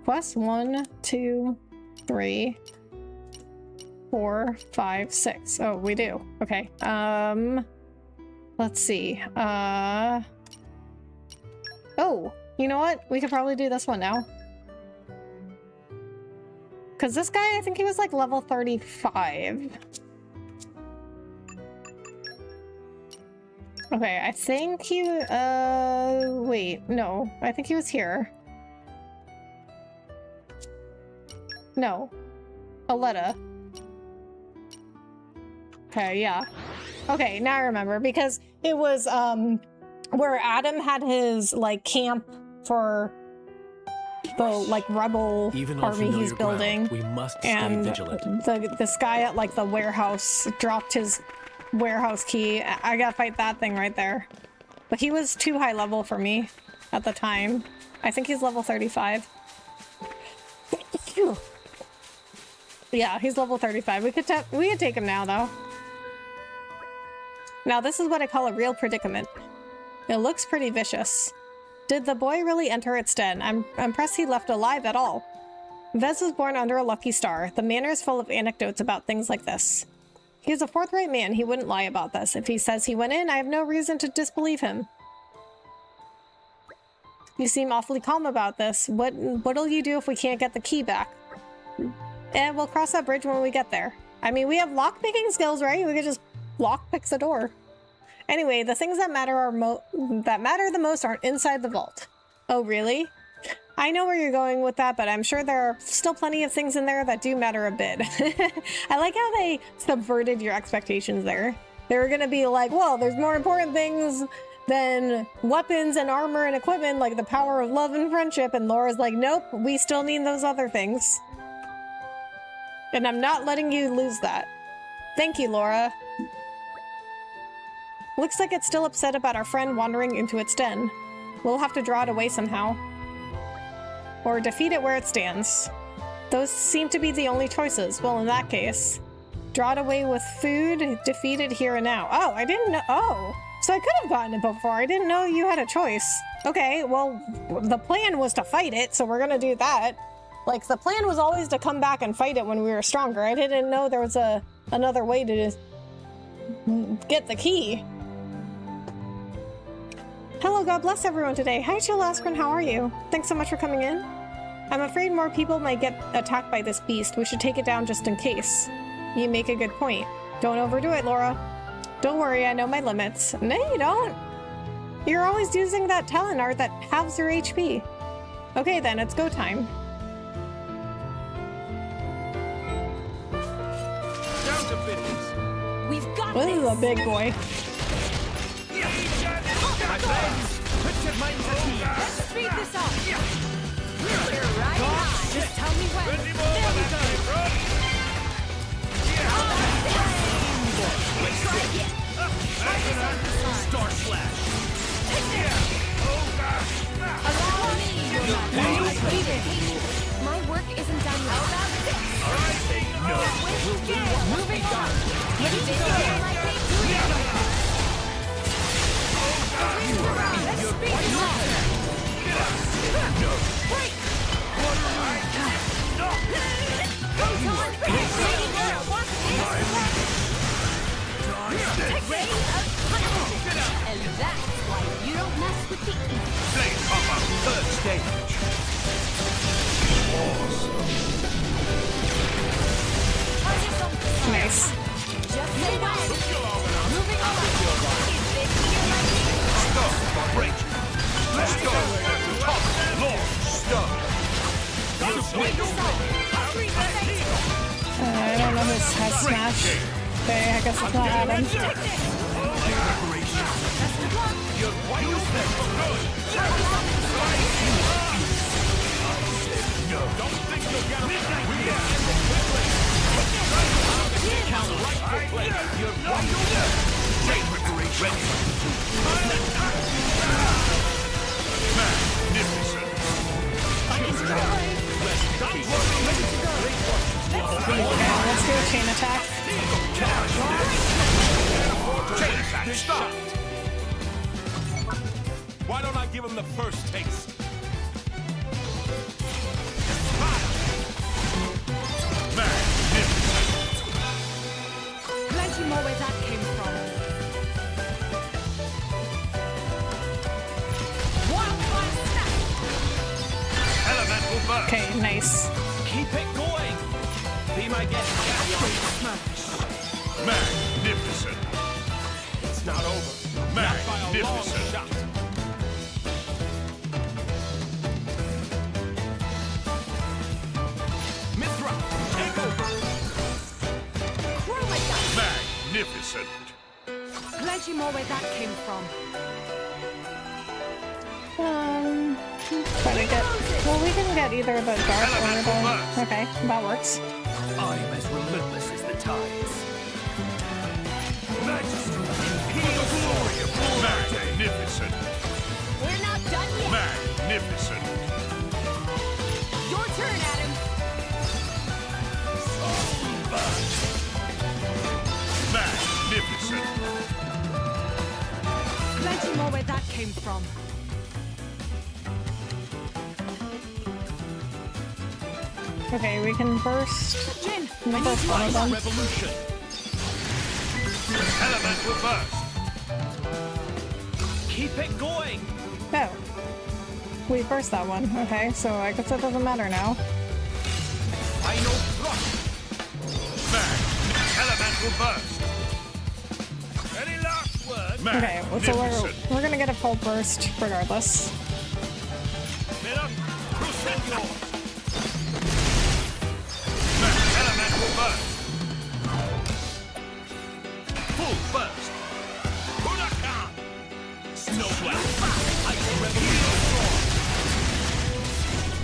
Quests? 1, 2, 3, 4, 5, 6. Oh, we do. Okay. Let's see. Oh, you know what? We could probably do this one now. Because this guy, I think he was like level 35. Okay, I think he, wait, no. I think he was here. No. Aletta. Okay, yeah. Okay, now I remember, because it was, where Adam had his, like, camp for the, like, rebel army he's building. We must and stay vigilant. This guy at, like, the warehouse dropped his warehouse key. I gotta fight that thing right there. But he was too high level for me at the time. I think he's level 35. Yeah, he's level 35. We could take him now, though. Now, this is what I call a real predicament. It looks pretty vicious. Did the boy really enter its den? I'm impressed he left alive at all. Vez was born under a lucky star. The manor is full of anecdotes about things like this. He's a forthright man. He wouldn't lie about this. If he says he went in, I have no reason to disbelieve him. You seem awfully calm about this. What'll you do if we can't get the key back? And we'll cross that bridge when we get there. I mean, we have lockpicking skills, right? We could just lockpick the door. Anyway, the things that matter the most aren't inside the vault. Oh, really? I know where you're going with that, but I'm sure there are still plenty of things in there that do matter a bit. I like how they subverted your expectations there. They were gonna be like, well, there's more important things than weapons and armor and equipment, like the power of love and friendship, and Laura's like, nope, we still need those other things. And I'm not letting you lose that. Thank you, Laura. Looks like it's still upset about our friend wandering into its den. We'll have to draw it away somehow. Or defeat it where it stands. Those seem to be the only choices. Well, in that case, draw it away with food, defeat it here and now. Oh, I didn't know. Oh, so I could have gotten it before. I didn't know you had a choice. Okay, well, the plan was to fight it, so we're gonna do that. Like, the plan was always to come back and fight it when we were stronger. I didn't know there was another way to get the key. Hello, God bless everyone today. Hi, Chill Aspen, how are you? Thanks so much for coming in. I'm afraid more people might get attacked by this beast. We should take it down just in case. You make a good point. Don't overdo it, Laura. Don't worry, I know my limits. No, you don't. You're always using that talent art that halves your HP. Okay then, it's go time. Down to business. We've got This is a big boy. My friends, put your minds at ease. Let's speed this up. You're right on. Just tell me when. There we go. Try again. Try this on the side. Star Slash. Allow me, your majesty. My work isn't done yet. How about this? All right, say no. We'll do what Moving on. Ready to go. Let's speed it up. No. Break. And that's why you don't mess with the easy. Say, Papa. Third stage. Nice. Just say when. Moving on. Is this your liking? Stop. Break. Let's go. Top. Lord. Stop. I don't know who's has smash. Okay, I guess it's not Adam. You're quite useless. No. Don't think you'll get away. We are in the quickly. Count right for play. You're quite useless. Take preparation. Magnificent. Okay, let's do a chain attack. Chain attack. Stop. Why don't I give him the first taste? Plenty more where that came from. Elemental burst. Okay, nice. Keep it going. Be my guest. Smash. Magnificent. It's not over. Magnificent. Mithra, take over. Magnificent. Plenty more where that came from. Try to get. Well, we can get either the dark or the. Okay, that works. I am as relentless as the tides. Majesty, for the glory of magnificent. We're not done yet. Magnificent. Your turn, Adam. Magnificent. Plenty more where that came from. Okay, we can burst. Jin, The first one of them. Revolution. Elemental burst. Keep it going. Oh. We burst that one. Okay, so I guess it doesn't matter now. Final thrust. Elemental burst. Any last words? Okay, so we're gonna get a full burst regardless. Miller, Crusadio. Elemental burst. Full burst. Huracan. Snowblast. Ice revolution.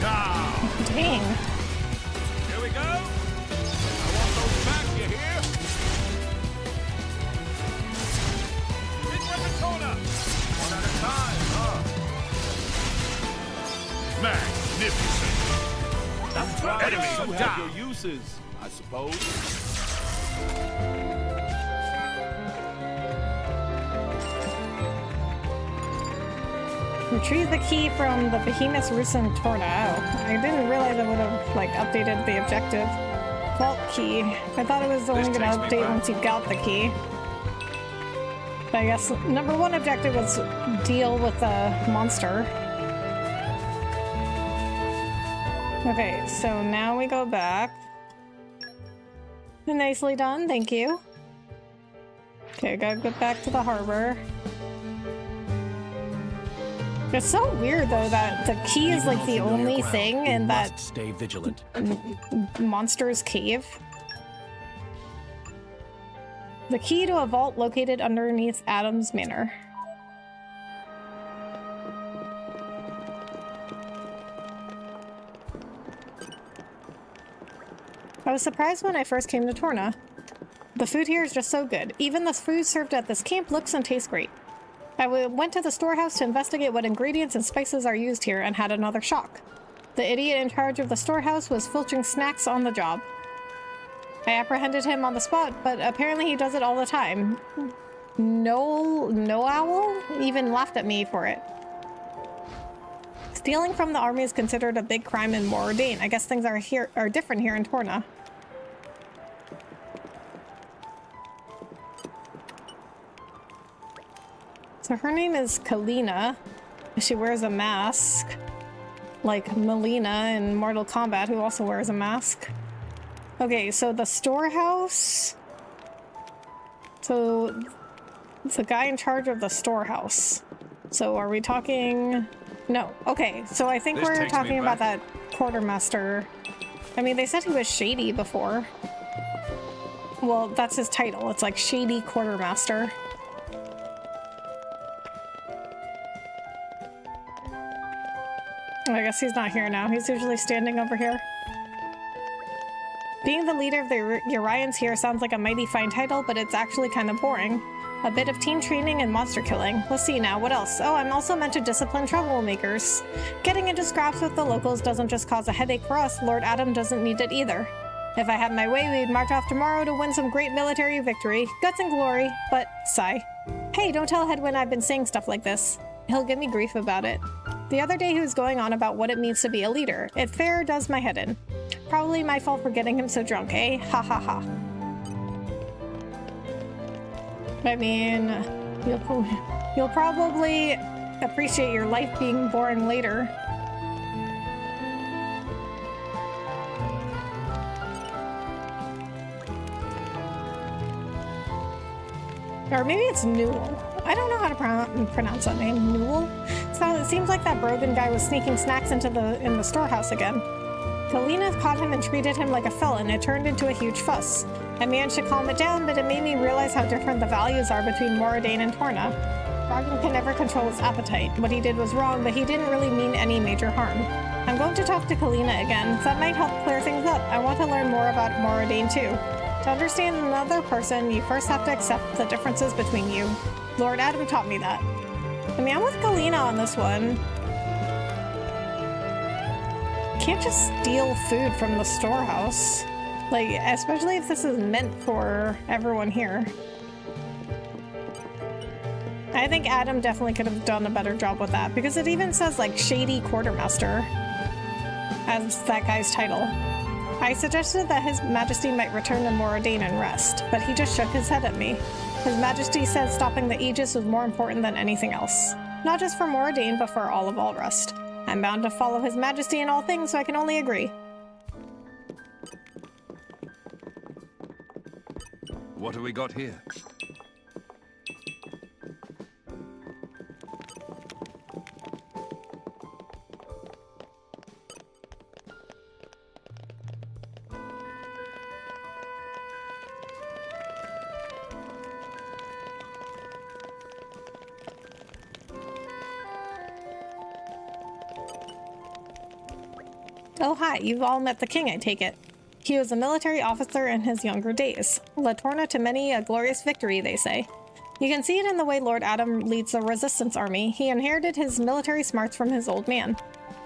Down. Dang. Here we go. I want those back, you hear? In with the Torna. One at a time, huh? Magnificent. Enemy down. Your uses, I suppose. Retrieve the key from the Behemoth's Roost in Torna. Oh, I didn't realize it would have, like, updated the objective. Vault key. I thought it was only going to update once you got the key. But I guess number one objective was deal with the monster. Okay, so now we go back. Nicely done, thank you. Okay, gotta get back to the harbor. It's so weird though that the key is like the only thing in that stay vigilant. Monster's cave. The key to a vault located underneath Adam's Manor. I was surprised when I first came to Torna. The food here is just so good. Even the food served at this camp looks and tastes great. I went to the storehouse to investigate what ingredients and spices are used here and had another shock. The idiot in charge of the storehouse was filching snacks on the job. I apprehended him on the spot, but apparently he does it all the time. No Owl even laughed at me for it. Stealing from the army is considered a big crime in Moradin. I guess things are different here in Torna. So her name is Kalina. She wears a mask. Like Melina in Mortal Kombat, who also wears a mask. Okay, so the storehouse. So it's the guy in charge of the storehouse. So are we talking? No. Okay, so I think we're talking about that quartermaster. I mean, they said he was shady before. Well, that's his title. It's like Shady Quartermaster. I guess he's not here now. He's usually standing over here. Being the leader of the Urians here sounds like a mighty fine title, but it's actually kind of boring. A bit of team training and monster killing. Let's see now, what else? Oh, I'm also meant to discipline troublemakers. Getting into scraps with the locals doesn't just cause a headache for us, Lord Adam doesn't need it either. If I had my way, we'd march off tomorrow to win some great military victory. Guts and glory, but sigh. Hey, don't tell Hedwyn I've been saying stuff like this. He'll give me grief about it. The other day he was going on about what it means to be a leader. It fair does my head in. Probably my fault for getting him so drunk, eh? Ha ha ha. I mean, you'll probably appreciate your life being boring later. Or maybe it's Newell. I don't know how to pronounce that name. Newell? So it seems like that Brogan guy was sneaking snacks in the storehouse again. Kalina caught him and treated him like a felon. It turned into a huge fuss. I managed to calm it down, but it made me realize how different the values are between Moradin and Torna. Brogan can never control his appetite. What he did was wrong, but he didn't really mean any major harm. I'm going to talk to Kalina again. That might help clear things up. I want to learn more about Moradin too. To understand another person, you first have to accept the differences between you. Lord Adam taught me that. I mean, I'm with Kalina on this one. Can't just steal food from the storehouse. Like, especially if this is meant for everyone here. I think Adam definitely could have done a better job with that, because it even says, like, Shady Quartermaster as that guy's title. I suggested that His Majesty might return to Moradin and rest, but he just shook his head at me. His Majesty said stopping the Aegis was more important than anything else. Not just for Moradin, but for all of Allrest. I'm bound to follow His Majesty in all things, so I can only agree. What have we got here? Oh hi, you've all met the king, I take it. He was a military officer in his younger days. Led Torna to many a glorious victory, they say. You can see it in the way Lord Adam leads the resistance army. He inherited his military smarts from his old man.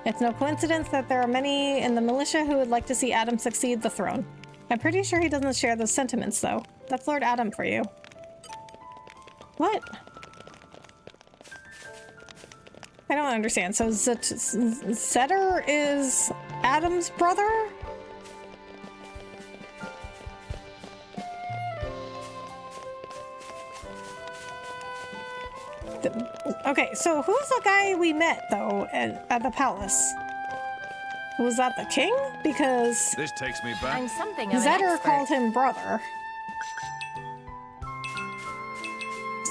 It's no coincidence that there are many in the militia who would like to see Adam succeed the throne. I'm pretty sure he doesn't share those sentiments, though. That's Lord Adam for you. What? I don't understand. So Zetter is Adam's brother? Okay, so who's the guy we met, though, at the palace? Was that the king? Because this takes me back. I'm something of an Zetter expert. called him brother.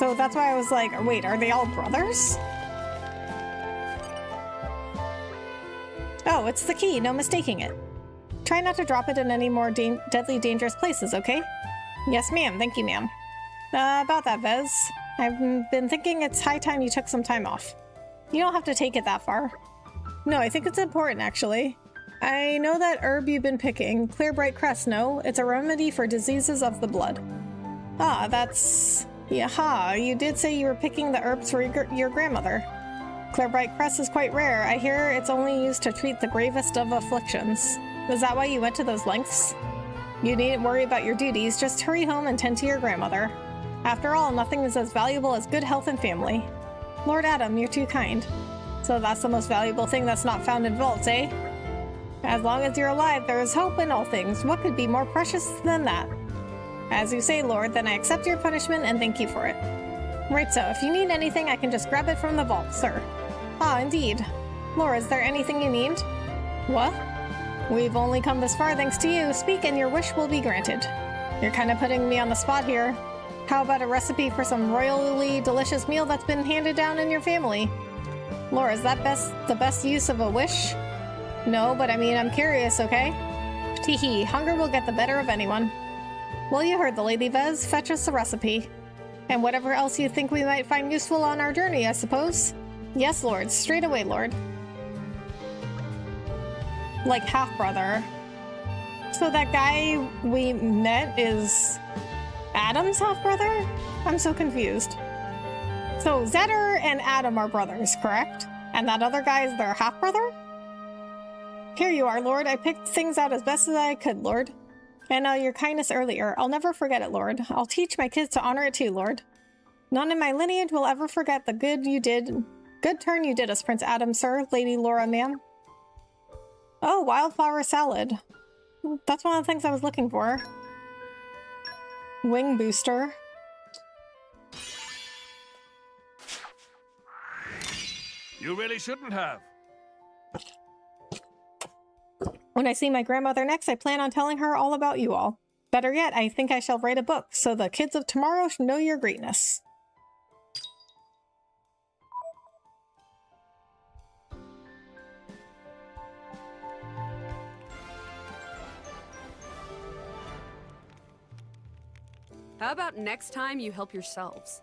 So that's why I was like, wait, are they all brothers? Oh, it's the key, no mistaking it. Try not to drop it in any more deadly dangerous places, okay? Yes, ma'am. Thank you, ma'am. About that, Vez. I've been thinking it's high time you took some time off. You don't have to take it that far. No, I think it's important, actually. I know that herb you've been picking, Clear Bright Cress, no? It's a remedy for diseases of the blood. Ah, that's... Yaha, you did say you were picking the herbs for your grandmother. Clear Bright Cress is quite rare. I hear it's only used to treat the gravest of afflictions. Was that why you went to those lengths? You needn't worry about your duties, just hurry home and tend to your grandmother. After all, nothing is as valuable as good health and family. Lord Adam, you're too kind. So that's the most valuable thing that's not found in vaults, eh? As long as you're alive, there is hope in all things. What could be more precious than that? As you say, Lord, then I accept your punishment and thank you for it. Right, so if you need anything, I can just grab it from the vault, sir. Ah, indeed. Laura, is there anything you need? What? We've only come this far thanks to you. Speak and your wish will be granted. You're kind of putting me on the spot here. How about a recipe for some royally delicious meal that's been handed down in your family? Laura, is that the best use of a wish? No, but I mean, I'm curious, okay? Teehee, hunger will get the better of anyone. Well, you heard the lady, Vez. Fetch us the recipe. And whatever else you think we might find useful on our journey, I suppose? Yes, Lord. Straight away, Lord. Like half-brother. So that guy we met is Adam's half-brother? I'm so confused. So Zetter and Adam are brothers, correct? And that other guy is their half-brother? Here you are, Lord. I picked things out as best as I could, Lord. And your kindness earlier. I'll never forget it, Lord. I'll teach my kids to honor it too, Lord. None in my lineage will ever forget the good turn you did us, Prince Adam, sir. Lady Laura, ma'am. Oh, wildflower salad. That's one of the things I was looking for. Wing booster. You really shouldn't have. When I see my grandmother next, I plan on telling her all about you all. Better yet, I think I shall write a book, so the kids of tomorrow should know your greatness. How about next time you help yourselves?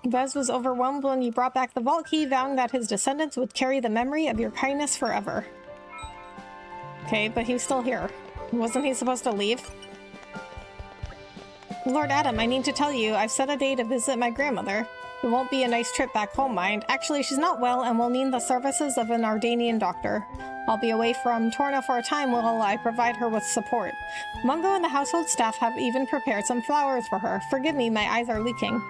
Vez was overwhelmed when you brought back the vault key, vowing that his descendants would carry the memory of your kindness forever. Okay, but he's still here. Wasn't he supposed to leave? Lord Adam, I need to tell you, I've set a day to visit my grandmother. It won't be a nice trip back home, mind. Actually, she's not well and will need the services of an Ardanian doctor. I'll be away from Torna for a time while I provide her with support. Mungo and the household staff have even prepared some flowers for her. Forgive me, my eyes are leaking.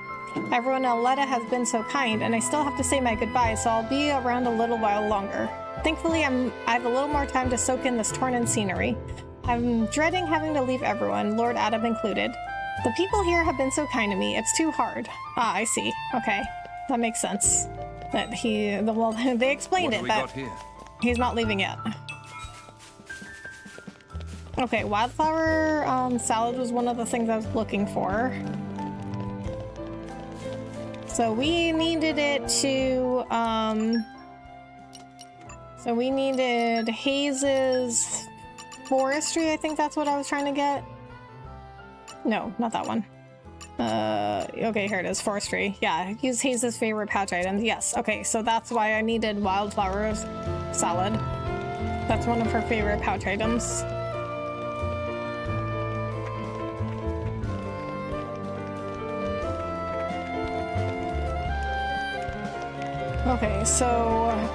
Everyone in Aletta has been so kind, and I still have to say my goodbyes, so I'll be around a little while longer. Thankfully, I have a little more time to soak in this Tornan scenery. I'm dreading having to leave everyone, Lord Adam included. The people here have been so kind to me, it's too hard. Ah, I see. Okay. That makes sense. That well, they explained it, that he's not leaving yet. Okay, wildflower salad was one of the things I was looking for. So we needed it to, so we needed Hayes's forestry, I think that's what I was trying to get. No, not that one. Okay, here it is, forestry. Yeah, use Hayes's favorite pouch items. Yes, okay, so that's why I needed wildflower salad. That's one of her favorite pouch items. Okay, so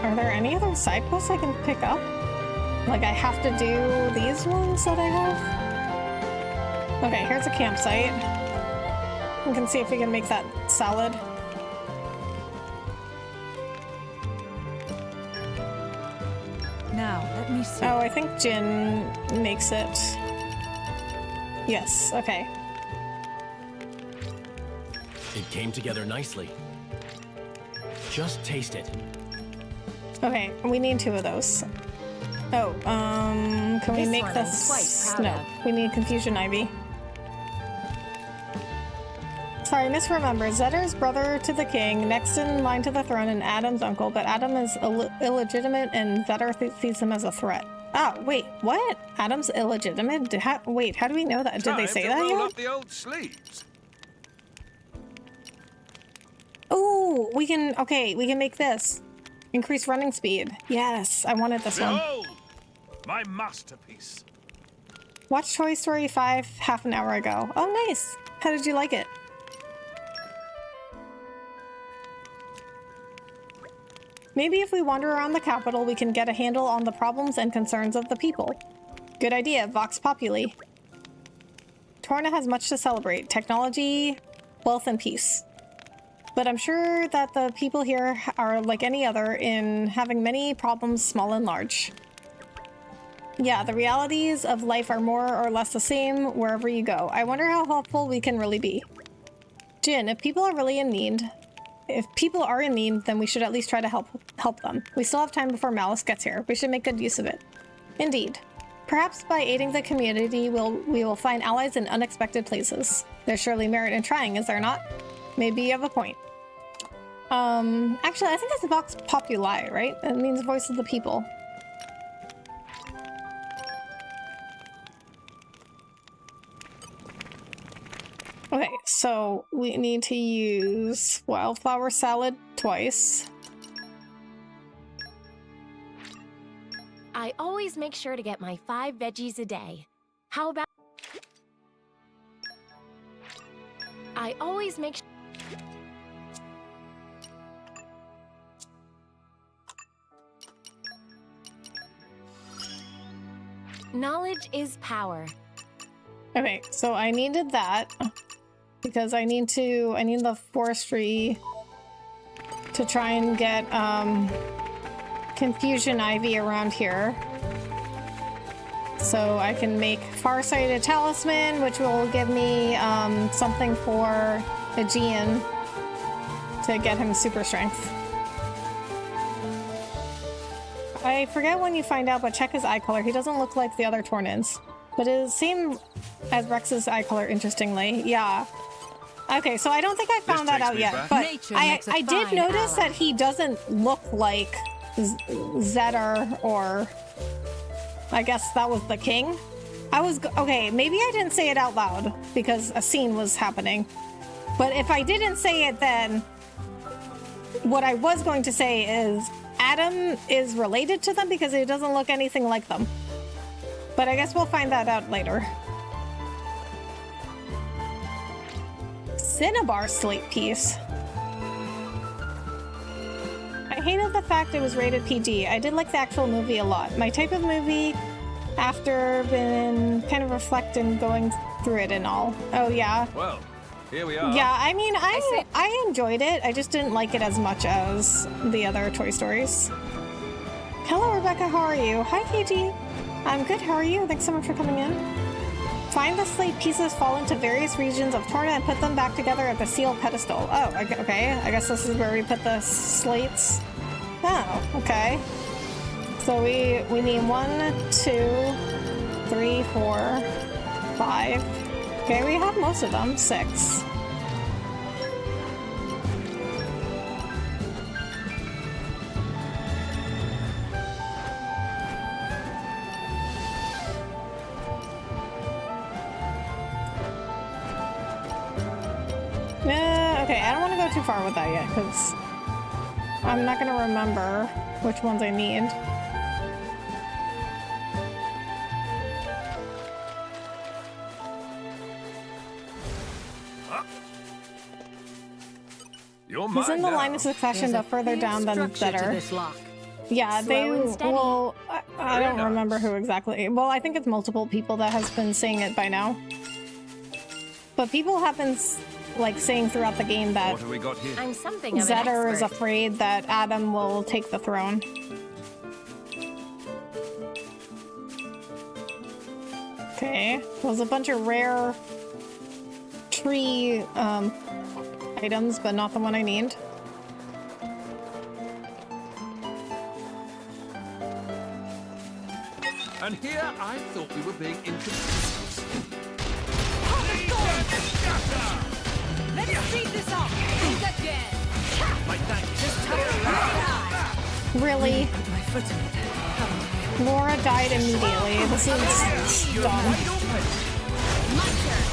are there any other side quests I can pick up? Like I have to do these ones that I have? Okay, here's a campsite. We can see if we can make that salad. Now, let me see. Oh, I think Jin makes it. Yes, okay. It came together nicely. Just taste it. Okay, we need 2 of those. Oh, can we make one I'm this? quite proud No, of. we need Confusion Ivy. Sorry, misremember. Zetter's brother to the king, next in line to the throne, and Adam's uncle, but Adam is illegitimate and Zetter sees him as a threat. Ah, wait, what? Adam's illegitimate? Wait, how do we know that? Did they say that roll yet? up the old sleeves. Oh, we can make this. Increase running speed. Yes, I wanted this one. Behold, my masterpiece. Watched Toy Story 5 half an hour ago. Oh, nice. How did you like it? Maybe if we wander around the capital, we can get a handle on the problems and concerns of the people. Good idea, Vox Populi. Torna has much to celebrate. Technology, wealth, and peace. But I'm sure that the people here are like any other in having many problems, small and large. Yeah, the realities of life are more or less the same wherever you go. I wonder how helpful we can really be. Jin, if people are really in need... If people are in need, then we should at least try to help them. We still have time before Malice gets here. We should make good use of it. Indeed. Perhaps by aiding the community, we will find allies in unexpected places. There's surely merit in trying, is there not? Maybe you have a point. Actually, I think it's Vox Populi, right? It means voice of the people. Okay, so we need to use wildflower salad twice. I always make sure to get my 5 veggies a day. How about... I always make sure... Knowledge is power. Okay, so I needed that because I need the forestry to try and get confusion ivy around here. So I can make Farsighted Talisman, which will give me something for Aegean to get him super strength. I forget when you find out, but check his eye color. He doesn't look like the other Tornans. But it is same as Rex's eye color, interestingly. Yeah. Okay, so I don't think I found that out yet. But I did notice that he doesn't look like Zetter, or... I guess that was the king. Okay, maybe I didn't say it out loud because a scene was happening. But if I didn't say it then, what I was going to say is Adam is related to them because he doesn't look anything like them. But I guess we'll find that out later. Cinnabar slate piece. I hated the fact it was rated PG. I did like the actual movie a lot. My type of movie after been kind of reflecting going through it and all. Oh yeah. Well, here we are. Yeah, I mean, I enjoyed it. I just didn't like it as much as the other Toy Stories. Hello, Rebecca. How are you? Hi, KG. I'm good. How are you? Thanks so much for coming in. Find the slate pieces fall into various regions of Torna and put them back together at the sealed pedestal. Oh, okay. I guess this is where we put the slates. Oh, okay. So we need 1, 2, 3, 4, 5. Okay, we have most of them. 6. Okay, I don't want to go too far with that yet, because I'm not going to remember which ones I need. He's in the line of succession, but further down than better. Yeah, they will... I don't remember who exactly. Well, I think it's multiple people that has been saying it by now. But people have been... like saying throughout the game that what have we got here? I'm something of an Zetter is expert. afraid that Adam will take the throne. Okay, there's a bunch of rare tree items, but not the one I need. And here I thought we were being introduced. Let's speed this up. Think again. My thanks. Just tell her right. Really? Put my foot in it. Laura died immediately. This is dumb. My turn.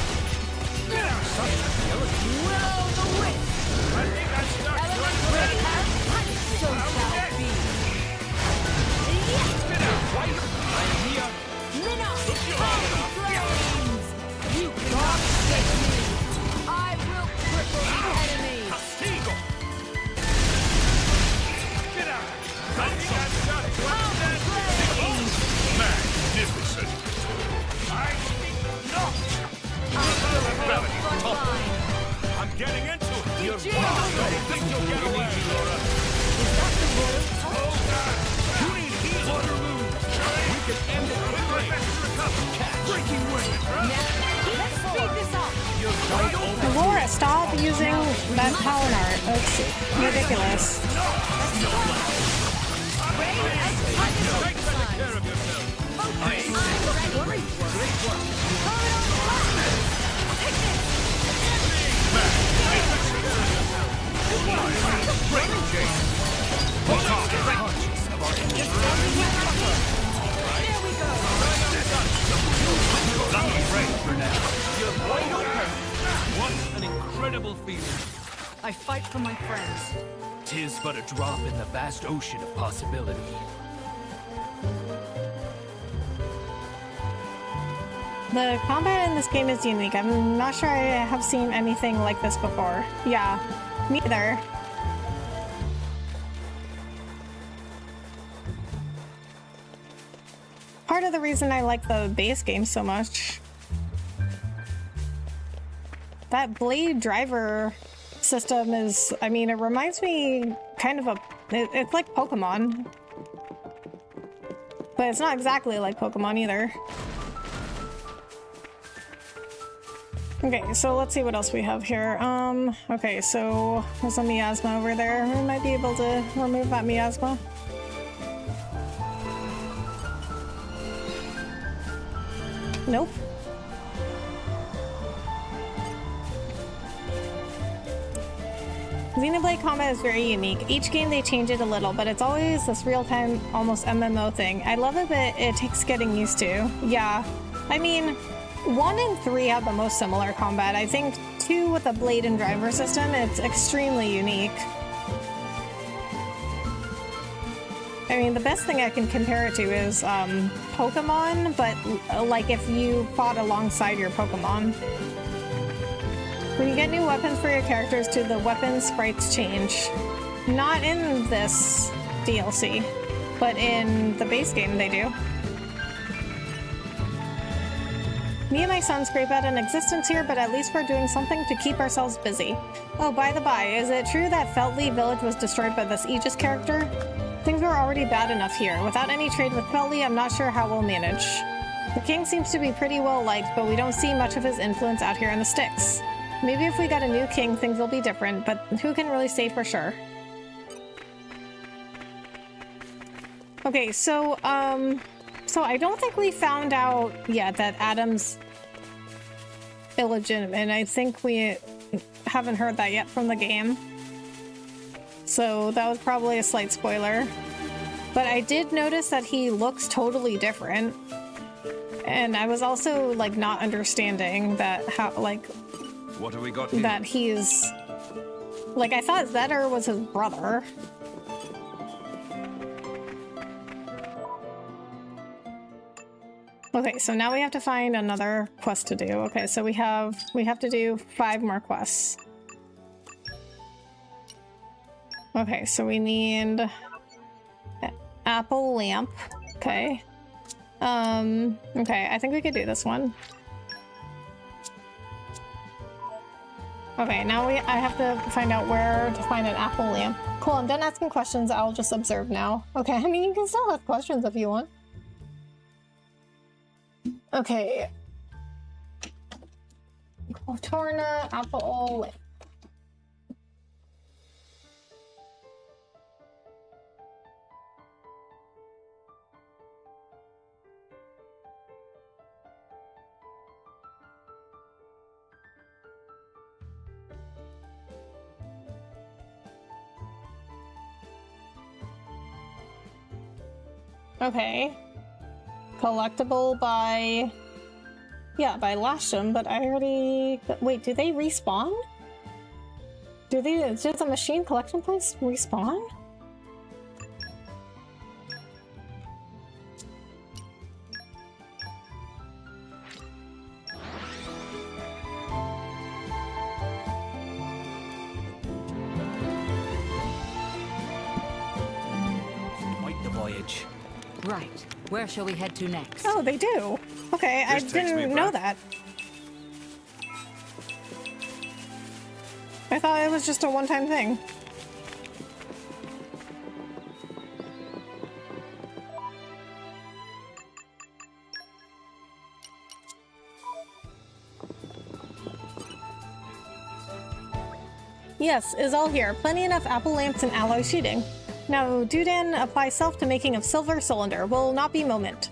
Will the wisp. Element ready. So shall it be. Minnow! Flames! You cannot shake me! I will cripple the enemy! Castigo! Flames! Magnificent! I think not! Frontline! I'm getting into it! You're Jim! don't think you'll get away! Is that the royal touch? You need heat water moon! We can end it quickly! Breaking wing! Let's speed this up! You're right over! Laura, stop using that talent art. That's ridiculous. Take better care of yourself! What an incredible feeling. I fight for my friends. Tis but a drop in the vast ocean of possibility. The combat in this game is unique. I'm not sure I have seen anything like this before. Yeah, me either. Part of the reason I like the base game so much. That blade driver system is, I mean, it reminds me kind of it's like Pokemon. But it's not exactly like Pokemon either. Okay, so let's see what else we have here. Okay, so there's a miasma over there. We might be able to remove that miasma. Nope. Xenoblade combat is very unique. Each game they change it a little, but it's always this real-time, almost MMO thing. I love it, but it takes getting used to. Yeah, I mean, 1 and 3 have the most similar combat. I think 2 with the blade and driver system, it's extremely unique. I mean, the best thing I can compare it to is Pokemon, but like if you fought alongside your Pokemon. When you get new weapons for your characters, do the weapon sprites change? Not in this DLC, but in the base game they do. Me and my son scrape out an existence here, but at least we're doing something to keep ourselves busy. Oh, by the by, is it true that Feltley village was destroyed by this Aegis character? Things were already bad enough here. Without any trade with Feltley, I'm not sure how we'll manage. The king seems to be pretty well liked, but we don't see much of his influence out here in the sticks. Maybe if we got a new king, things will be different, but who can really say for sure? Okay, so I don't think we found out yet that Adam's illegitimate, and I think we haven't heard that yet from the game. So that was probably a slight spoiler. But I did notice that he looks totally different. And I was also, like, not understanding that how, like, what have we got here? That he's... Like, I thought Zedder was his brother. Okay, so now we have to find another quest to do. Okay, so we have to do 5 more quests. Okay, so we need apple lamp. Okay. Okay, I think we could do this one. Okay, now I have to find out where to find an apple lamp. Cool, I'm done asking questions. I'll just observe now. Okay, I mean, you can still ask questions if you want. Okay. Torna, apple lamp. Okay. Collectible by... Yeah, by Lasham, but I already... Wait, do they respawn? Does the machine collection place respawn? Quite the voyage. Right. Where shall we head to next? Oh, they do. Okay, I This takes me didn't know back. that. I thought it was just a one-time thing. Yes, is all here. Plenty enough apple lamps and alloy sheeting. Now, Dudan applies self to making of silver cylinder. Will not be moment.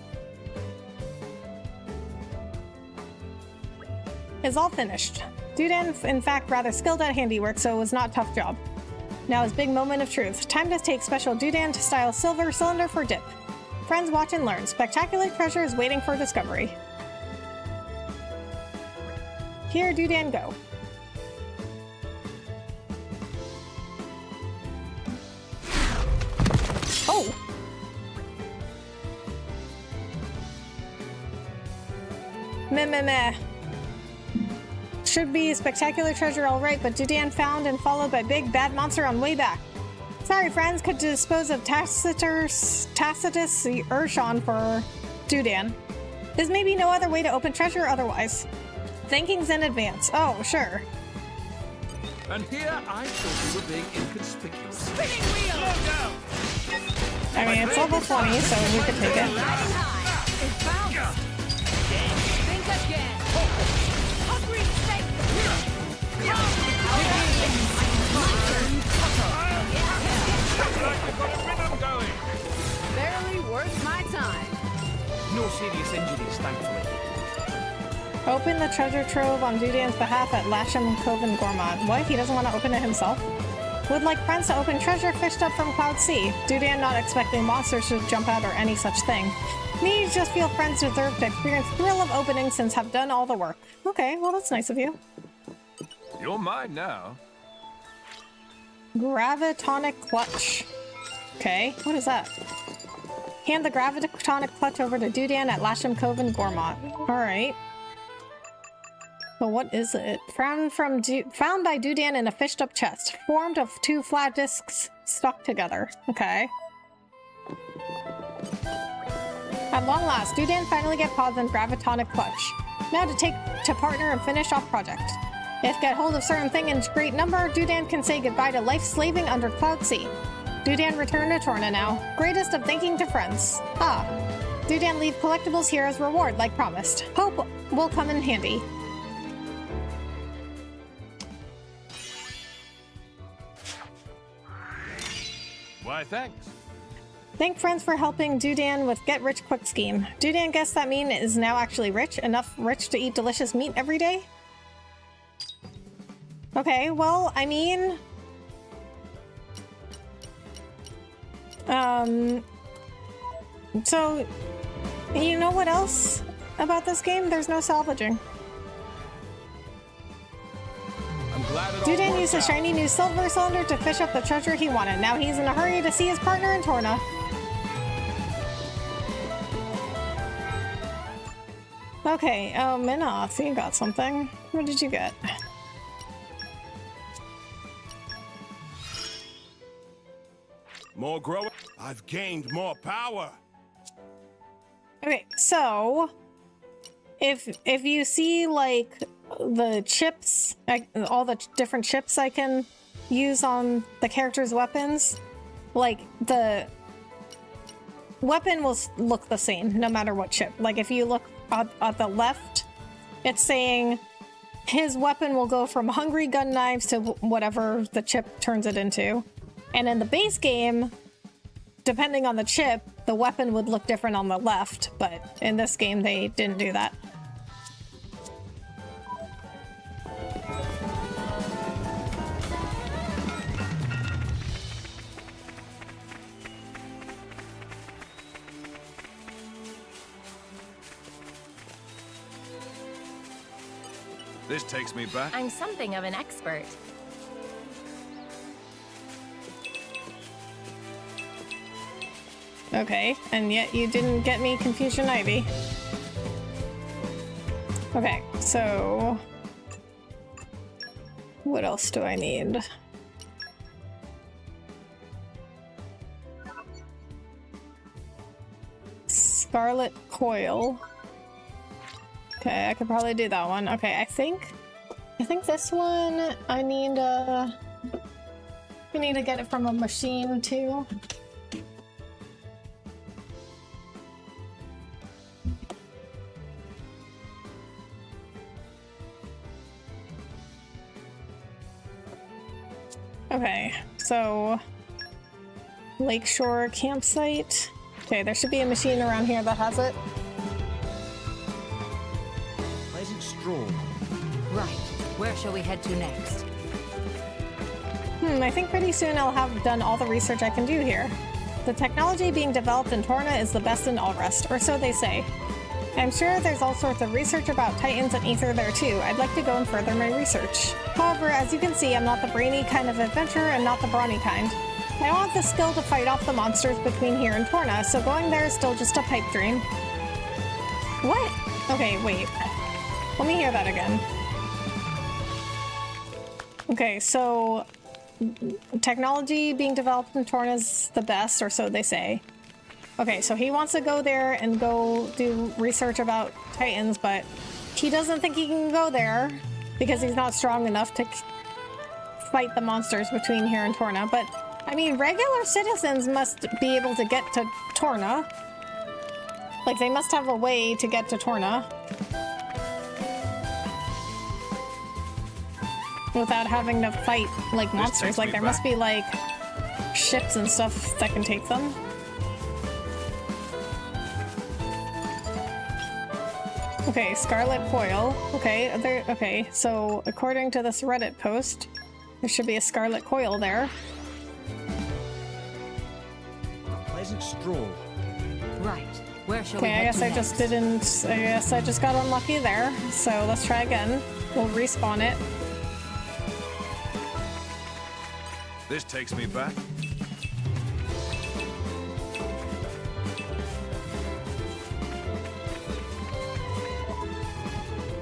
Is all finished. Dudan, in fact, rather skilled at handiwork, so it was not a tough job. Now his big moment of truth. Time to take special Dudan to style silver cylinder for dip. Friends watch and learn. Spectacular treasure is waiting for discovery. Here, Dudan, go. Oh! Meh meh meh. Should be spectacular treasure alright, but Dudan found and followed by big bad monster on way back. Sorry friends, could dispose of Tacitus Urshon for Dudan. There's maybe no other way to open treasure otherwise. Thankings in advance. Oh, sure. And here I thought you were being inconspicuous. Spinning wheel! Slow down! I mean, it's level 20, so we could take it. Riding high. It bounced. Think again. Hungry snake. Like we've got a rhythm going! Barely worth my time. No serious injuries, thankfully. Open the treasure trove on Dudan's behalf at Lasham Coven Gourmand. What? He doesn't want to open it himself? Would like friends to open treasure fished up from Cloud Sea. Dudan not expecting monsters to jump out or any such thing. Me just feel friends deserve to experience thrill of opening since have done all the work. Okay, well that's nice of you. You're mine now. Gravitonic Clutch. Okay, what is that? Hand the Gravitonic Clutch over to Dudan at Lasham Coven Gourmand. Alright. But what is it? Found by Dudan in a fished up chest. Formed of two flat discs stuck together. Okay. At long last, Dudan finally get paws on Gravitonic Clutch. Now to take to partner and finish off project. If get hold of certain thing in great number, Dudan can say goodbye to life slaving under Cloud Sea. Dudan return to Torna now. Greatest of thanking to friends. Ah. Dudan leave collectibles here as reward, like promised. Hope will come in handy. Why, thanks. Thank friends for helping Dudan with Get Rich Quick scheme. Dudan guess that mean is now actually rich? Enough rich to eat delicious meat every day? Okay, well, I mean... So, you know what else about this game? There's no salvaging. I'm glad it all Dudan worked used a out. shiny new silver cylinder to fish up the treasure he wanted. Now he's in a hurry to see his partner in Torna. Okay, Minoth, you got something. What did you get? More growing. I've gained more power. Okay, so if you see like the chips, all the different chips I can use on the character's weapons, like the weapon will look the same no matter what chip. Like if you look at the left, it's saying his weapon will go from hungry gun knives to whatever the chip turns it into. And in the base game, depending on the chip, the weapon would look different on the left, but in this game they didn't do that. This takes me back. I'm something of an expert. Okay, and yet you didn't get me Confusion Ivy. Okay, so... what else do I need? Scarlet Coil. Okay, I could probably do that one. Okay, I think this one I need to get it from a machine too. Okay, so Lakeshore Campsite. Okay, there should be a machine around here that has it. Pleasant stroll. Right. Where shall we head to next? I think pretty soon I'll have done all the research I can do here. The technology being developed in Torna is the best in all rest, or so they say. I'm sure there's all sorts of research about Titans and Ether there too. I'd like to go and further my research. However, as you can see, I'm not the brainy kind of adventurer and not the brawny kind. I want the skill to fight off the monsters between here and Torna, so going there is still just a pipe dream. What? Okay, wait. Let me hear that again. Okay, so technology being developed in Torna is the best, or so they say. Okay, so he wants to go there and go do research about Titans, but he doesn't think he can go there because he's not strong enough to fight the monsters between here and Torna. But, I mean, regular citizens must be able to get to Torna. Like, they must have a way to get to Torna without having to fight, like, monsters. Like, there must be, like, ships and stuff that can take them. Okay, Scarlet Coil. Okay, okay, so according to this Reddit post, there should be a Scarlet Coil there. A pleasant stroll. Right. Where shall we Okay, I head guess to I next? just didn't. I guess I just got unlucky there. So let's try again. We'll respawn it. This takes me back.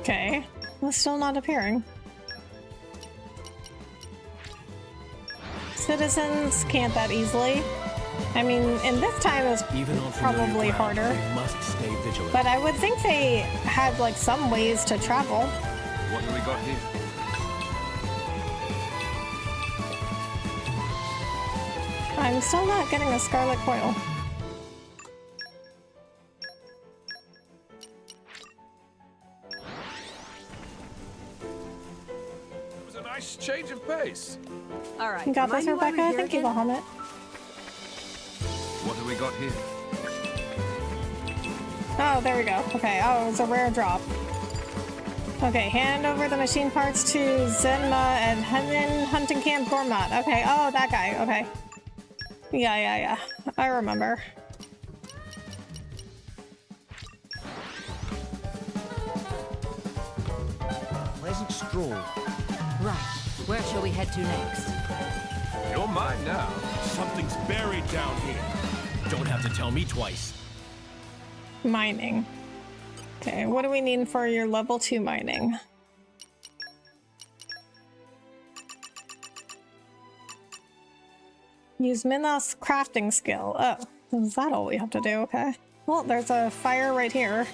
Okay, it's still not appearing. Citizens can't that easily. I mean, in this time it was Even on probably harder. We must stay vigilant. But I would think they had like some ways to travel. What do we got here? I'm still not getting a Scarlet Coil. It was a nice change of pace. All right. You got this, remind me why Rebecca? we're here Thank you, again? Bahamut. What do we got here? Oh, there we go. Okay, oh, it was a rare drop. Okay, hand over the machine parts to Zenma at Henan Hunting Camp Gourmet. Okay, oh, that guy. Okay. Yeah. I remember. Pleasant stroll. Right. Where shall we head to next? You're mine now. Something's buried down here. Don't have to tell me twice. Mining. Okay, what do we need for your level 2 mining? Use Minna's crafting skill. Oh, is that all we have to do? Okay. Well, there's a fire right here.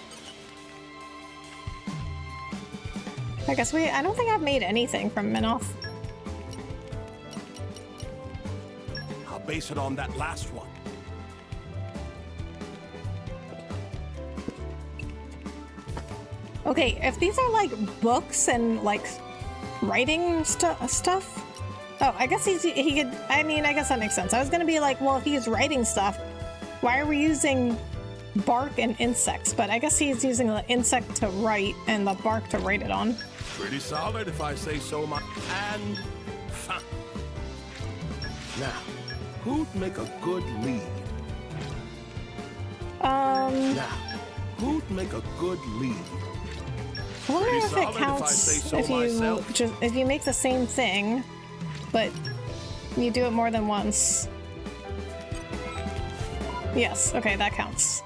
I guess I don't think I've made anything from Minoth. I'll base it on that last one. Okay, if these are like books and like writing stuff. Oh, I guess he could. I mean, I guess that makes sense. I was gonna be like, well, if he's writing stuff, why are we using bark and insects? But I guess he's using the insect to write and the bark to write it on. Pretty solid, if I say so. And fun. Now, who'd make a good lead? Now, who'd make a good lead? I wonder Pretty if it solid, if I counts say so if you myself. just if you make the same thing, but you do it more than once. Yes, okay, that counts.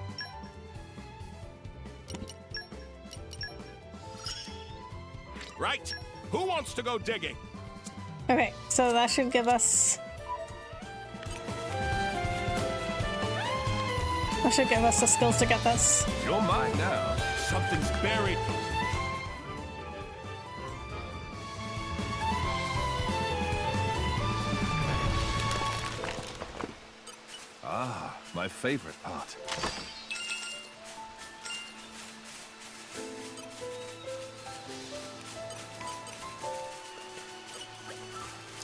Right. Who wants to go digging? Okay, so that should give us... That should give us the skills to get this. You're mine now. Something's buried. Ah, my favorite part.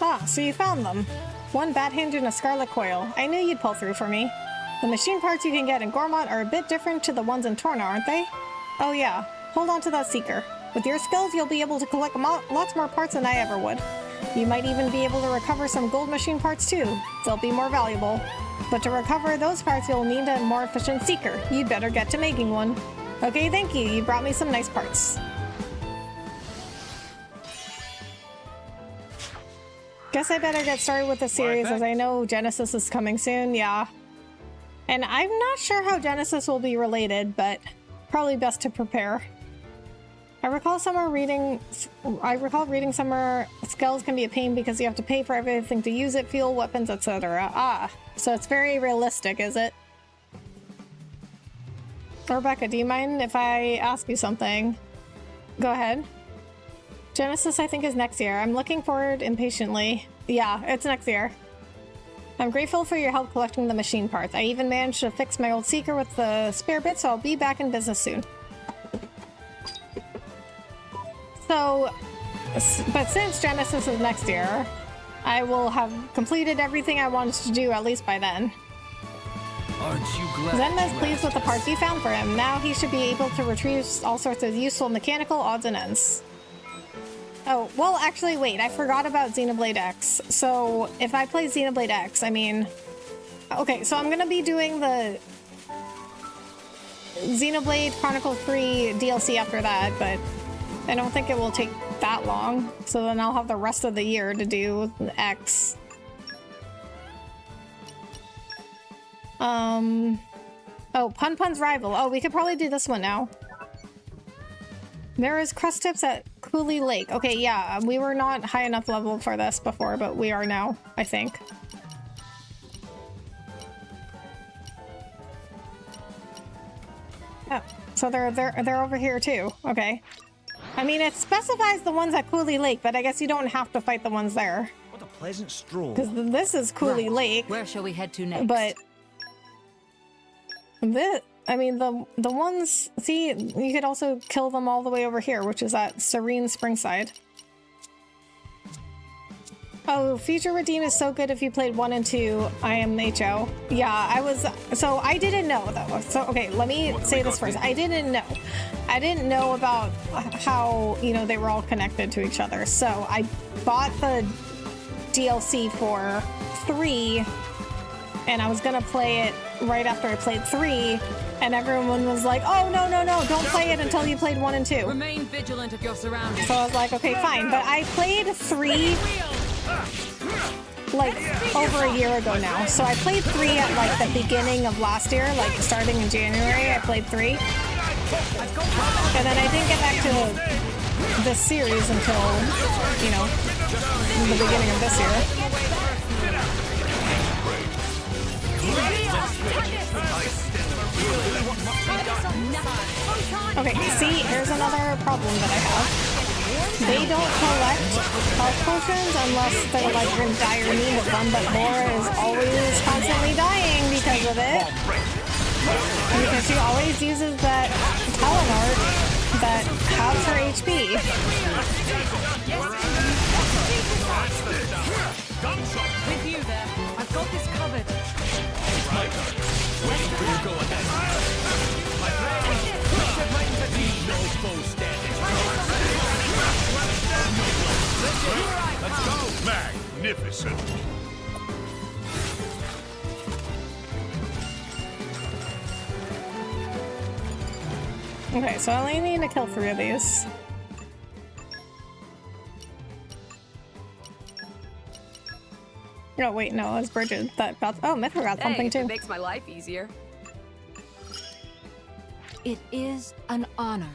Ah, so you found them. One bat hinge and a scarlet coil. I knew you'd pull through for me. The machine parts you can get in Gormont are a bit different to the ones in Torna, aren't they? Oh yeah, hold on to that seeker. With your skills, you'll be able to collect lots more parts than I ever would. You might even be able to recover some gold machine parts too. They'll be more valuable. But to recover those parts, you'll need a more efficient seeker. You'd better get to making one. Okay, thank you. You brought me some nice parts. Guess I better get started with the series as I know Genesis is coming soon, yeah. And I'm not sure how Genesis will be related, but probably best to prepare. I recall reading somewhere skills can be a pain because you have to pay for everything to use it, fuel, weapons, etc. Ah, so it's very realistic, is it? Rebecca, do you mind if I ask you something? Go ahead. Genesis, I think, is next year. I'm looking forward impatiently. Yeah, it's next year. I'm grateful for your help collecting the machine parts. I even managed to fix my old seeker with the spare bit, so I'll be back in business soon. So, but since Genesis is next year, I will have completed everything I wanted to do at least by then. Aren't you glad? Zenma's pleased with the parts you found for him. Now he should be able to retrieve all sorts of useful mechanical odds and ends. Oh, well, actually, wait, I forgot about Xenoblade X. So, if I play Xenoblade X, I mean... Okay, so I'm gonna be doing the Xenoblade Chronicles 3 DLC after that, but I don't think it will take that long. So then I'll have the rest of the year to do X. Oh, Pun Pun's rival. Oh, we could probably do this one now. There is crust tips at Cooley Lake. Okay, yeah, we were not high enough level for this before, but we are now, I think. Oh, so they're over here too. Okay. I mean, it specifies the ones at Cooley Lake, but I guess you don't have to fight the ones there. What a pleasant stroll. Because this is Cooley Lake. Where shall we head to next? But this, I mean, the ones, see, you could also kill them all the way over here, which is at Serene Springside. Oh, Future Redeem is so good if you played 1 and 2 IMHO. Yeah, I didn't know though. So, okay, let me say this first. I didn't know about how, you know, they were all connected to each other. So I bought the DLC for 3 and I was gonna play it right after I played 3, and everyone was like, oh, no, don't play it until you played 1 and 2. Remain vigilant of your surroundings. So I was like, okay, fine. But I played 3 like over a year ago now. So I played 3 at like the beginning of last year, like starting in January, I played 3. And then I didn't get back to this series until, you know, the beginning of this year. Okay, see, here's another problem that I have. They don't collect health potions unless they're like in dire need of them, but Laura is always constantly dying because of it. Because she always uses that talent art that halves her HP. With you there. I've got this covered. Waiting for you go ahead. My friend, no foe standing. Let's go. Magnificent. Okay, so I only need to kill 3 of these. Oh wait, no, it's Bridget that got. Oh, Mithra got something too. It makes my life easier. It is an honor.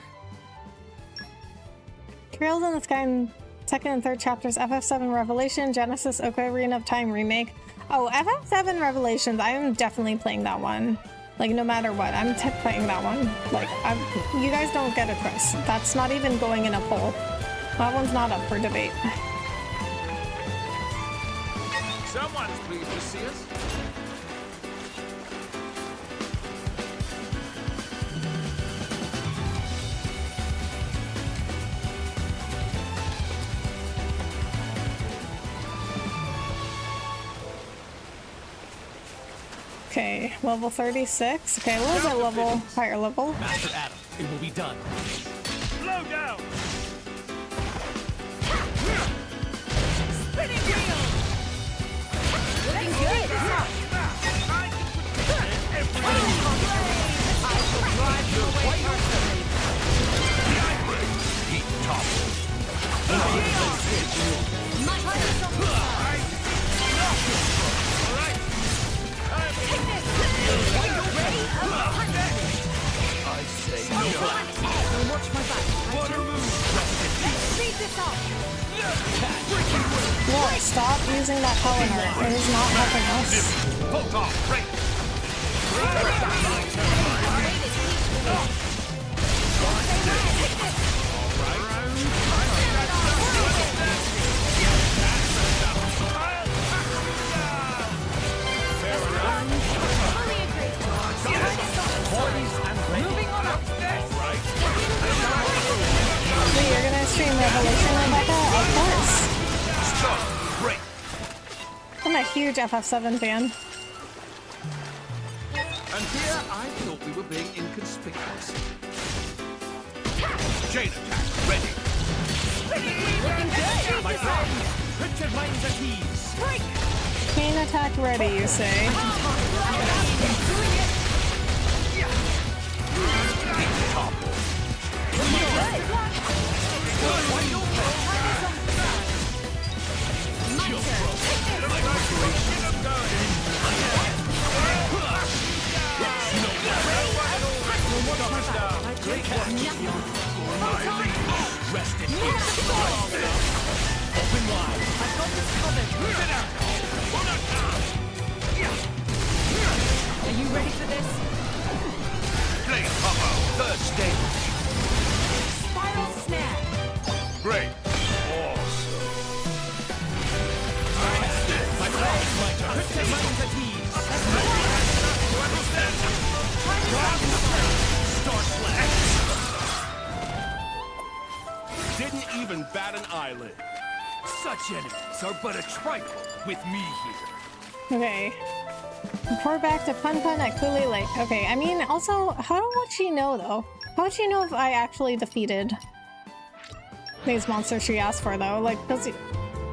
Trails in the Sky in 2nd and 3rd chapters, FF7 Revelation, Genesis Ocarina of Time remake. Oh, FF7 Revelations, I am definitely playing that one. Like, no matter what, I'm playing that one. Like, you guys don't get a choice. That's not even going in a poll. That one's not up for debate. Someone's pleased to see us. Okay, level 36. Okay, a little bit level, higher level. Master Adam, it will be done. Slow down. Spinning wheel! Looking good! I shall drive you away personally. Heat top. Much I say no. Don't watch my back. Water move. Speed this up! Laura, stop using that Pelennor. It is not helping us. Hold on, break. Wait, you're gonna stream Revelation, Rebecca? Of course. Stop. Break. I'm a huge FF7 fan. And here I thought we were being inconspicuous. Chain attack ready. Looking good! My friends, put your minds at ease. Break! Chain attack ready, you say? Rest in peace. Open wide. I've got this covered. Are you ready for this? Play Papa. Third stage. Spiral snare. Great. My friends, my turn. Put your minds at ease. Start flash. Didn't even bat an eyelid. Such enemies are but a trifle with me here. Okay. Report back to Pun Pun at Cooley Lake. Okay, I mean, also, how would she know, though? How would she know if I actually defeated these monsters she asked for, though? Like, does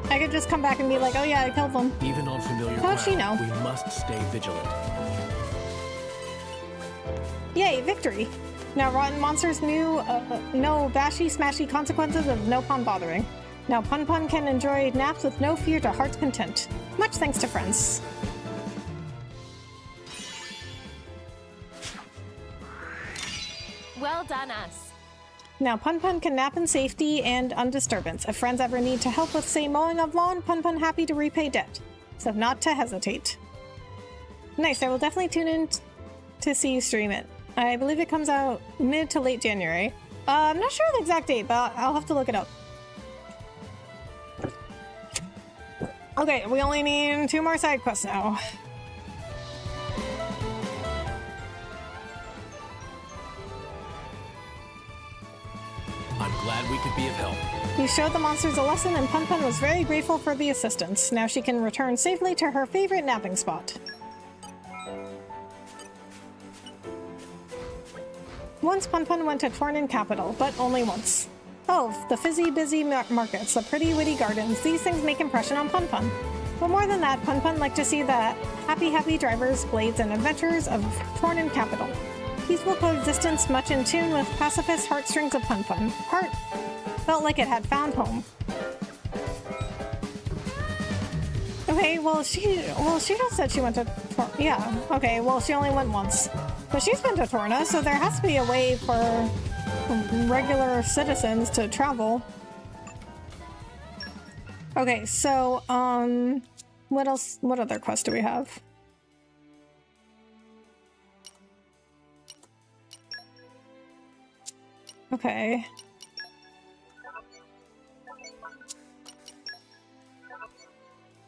I could just come back and be like, oh yeah, I killed them. Even on familiar How'd she know? we must stay vigilant. Yay, victory! Now rotten monsters knew no bashy smashy consequences of no pun bothering. Now Pun Pun can enjoy naps with no fear to heart's content. Much thanks to friends. Well done, us. Now Pun Pun can nap in safety and undisturbance. If friends ever need to help with, say, mowing of lawn, Pun Pun happy to repay debt. So not to hesitate. Nice, I will definitely tune in to see you stream it. I believe it comes out mid to late January. I'm not sure the exact date, but I'll have to look it up. Okay, we only need 2 more side quests now. I'm glad we could be of help. You showed the monsters a lesson, and Pun Pun was very grateful for the assistance. Now she can return safely to her favorite napping spot. Once Pun Pun went to Torna capital, but only once. Oh, the fizzy busy markets, the pretty witty gardens, these things make impression on Pun Pun. But more than that, Pun Pun liked to see the happy drivers, blades, and adventures of Torna capital. Peaceful coexistence, much in tune with pacifist heartstrings of Pun Pun. Heart felt like it had found home. Okay, well she just said she went to yeah. Okay, well she only went once, but she's been to Torna, so there has to be a way for regular citizens to travel. Okay, so what else? What other quests do we have? Okay.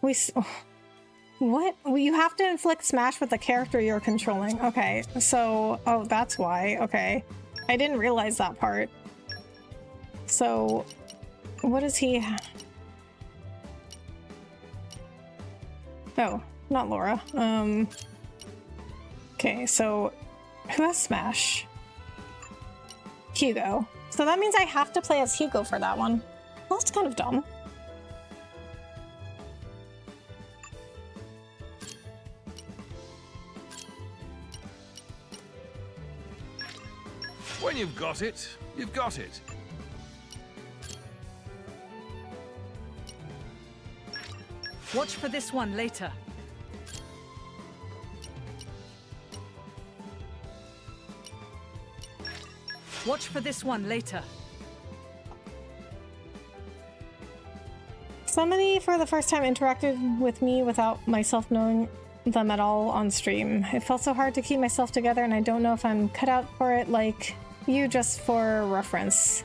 What? Well, you have to inflict smash with the character you're controlling. Okay, so oh, that's why. Okay, I didn't realize that part. So, what is he? Oh, not Laura. Okay, so who has smash? Hugo. So that means I have to play as Hugo for that one. Well, that's kind of dumb. When you've got it, you've got it. Watch for this one later. Watch for this one later. Somebody for the first time interacted with me without myself knowing them at all on stream. It felt so hard to keep myself together, and I don't know if I'm cut out for it like you, just for reference.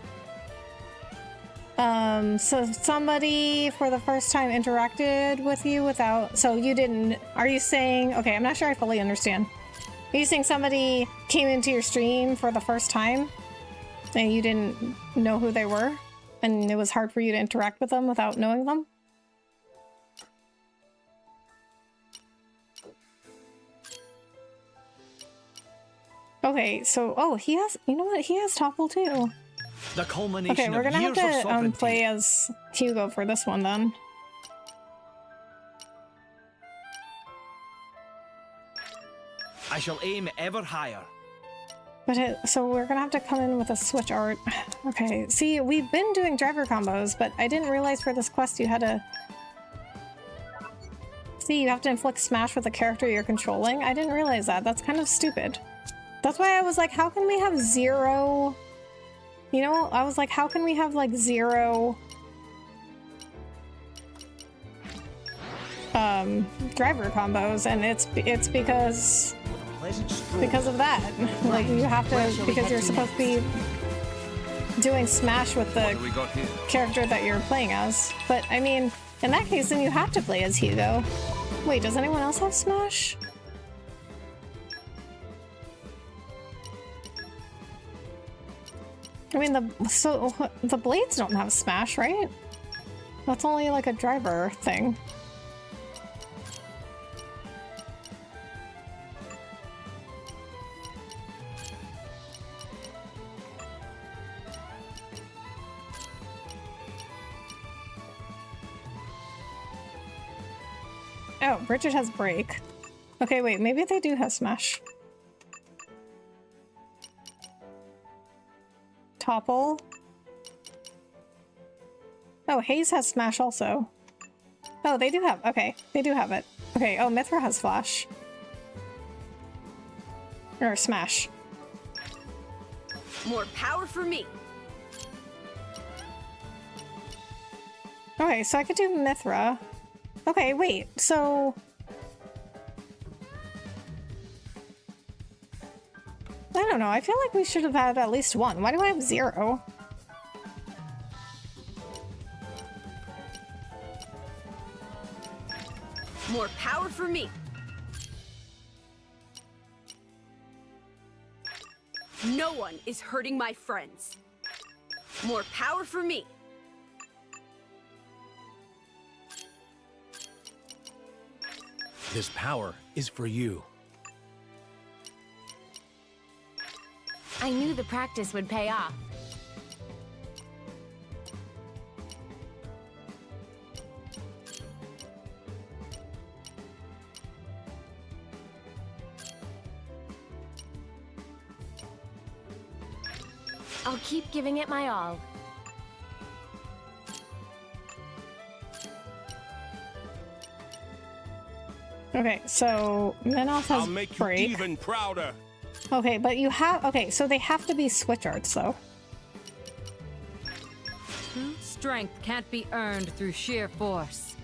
So somebody for the first time interacted with you without, so you didn't, are you saying, okay, I'm not sure I fully understand. Are you saying somebody came into your stream for the first time and you didn't know who they were and it was hard for you to interact with them without knowing them? Okay, so, oh, he has, you know what, he has Topple too. The culmination Okay, we're of gonna have years of to sovereignty. play as Hugo for this one then. I shall aim ever higher. But so we're gonna have to come in with a switch art. Okay, see, we've been doing driver combos, but I didn't realize for this quest you had to... See, you have to inflict smash with the character you're controlling. I didn't realize that. That's kind of stupid. That's why I was like, how can we have 0... You know, I was like, how can we have like 0 driver combos? And it's because of that. Like you have to, because you're supposed to be doing smash with the character that you're playing as. But I mean, in that case, then you have to play as Hugo. Wait, does anyone else have smash? I mean, the blades don't have smash, right? That's only like a driver thing. Oh, Bridget has break. Okay, wait, maybe they do have smash. Topple. Oh, Hayes has smash also. Oh, they do have, okay, they do have it. Okay, oh, Mithra has flash. Or smash. More power for me. Okay, so I could do Mithra. Okay, wait, so... I don't know, I feel like we should have had at least one. Why do I have 0? More power for me. No one is hurting my friends. More power for me. This power is for you. I knew the practice would pay off. I'll keep giving it my all. Okay, so Minoth has I'll make break. you even prouder. Okay, but you have... Okay, so they have to be switch arts, though. Strength can't be earned through sheer force.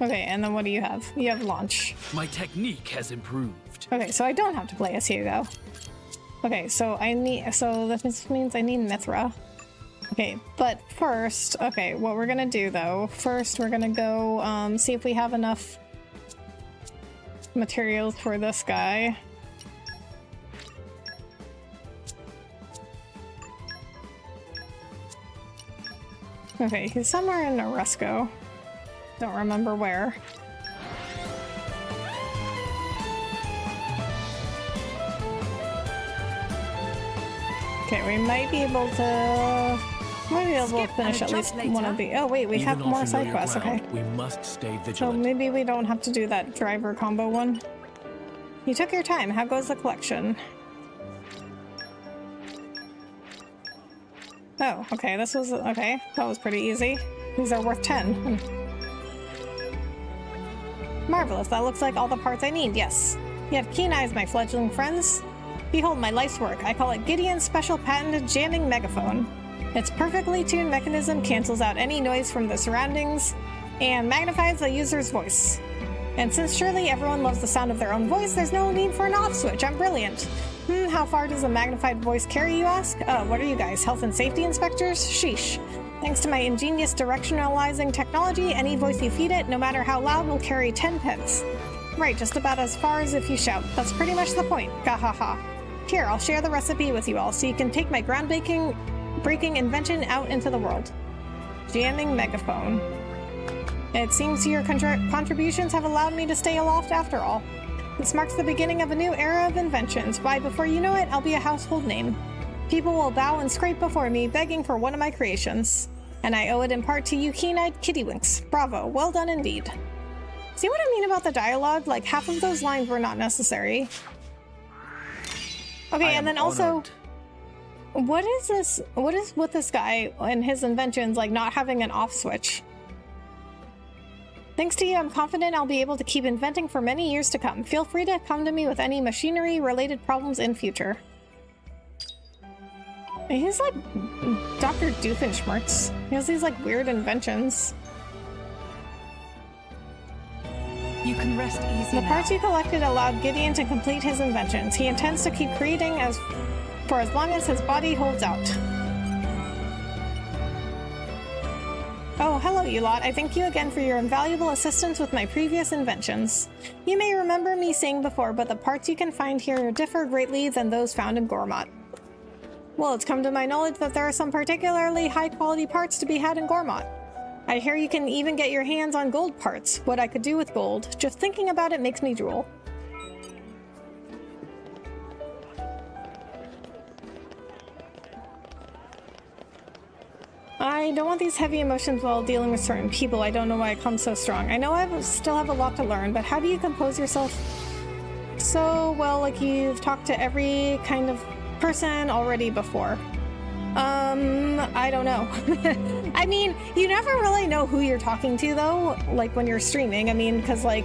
Okay, and then what do you have? You have launch. My technique has improved. Okay, so I don't have to play as Hugo. Okay, so I need... So this means I need Mithra. Okay, but first... Okay, what we're gonna do, though... First, we're gonna go, see if we have enough materials for this guy. Okay, he's somewhere in Oresco. Don't remember where. Okay, we might be able to... Maybe we'll finish at least one of the... Oh wait, we have more side quests, okay. We must stay So vigilant. maybe we don't have to do that driver combo one. You took your time. How goes the collection? Oh, okay, this was... Okay, that was pretty easy. These are worth 10. Marvelous, that looks like all the parts I need, yes. You have keen eyes, my fledgling friends. Behold my life's work. I call it Gideon's special patented jamming megaphone. Its perfectly tuned mechanism cancels out any noise from the surroundings and magnifies the user's voice. And since surely everyone loves the sound of their own voice, there's no need for an off switch. I'm brilliant. How far does a magnified voice carry, you ask? What are you guys, health and safety inspectors? Sheesh. Thanks to my ingenious directionalizing technology, any voice you feed it, no matter how loud, will carry 10 pence. Right, just about as far as if you shout. That's pretty much the point. Gahaha. Here, I'll share the recipe with you all so you can take my groundbreaking invention out into the world. Jamming megaphone. It seems your contributions have allowed me to stay aloft after all. This marks the beginning of a new era of inventions. Why, before you know it, I'll be a household name. People will bow and scrape before me, begging for one of my creations. And I owe it in part to you keen-eyed kittywinks. Bravo, well done indeed. See what I mean about the dialogue? Like, half of those lines were not necessary. Okay, and then also... What is this? What is with this guy and his inventions, like not having an off switch? Thanks to you, I'm confident I'll be able to keep inventing for many years to come. Feel free to come to me with any machinery-related problems in future. He's like Dr. Doofenshmirtz. He has these like weird inventions. You can rest easy The now. parts you collected allowed Gideon to complete his inventions. He intends to keep creating for as long as his body holds out. Oh, hello, you lot. I thank you again for your invaluable assistance with my previous inventions. You may remember me saying before, but the parts you can find here differ greatly than those found in Gormott. Well, it's come to my knowledge that there are some particularly high-quality parts to be had in Gormott. I hear you can even get your hands on gold parts. What I could do with gold. Just thinking about it makes me drool. I don't want these heavy emotions while dealing with certain people. I don't know why I come so strong. I know I still have a lot to learn, but how do you compose yourself so well, like you've talked to every kind of person already before? I don't know. I mean, you never really know who you're talking to, though, like when you're streaming. I mean, because, like,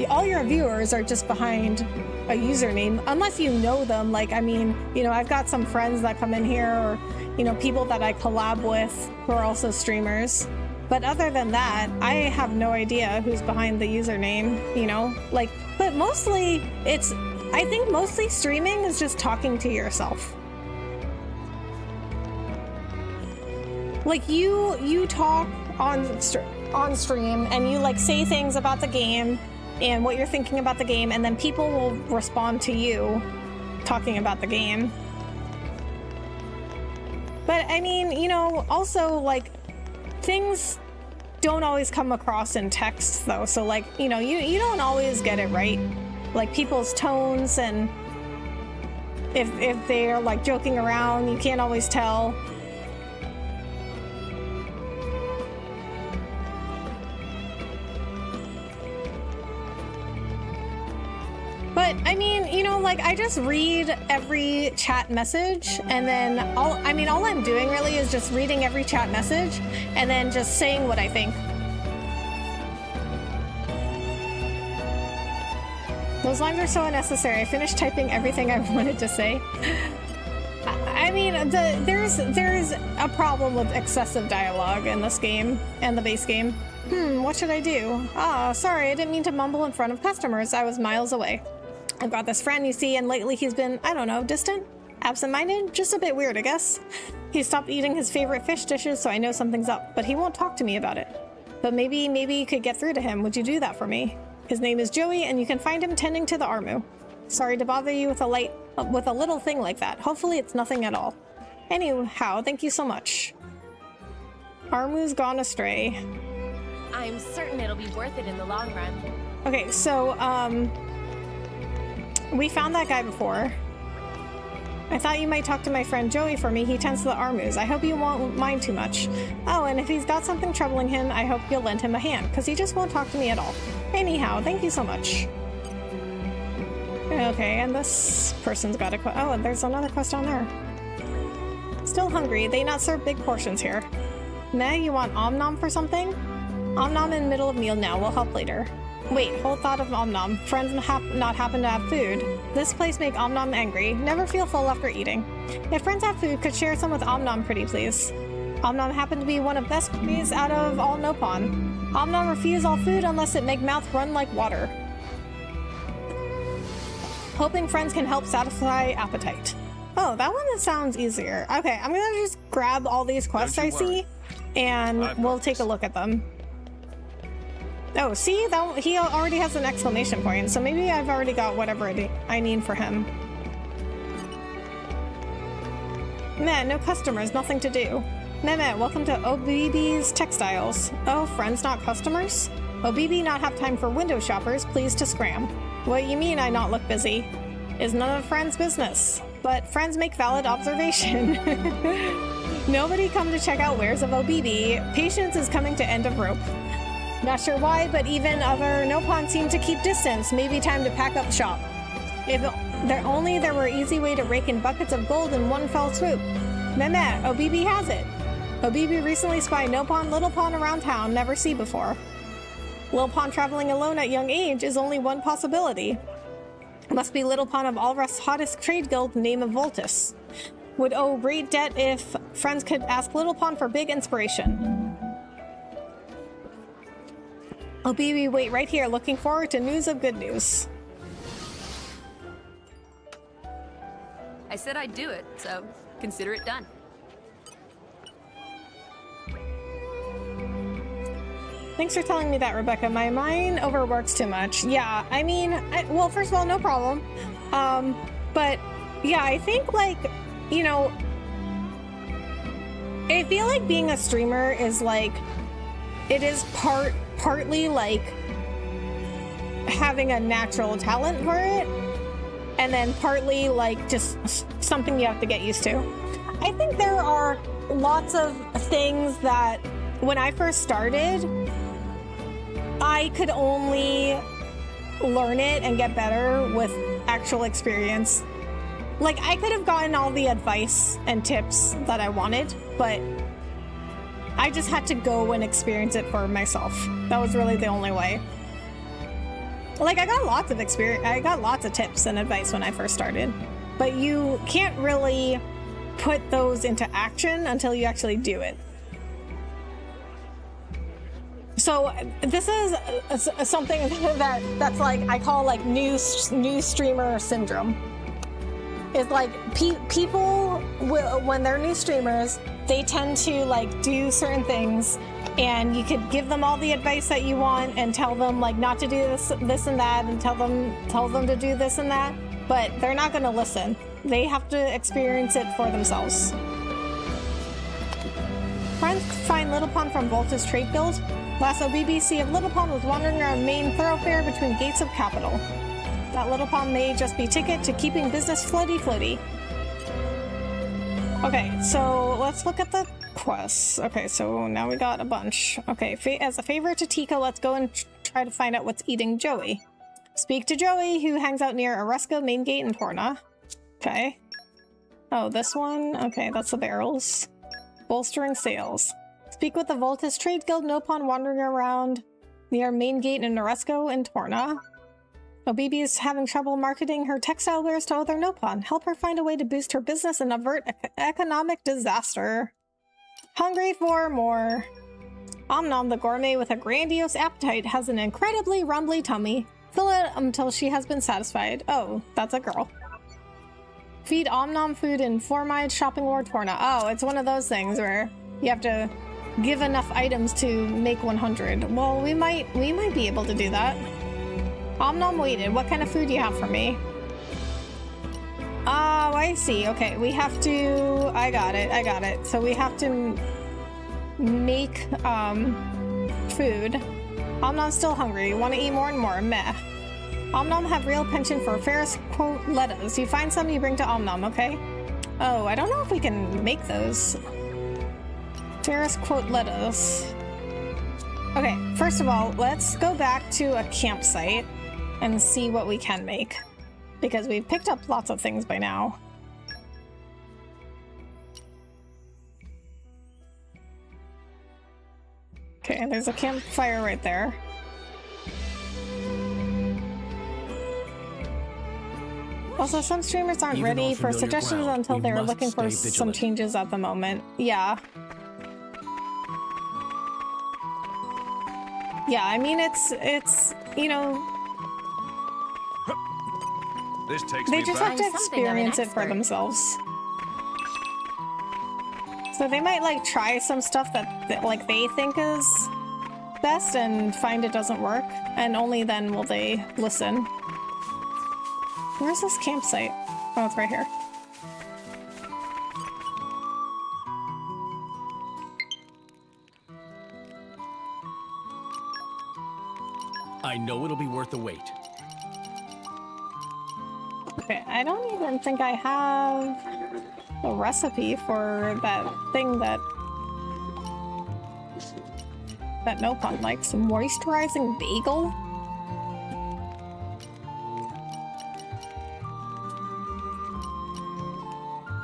all your viewers are just behind a username, unless you know them. Like, I mean, you know, I've got some friends that come in here, or, you know, people that I collab with who are also streamers. But other than that, I have no idea who's behind the username, you know? Like, but mostly, I think mostly streaming is just talking to yourself. Like, you talk on stream, and you, like, say things about the game and what you're thinking about the game, and then people will respond to you talking about the game. But, I mean, you know, also, like, things don't always come across in text, though, so, like, you know, you don't always get it right. Like, people's tones, and if they're, like, joking around, you can't always tell. But, I mean, you know, like, like, I just read every chat message, and then all I'm doing really is just reading every chat message and then just saying what I think. Those lines are so unnecessary. I finished typing everything I wanted to say. I mean, there's a problem with excessive dialogue in this game and the base game. What should I do? Ah, sorry, I didn't mean to mumble in front of customers. I was miles away. I've got this friend, you see, and lately he's been, I don't know, distant? Absent-minded? Just a bit weird, I guess. He stopped eating his favorite fish dishes, so I know something's up, but he won't talk to me about it. But maybe you could get through to him. Would you do that for me? His name is Joey, and you can find him tending to the Armu. Sorry to bother you with a little thing like that. Hopefully it's nothing at all. Anyhow, thank you so much. Armu's gone astray. I'm certain it'll be worth it in the long run. Okay, so, we found that guy before. I thought you might talk to my friend Joey for me. He tends to the Armus. I hope you won't mind too much. Oh, and if he's got something troubling him, I hope you'll lend him a hand, because he just won't talk to me at all. Anyhow, thank you so much. Okay, and this person's got a quest. Oh, and there's another quest down there. Still hungry. They not serve big portions here. Meh, you want Om-Nom for something? Om-Nom in middle of meal now. We'll help later. Wait, whole thought of Om-Nom. Friends not happen to have food. This place make Om-Nom angry. Never feel full after eating. If friends have food, could share some with Om-Nom pretty please. Om-Nom happened to be one of best bees out of all Nopon. Om-Nom refuse all food unless it make mouth run like water. Hoping friends can help satisfy appetite. Oh, that one sounds easier. Okay, I'm gonna just grab all these quests I see, and we'll take a look at them. Oh, see? He already has an exclamation point, so maybe I've already got whatever I need for him. Meh, no customers, nothing to do. Meh, welcome to OBB's Textiles. Oh, friends not customers? OBB not have time for window shoppers, please to scram. What you mean I not look busy? Is none of friends' business. But friends make valid observation. Nobody come to check out wares of OBB. Patience is coming to end of rope. Not sure why, but even other Nopon seem to keep distance. Maybe time to pack up shop. If there were easy way to rake in buckets of gold in one fell swoop. Meh, OBB has it. OBB recently spied Nopon, Little Pon around town, never see before. Little Pon traveling alone at young age is only one possibility. Must be Little Pon of Alrest's hottest trade guild, name of Voltus. Would owe great debt if friends could ask Little Pon for big inspiration. OBB wait right here, looking forward to news of good news. I said I'd do it, so consider it done. Thanks for telling me that, Rebecca. My mind overworks too much. Yeah, I mean, well, first of all, no problem. But yeah, I think, like, you know, I feel like being a streamer is like, it is partly like having a natural talent for it, and then partly like just something you have to get used to. I think there are lots of things that when I first started, I could only learn it and get better with actual experience. Like, I could have gotten all the advice and tips that I wanted, but I just had to go and experience it for myself. That was really the only way. Like, I got lots of experience, I got lots of tips and advice when I first started, but you can't really put those into action until you actually do it. So this is something that's like, I call like new streamer syndrome. It's like people when they're new streamers, they tend to like do certain things, and you could give them all the advice that you want and tell them like not to do this and that, and tell them to do this and that, but they're not going to listen. They have to experience it for themselves. Friends find Little Pon from Volta's trade guild. Last OBBC of Little Pon was wandering around main thoroughfare between gates of capital. That Little Pon may just be ticket to keeping business floaty. Okay, so let's look at the quests. Okay, so now we got a bunch. Okay, as a favor to Tika, let's go and try to find out what's eating Joey. Speak to Joey, who hangs out near Aresko main gate in Torna. Okay. Oh, this one? Okay, that's the barrels. Bolstering sales. Speak with the Voltus Trade Guild Nopon wandering around near main gate in Aresko in Torna. Obibi is having trouble marketing her textile wares to other Nopon. Help her find a way to boost her business and avert economic disaster. Hungry for more. Omnom, the gourmet with a grandiose appetite, has an incredibly rumbly tummy. Fill it until she has been satisfied. Oh, that's a girl. Feed Omnom food in Formide Shopping War Torna. Oh, it's one of those things where you have to give enough items to make 100. Well, we might be able to do that. Omnom waited. What kind of food do you have for me? Oh, I see. Okay, we have to... I got it. So we have to make food. Omnom's still hungry. Want to eat more and more. Meh. Omnom have real penchant for Ferris quote lettuce. You find some, you bring to Omnom, okay? Oh, I don't know if we can make those. Ferris quote lettuce. Okay, first of all, let's go back to a campsite and see what we can make. Because we've picked up lots of things by now. Okay, there's a campfire right there. Also, some streamers aren't ready for suggestions until they're looking for some changes at the moment. Yeah. Yeah, I mean, it's you know... They just have to experience it for themselves. So they might, like, try some stuff that like, they think is best and find it doesn't work, and only then will they listen. Where's this campsite? Oh, it's right here. I know it'll be worth the wait. Okay, I don't even think I have a recipe for that thing that Nopon likes. A moisturizing bagel?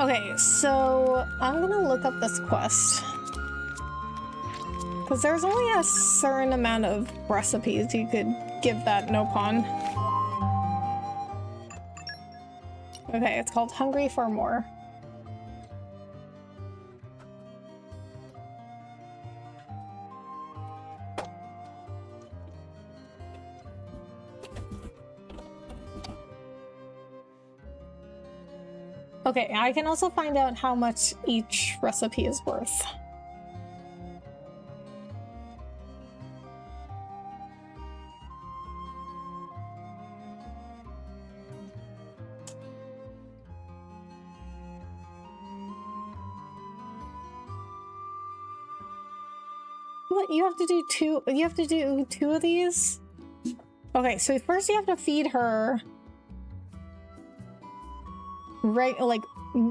Okay, so I'm gonna look up this quest. Because there's only a certain amount of recipes you could give that Nopon. Okay, it's called Hungry for More. Okay, I can also find out how much each recipe is worth. What, you have to do two? You have to do 2 of these? Okay, so first you have to feed her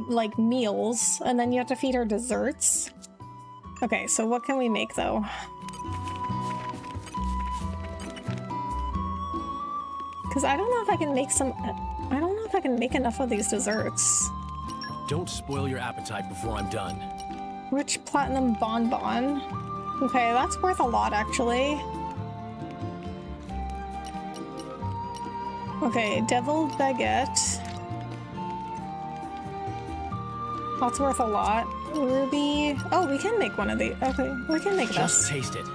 like meals, and then you have to feed her desserts. Okay, so what can we make though? Because I don't know if I can make some... I don't know if I can make enough of these desserts. Don't spoil your appetite before I'm done. Rich platinum bonbon. Okay, that's worth a lot actually. Okay, deviled baguette. That's worth a lot. Ruby. Oh, we can make one of these. Okay, we can make Just this. taste it.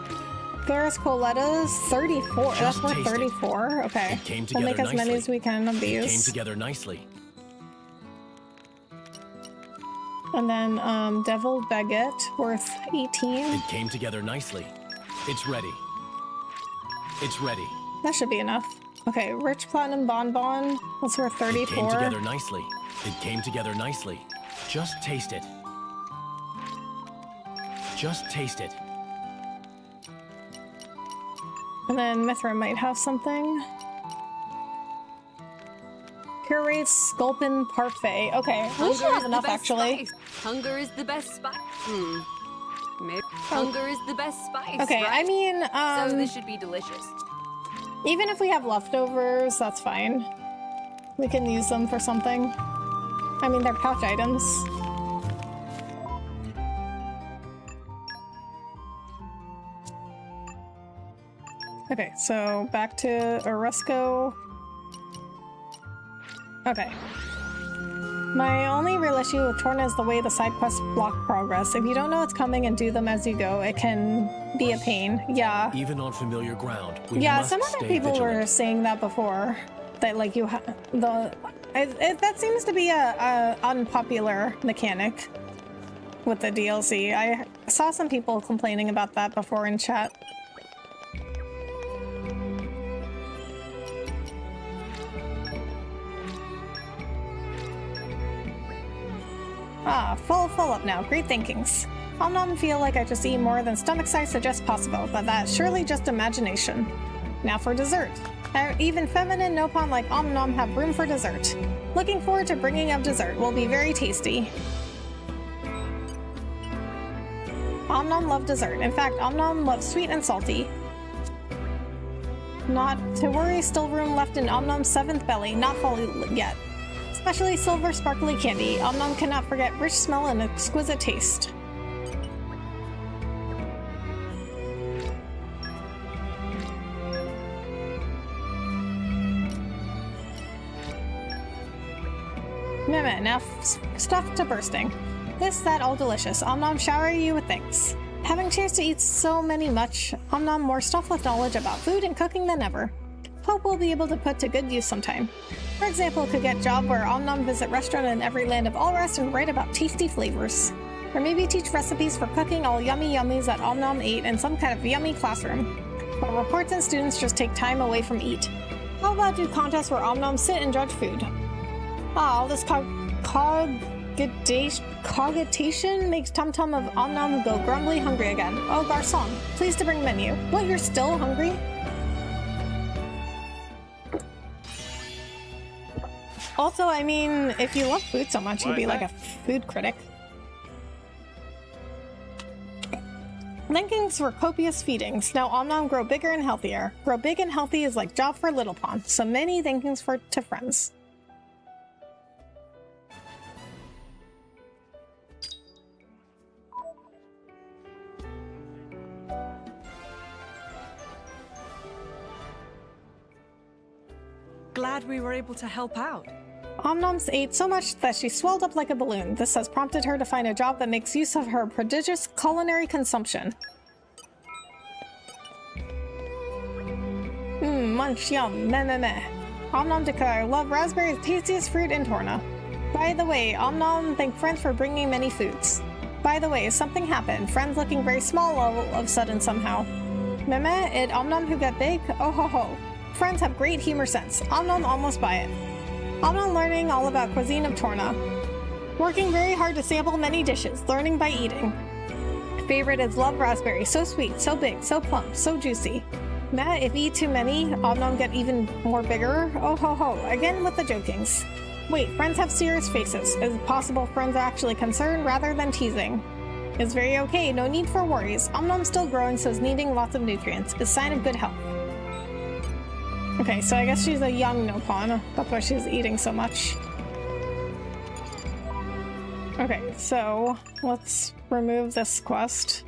Ferris Colettas, 34. That's Just worth taste it. 34. Okay. It came We'll make together as many nicely. as we can of It came these. together nicely. And then deviled baguette, worth 18. It came together nicely. It's ready. It's ready. That should be enough. Okay, rich platinum bonbon. That's worth 34. It came together nicely. It came together nicely. Just taste it. Just taste it. And then Mithra might have something. Pureed Sculpin Parfait. Okay, we should have enough actually. Hunger is the best spice. Maybe hunger is the best spice. Okay, right? I mean, so this should be delicious. Even if we have leftovers, that's fine. We can use them for something. I mean, they're pouch items. Okay, so back to Oresco. Okay. My only real issue with Torna is the way the side quests block progress. If you don't know what's coming and do them as you go, it can be a pain. Yeah. Even on familiar ground, we Yeah, must some other stay people vigilant. were saying that before. That like you have that seems to be a unpopular mechanic with the DLC. I saw some people complaining about that before in chat. Ah, full up now. Great thinkings. I'll not feel like I just eat more than stomach size suggests possible, but that's surely just imagination. Now for dessert. Even feminine Nopon like Om Nom have room for dessert. Looking forward to bringing up dessert. Will be very tasty. Om Nom love dessert. In fact, Om Nom loves sweet and salty. Not to worry, still room left in Om Nom's 7th belly, not full yet. Especially silver sparkly candy. Om Nom cannot forget rich smell and exquisite taste. Meh, now stuffed to bursting. This, that, all delicious. Om Nom shower you with thanks. Having chance to eat so much, Om Nom more stuff with knowledge about food and cooking than ever. Hope we'll be able to put to good use sometime. For example, could get job where Om Nom visit restaurant in every land of all rest and write about tasty flavors. Or maybe teach recipes for cooking all yummy yummies that Om Nom ate in some kind of yummy classroom. But reports and students just take time away from eat. How about do contests where Om Nom sit and judge food? Ah, all this cogitation makes Tum Tum of Om Nom go grumbly hungry again. Oh, garçon, please to bring menu. What, you're still hungry? Also, I mean, if you love food so much, you'd be like a food critic. Linkings for copious feedings. Now Om Nom grow bigger and healthier. Grow big and healthy is like job for Little Pond. So many thankings to friends. Glad we were able to help out. Om Nom's ate so much that she swelled up like a balloon. This has prompted her to find a job that makes use of her prodigious culinary consumption. Munch, yum, meh meh meh. Om Nom declare, love raspberry is tastiest fruit in Torna. By the way, Om Nom thank friends for bringing many foods. By the way, something happened. Friends looking very small all of a sudden somehow. Meh meh, it Om Nom who got big? Oh ho ho. Friends have great humor sense. Om Nom almost buy it. Om Nom learning all about cuisine of Torna. Working very hard to sample many dishes, learning by eating. Favorite is love raspberry, so sweet, so big, so plump, so juicy. Meh, if eat too many, Om Nom get even more bigger. Oh ho ho, again with the jokings. Wait, friends have serious faces. Is it possible friends are actually concerned rather than teasing? It's very okay, no need for worries. Om Nom's still growing, so is needing lots of nutrients. Is sign of good health. Okay, so I guess she's a young Nopon. That's why she's eating so much. Okay, so let's remove this quest.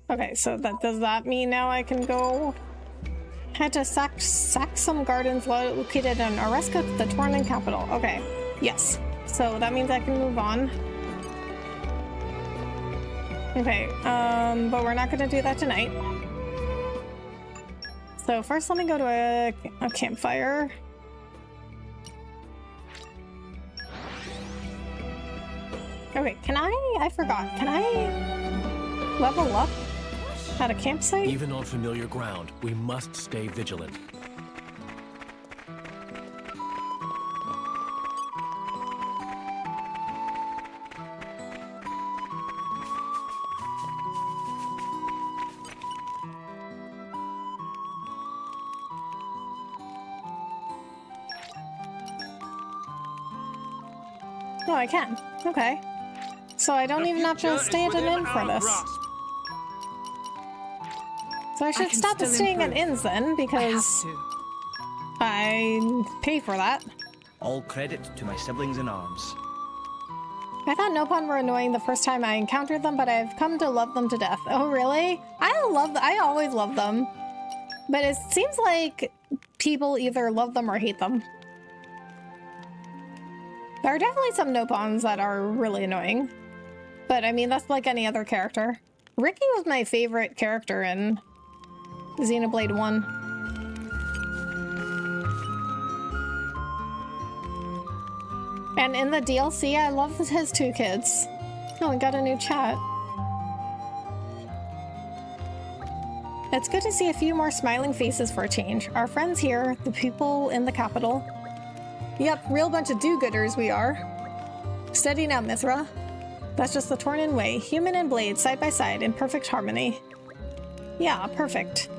Okay, so does that mean now I can go head to Saxum Gardens located in Oresco, the Tornan capital? Okay, yes. So that means I can move on. Okay, but we're not gonna do that tonight. So first let me go to a campfire. Okay, I forgot, can I level up at a campsite? Even on familiar ground, we must stay vigilant. No, I can. Okay. So I don't even have to stay at an inn for this. So I should can stop still staying at improve. inns then, I have because to. I pay for that. All credit to my siblings in arms. I thought Nopon were annoying the first time I encountered them, but I've come to love them to death. Oh, really? I always love them. But it seems like people either love them or hate them. There are definitely some Nopons that are really annoying. But I mean, that's like any other character. Ricky was my favorite character in Xenoblade 1. And in the DLC, I love his two kids. Oh, we got a new chat. It's good to see a few more smiling faces for a change. Our friends here, the people in the capital. Yep, real bunch of do-gooders we are. Steady now, Mithra. That's just the Tornan way. Human and blade, side by side, in perfect harmony. Yeah, perfect.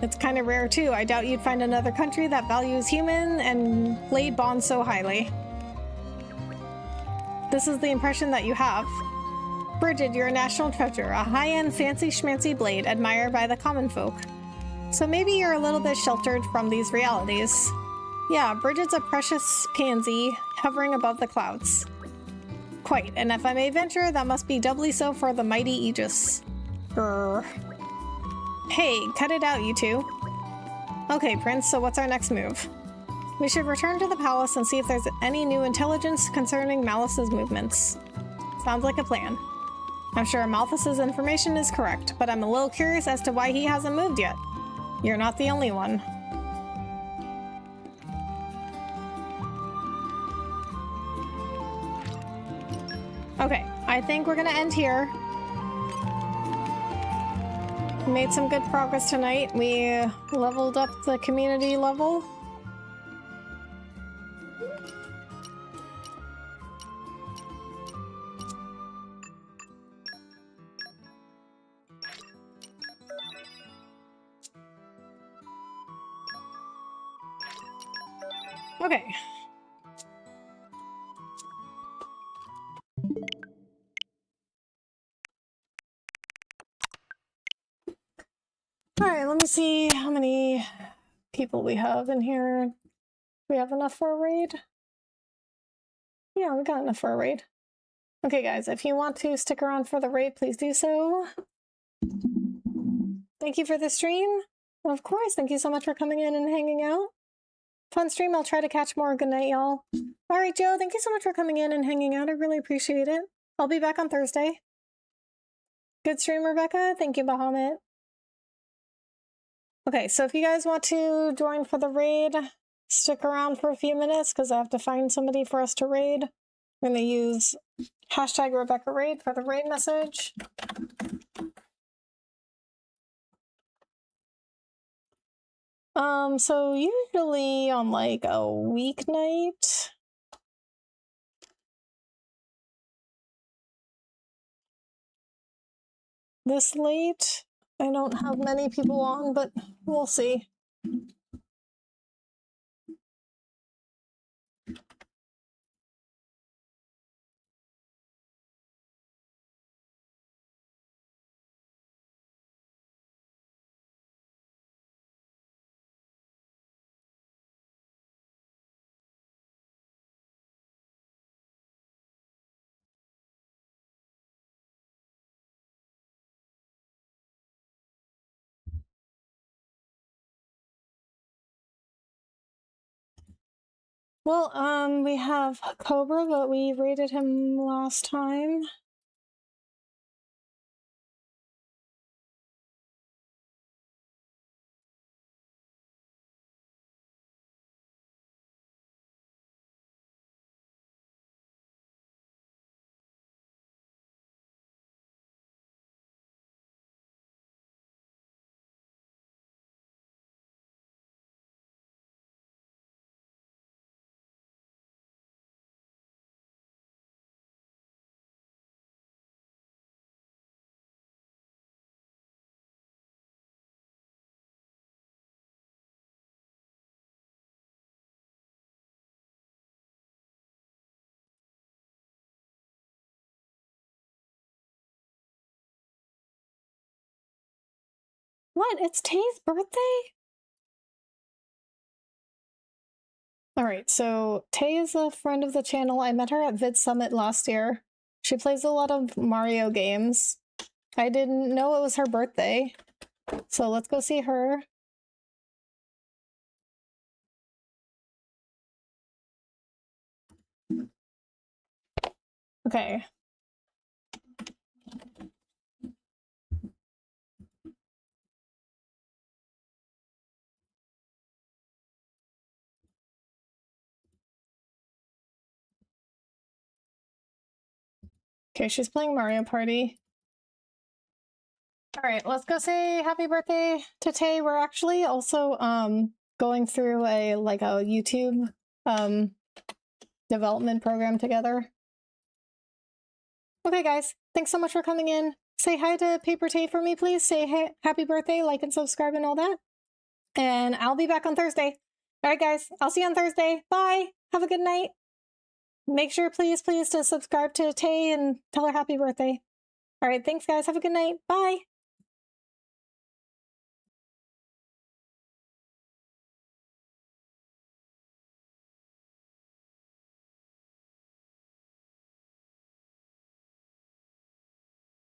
It's kind of rare too. I doubt you'd find another country that values human and blade bonds so highly. This is the impression that you have. Bridget, you're a national treasure, a high-end fancy schmancy blade admired by the common folk. So maybe you're a little bit sheltered from these realities. Yeah, Bridget's a precious pansy hovering above the clouds. Quite, and if I may venture, that must be doubly so for the mighty Aegis. Grr. Hey, cut it out, you two. Okay, Prince, so what's our next move? We should return to the palace and see if there's any new intelligence concerning Malice's movements. Sounds like a plan. I'm sure Malthus's information is correct, but I'm a little curious as to why he hasn't moved yet. You're not the only one. Okay, I think we're gonna end here. We made some good progress tonight. We leveled up the community level. Okay. Alright, let me see how many people we have in here. We have enough for a raid? Yeah, we got enough for a raid. Okay, guys, if you want to stick around for the raid, please do so. Thank you for the stream. Of course, thank you so much for coming in and hanging out. Fun stream, I'll try to catch more. Good night, y'all. Alright, Joe, thank you so much for coming in and hanging out. I really appreciate it. I'll be back on Thursday. Good stream, Rebecca. Thank you, Bahamut. Okay, so if you guys want to join for the raid, stick around for a few minutes because I have to find somebody for us to raid. I'm going to use hashtag Rebecca Raid for the raid message. So usually on like a weeknight, this late, I don't have many people on, but we'll see. Well, we have Cobra, but we raided him last time. What? It's Tay's birthday? Alright, so Tay is a friend of the channel. I met her at Vid Summit last year. She plays a lot of Mario games. I didn't know it was her birthday. So let's go see her. Okay. Okay, she's playing Mario Party. Alright, let's go say happy birthday to Tay. We're actually also going through a YouTube development program together. Okay guys, thanks so much for coming in. Say hi to Paper Tay for me, please. Say hey, happy birthday, like and subscribe and all that. And I'll be back on Thursday. Alright guys, I'll see you on Thursday. Bye! Have a good night. Make sure, please, to subscribe to Tay and tell her happy birthday. Alright, thanks guys. Have a good night. Bye!